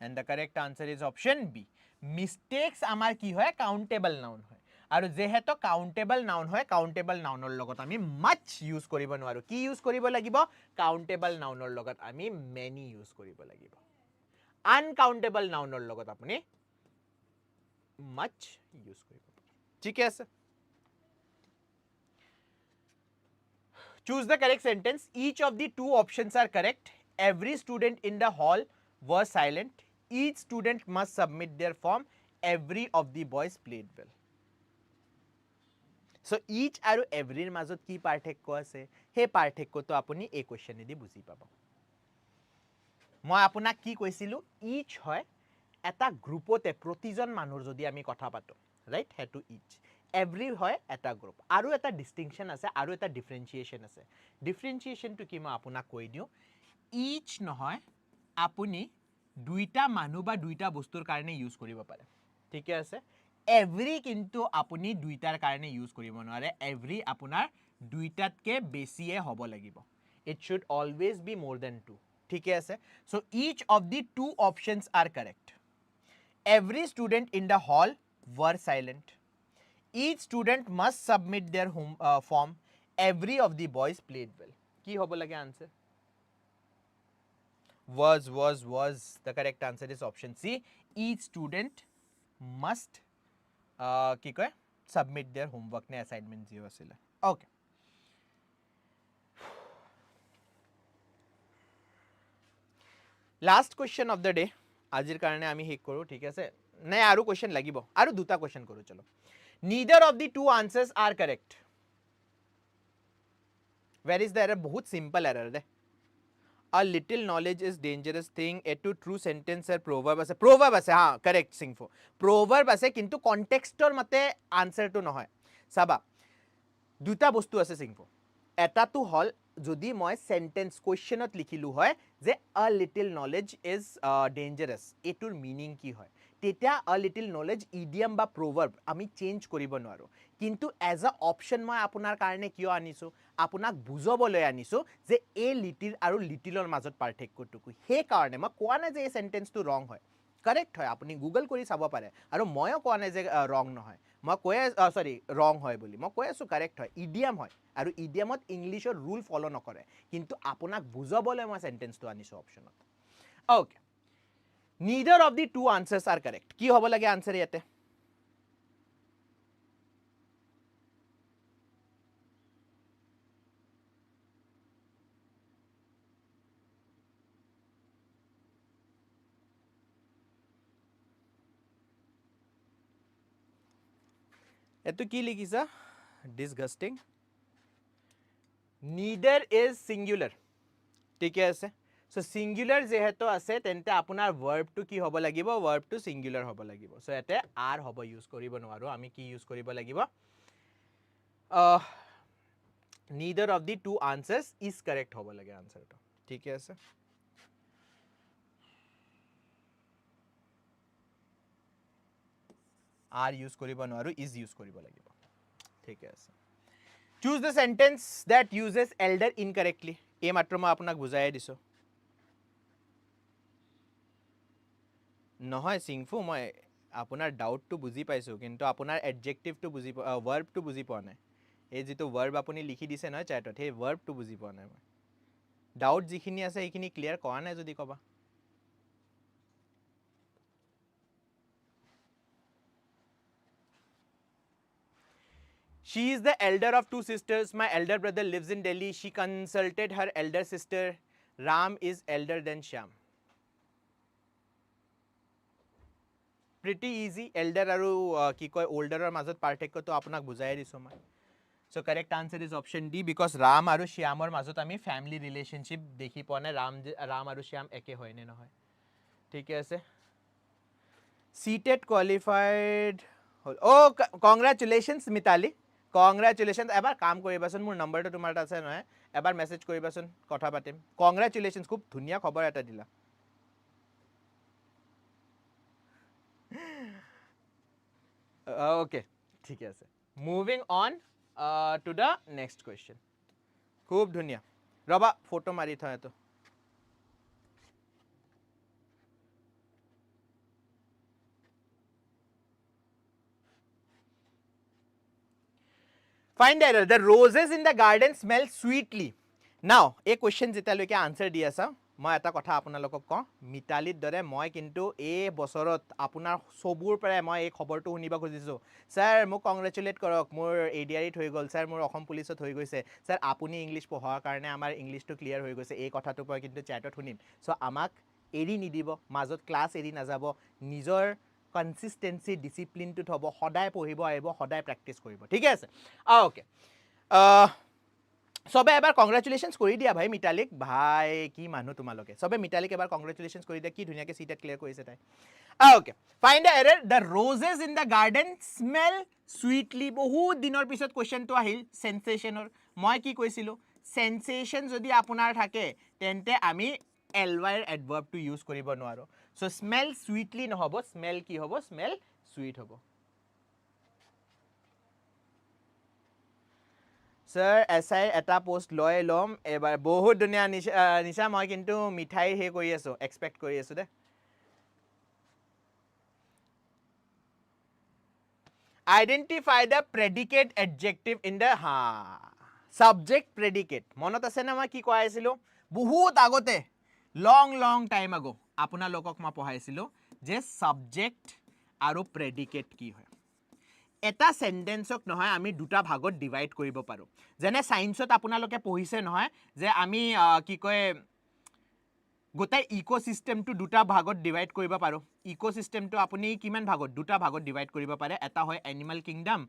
and the correct answer is option B mistakes amar ki hoy countable noun hoy aru jeheto countable noun hoy countable noun or logot ami much use koribo noaru ki use koribo lagibo countable noun or logot ami many use koribo lagibo uncountable noun or logot apni much use koribo thik ase choose the correct sentence each of the two options are correct every student in the hall was silent each student must submit their form every of the boys played well so each aru every মাজত কি পাৰ্থক্য আছে হে পাৰ্থক্যটো আপুনি এই question দি বুজি পাব মই আপোনাক কি কৈছিলো each হয় এটা গ্ৰুপতে প্ৰতিজন মানুহৰ যদি আমি কথা পাতো ৰাইট হেতু each every হয় এটা গ্ৰুপ আৰু এটা ডিস্টিংকশন আছে আৰু এটা ডিফাৰেন্সিয়েচন আছে ডিফাৰেন্সিয়েচনটো কি মই আপোনাক কৈ দিও each নহয় আপুনি দুইটা মানুহ বা দুইটা বস্তুৰ কাৰণে ইউজ কৰিব পাৰে ঠিক আছে এভৰি কিন্তু আপুনি দুইটাৰ কাৰণে ইউজ কৰিব নোৱাৰে এভৰি আপোনাৰ দুইটাতকে বেছিয়ে হ'ব লাগিব ইট শুড অলৱেজ বি মোৰ দেন টু ঠিকে আছে so each of the two options are correct every student in the hall were silent each student must submit their form every of the boys played well কি হ'ব লাগে answer was the correct answer is option C each student must কি কয় submit their homework নে assignment যি আছিলে okay last question of the day আজিৰ কাৰণে আমি হেক কৰো ঠিক আছে নাই আৰু question লাগিব আৰু দুটা question কৰো চলো neither of the two answers are correct where is the error বহুত simple error De a little knowledge is dangerous thing এটো true sentence er proverb আছে হা correct সিংফো proverb আছে কিন্তু কনটেক্সটৰ মতে আনসাৰটো নহয় চাবা দুটা বস্তু আছে সিংফো এটাটো হল যদি মই সেন্টেন্স কোৱেশ্চনত লিখিলো হয় যে a little knowledge is dangerous এটোৰ মিনিং কি হয় তেতিয়া a little knowledge idiom বা proverb আমি চেঞ্জ কৰিব নোৱাৰো কিন্তু এজ আ অপশন মই আপোনাৰ কাৰণে কিয় আনিছো আপোনাক বুজাবলৈ আনিছো যে এ লিটিল আৰু লিটিলৰ মাজত পাৰ্থক্যটো কি হে কাৰণে মই কোৱা নাই যে এই সেন্টেন্সটো ৰং হয় কাৰেক্ট হয় আপুনি গুগল কৰি চাব পাৰে আৰু ময়ো কোৱা নাই যে ৰং নহয় মই কৈ সৰি ৰং হয় বুলি মই কৈ আছো কাৰেক্ট হয় ইডিয়াম হয় আৰু ইডিয়ামত ইংলিশৰ ৰুল ফলো নকৰে কিন্তু আপোনাক বুজাবলৈ মই সেন্টেন্সটো আনিছো অপশনত okay neither of the two answers are correct কি হ'ব লাগে আনসাৰ ইয়াতে এটো কি লিখিছা disgusting neither is singular ঠিক আছে সো সিঙ্গুলার যেহেতু আছে তেন্তে আপোনাৰ ভাৰ্বটো কি হ'ব লাগিব ভাৰ্বটো সিঙ্গুলাৰ হ'ব লাগিব সো এতে আৰ হ'ব ইউজ কৰিব নোৱাৰো আমি কি ইউজ কৰিব লাগিব neither of the two answers is correct হ'ব লাগে আনসারটো ঠিক আছে আর ইউজ কৰিব নোৱাৰো is ইউজ কৰিব লাগিব ঠিক আছে choose the sentence that uses elder incorrectly এই মাত্ৰ মই আপোনাক বুজাই দিছো নহয় সিংফু মই আপোনাৰ ডাউটটো বুজি পাইছো কিন্তু আপোনাৰ এডজেক্টিভটো বুজি ভাৰ্বটো বুজি পোৱা নাই এই যেটো ভাৰ্ব আপুনি লিখি দিছে নহয় চ্যাটত হে ভাৰ্বটো বুজি পোৱা নাই মই ডাউট যিখিনি আছে এইখিনি ক্লিয়াৰ কৰা নাই যদি কবা She is the elder of two sisters. My elder brother lives in Delhi. She consulted her elder sister. Ram is elder than Shyam. Pretty easy. Elder aru ki koi older or mazot parthekyo to apunak bujai diso mai. So correct answer is option D because Ram aru Shyam or mazot ami family relationship dekhi pone Ram aru Shyam eke hoy ne na hoy. ठीक है ऐसे seated qualified oh congratulations Mitali congratulation এবাৰ কাম কৰিবাচোন মোৰ নম্বৰটো তোমাৰ তাত আছে নহয় এবাৰ মেছেজ কৰিবাচোন কথা পাতিম কংগ্ৰেচুলেশ্যনছ খুব ধুনীয়া খবৰ এটা দিলা ওকে ঠিক আছে moving on to the next question খুব ধুনীয়া ৰবা ফটো মাৰি থওঁ এইটো Find the error. The roses in the garden smell sweetly. Now, a question যেতিয়ালৈকে answer দি আছা মই এটা কথা আপোনালোকক কওঁ মিতালীৰ দৰে মই কিন্তু এই বছৰত আপোনাৰ সবুৰ পৰা মই এই খবৰটো শুনিব খুজিছো স্যাৰ মোক কংগ্ৰেচুলেট কৰক মোৰ এডিআৰইত হৈ গল স্যাৰ মোৰ অসম পুলিচত হৈ গৈছে স্যাৰ আপুনি ইংলিশ পঢ়াৰ কাৰণে আমাৰ ইংলিশটো ক্লিয়াৰ হৈ গৈছে এই কথাটো মই কিন্তু চ্যাটত শুনিম সো আমাক এৰি নিদিব মাজত ক্লাছ এৰি নাযাব নিজৰ কনসিস্টেন্সি ডিসিপ্লিনটো হ'ব সদায় পঢ়িব আহিব সদায় প্ৰ্যাকটিস কৰিব ঠিক আছে ওকে সবে এবাৰ কংগ্ৰেচুলেশ্যনছ কৰি দিয়া ভাই মিতালীক ভাই কি মানুহ তোমালোকে সবে মিতালীক এবাৰ কংগ্ৰেচুলেশ্যনছ কৰি দিয়া কি ধুনীয়াকৈ সিটেট ক্লিয়াৰ কৰিছে তাই okay find the error the roses in the garden smell sweetly বহুত দিনৰ পিছত কুৱেশ্যনটো আহিল সেন্সেশনৰ মই কি কৈছিলোঁ সেন্সেশন যদি আপোনাৰ থাকে তেন্তে আমি ly adverb to use কৰিব নোৱাৰো so smell sweetly নহব smell কি হ'ব smell sweet হ'ব স্যার এসআই এটা পোস্ট লয় লম এবাৰ বহুত দুনিয়া নিশা মই কিন্তু মিঠাই হে কৰি আছো এক্সপেক্ট কৰি আছো দে identify the predicate adjective in the subject predicate মনত আছে না মই কি কৈ আছিলো বহুত আগতে long time ago আপোনালোকক মই পঢ়াইছিলো যে subject আৰু predicate কি হয় এটা সেন্টেন্সক নহয় আমি দুটা ভাগত ডিভাইড কৰিব পাৰো যেনে সায়েন্সত আপোনালোকে পঢ়িছে নহয় যে আমি কি কয় গোটাই ইকোসিস্টেমটো দুটা ভাগত ডিভাইড কৰিব পাৰো ইকোসিস্টেমটো আপুনি কিমান ভাগত দুটা ভাগত ডিভাইড কৰিব পাৰে এটা হয় এনিমেল কিংডম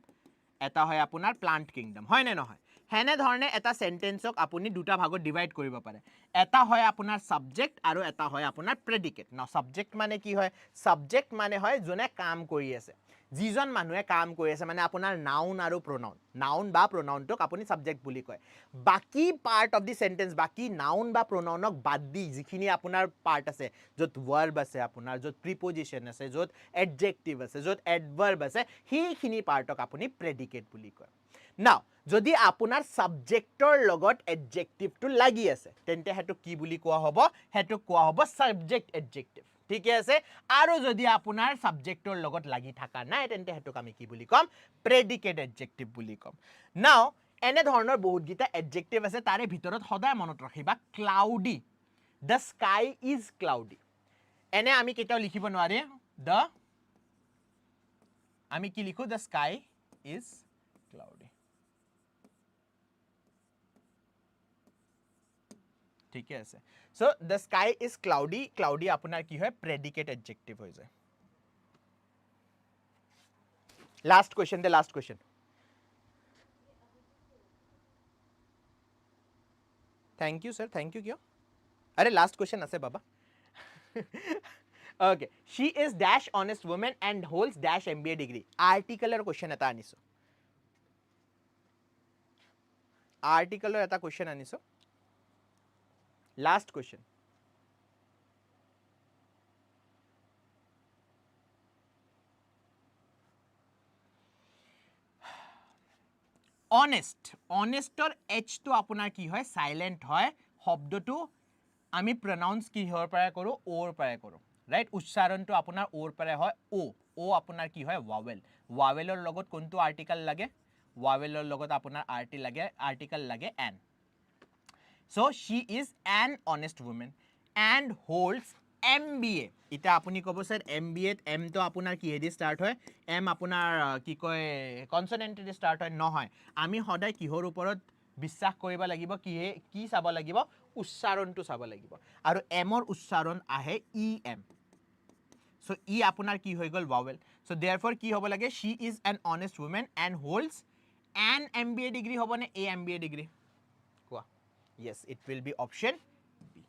এটা হয় আপোনাৰ প্লান্ট কিংডম হয় নে নহয় হেনে ধৰণে এটা সেন্টেন্সক আপুনি দুটা ভাগত ডিভাইড কৰিব পাৰে এটা হয় আপোনাৰ সাবজেক্ট আৰু এটা হয় আপোনাৰ প্ৰেডিকেট না সাবজেক্ট মানে কি হয় সাবজেক্ট মানে হয় যোনে কাম কৰি আছে যিজন মানুহে কাম কৰি আছে মানে আপোনাৰ নাউন আৰু প্ৰনাউন নাউন বা প্ৰনাউনটোক আপুনি সাবজেক্ট বুলি কয় বাকি পাৰ্ট অফ দি সেন্টেন্স বাকি নাউন বা প্ৰনাউনক বাদ দি যিখিনি আপোনাৰ পাৰ্ট আছে য'ত ভাৰ্ব আছে আপোনাৰ য'ত প্ৰিপজিশন আছে য'ত এডজেক্টিভ আছে য'ত এডভাৰ্ব আছে সেইখিনি পাৰ্টক আপুনি প্ৰেডিকেট বুলি কয় নাও যদি আপোনাৰ সাবজেক্টৰ লগত এডজেক্টিভটো লাগি আছে তেন্তে হেতু কি বুলি কোৱা হ'ব হেতু কোৱা হ'ব সাবজেক্ট এডজেক্টিভ ঠিক আছে আৰু যদি আপোনাৰ সাবজেক্টৰ লগত লাগি থাকা নাই তেন্তে হেতুক আমি কি বুলি কম প্ৰেডিকেট এডজেক্টিভ বুলি কম নাও এনে ধৰণৰ বহুত গিটা এডজেক্টিভ আছে তাৰে ভিতৰত সদায় মনত ৰাখিবা cloudy the sky is cloudy এনে আমি কেটাও লিখিব নোৱাৰে the আমি কি লিখো the sky is cloudy ঠিক আছে so the sky is cloudy cloudy আপোনাৰ কি হয় প্ৰেডিকেট এডজেক্টিভ হৈ যায় last question thank you sir thank you কিয় আরে লাস্ট কোয়েশ্চন আছে বাবা okay she is dash honest woman and holds dash MBA degree article question eta aniso article eta question aniso last question honest honestor h to apunar ki hoy silent hoy শব্দটো আমি pronounce কি হৰ পৰা কৰো ওৰ পৰা কৰো right উচ্চাৰণটো আপোনাৰ ওৰ পৰা হয় ও আপোনাৰ কি হয় vowel vowelৰ লগত কোনটো আৰ্টিকল লাগে vowelৰ লগত আপোনাৰ আৰ্টিকল লাগে an so she is an honest woman and holds MBA এটা আপুনি কব স্যার MBA m তো আপোনাৰ কি হেদি স্টাৰ্ট হয় m আপোনাৰ কি কয় কনসোনেন্ট দি স্টাৰ্ট হয় নহয় আমি সদায় কিহৰ ওপৰত বিশ্বাস কৰিব লাগিব কি চাব লাগিব উচ্চাৰণটো চাব লাগিব আৰু এমৰ উচ্চাৰণ আহে em so ই আপোনাৰ কি হৈ গল vowel so therefore কি হ'ব লাগে she is an honest woman and holds an MBA degree হ'ব নে a MBA degree কোৱা yes it will be option B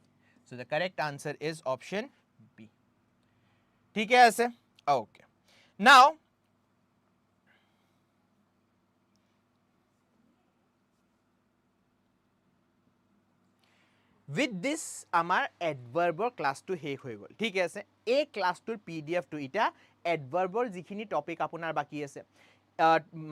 so the correct answer is option B ঠিক আছে okay now with this আমাৰ adverbৰ ক্লাছটো শেষ হৈ গল ঠিক আছে এই ক্লাছটোৰ PDF টো ইটা adverbৰ যিখিনি টপিক আপোনাৰ বাকি আছে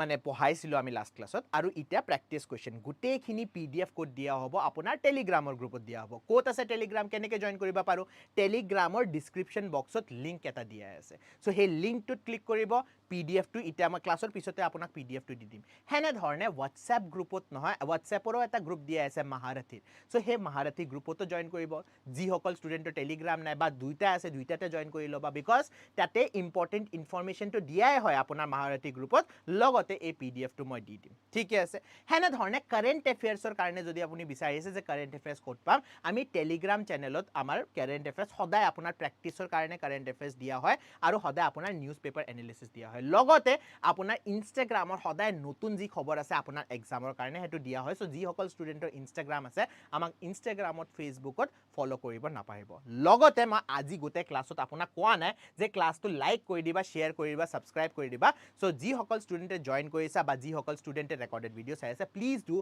মানে পঢ়াইছিলো আমি লাষ্ট ক্লাছত আৰু ইটা প্ৰ্যাকটিস কোৱেশ্চন গুটেখিনি PDF কোড দিয়া হ'ব আপোনাৰ টেলিগ্ৰামৰ গ্ৰুপত দিয়া হ'ব কোড আছে টেলিগ্ৰাম কেনেকৈ জয়েন কৰিব পাৰো টেলিগ্ৰামৰ ডেসক্ৰিপচন বক্সত লিংক এটা দিয়া আছে সো সেই লিংকটোত ক্লিক কৰিব PDF টো ইটা আমাৰ ক্লাছৰ পিছতে আপোনাক PDF টো দি দিম হেনে ধৰণে WhatsApp গ্ৰুপত নহয় WhatsAppৰো এটা গ্ৰুপ দিয়া আছে মহাৰথীৰ সো সেই মহাৰথী গ্ৰুপতো জয়েন কৰিব যি সকল ষ্টুডেন্টৰ টেলিগ্ৰাম নাই বা দুইটা আছে দুইটাতে জয়েন কৰি লবা বিকজ তাতে ইম্পৰ্টেন্ট ইনফৰমেশন তো দিয়াই হয় আপোনাৰ মহাৰথী গ্ৰুপত লগতে এই PDF টো মই দি দিম ঠিক আছে হেনে ধৰণে কাৰেন্ট এফেয়াৰ্সৰ কাৰণে যদি আপুনি বিচাৰিছে যে কাৰেন্ট এফেয়াৰ্স কোড পাম আমি টেলিগ্ৰাম চেনেলত আমাৰ কাৰেন্ট এফেয়াৰ্স সদায় আপোনাৰ প্ৰ্যাকটিসৰ কাৰণে কাৰেন্ট এফেয়াৰ্স দিয়া হয় আৰু সদায় আপোনাৰ নিউজ পেপাৰ এনালিসিস দিয়া হয় লগতে আপোনাৰ ইনষ্টাগ্ৰামৰ সদায় নতুন যি খবৰ আছে আপোনাৰ এক্সামৰ কাৰণে হেতু দিয়া হয় সো যি সকল ষ্টুডেন্টৰ ইনষ্টাগ্ৰাম আছে আমাক ইনষ্টাগ্ৰামত ফেসবুকত ফলো কৰিব নাপাহিব লগতে মই আজি গোটে ক্লাছত আপোনাক কোৱা নাই যে ক্লাছটো লাইক কৰি দিবা শেয়াৰ কৰি দিবা সাবস্ক্ৰাইব কৰি দিবা সো যি সকল ষ্টুডেন্টে জয়েন কৰিছা বা যি সকল ষ্টুডেন্টে ৰেকৰ্ডেড ভিডিও চাই আছে please do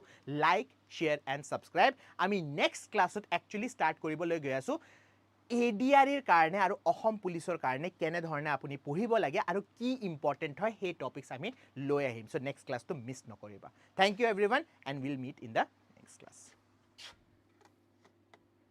like share and subscribe আমি নেক্সট ক্লাছত একচুয়ালি স্টাৰ্ট কৰিবলৈ গৈ আছো ADRE ৰ কাৰণে আৰু অসম পুলিচৰ কাৰণে কেনে ধৰণে আপুনি পঢ়িব লাগে আৰু কি ইম্পৰ্টেন্ট হয় সেই টপিকস আমি লৈ আহিম সো নেক্সট ক্লাস তো মিস নকৰিবা thank you everyone and will meet in the next class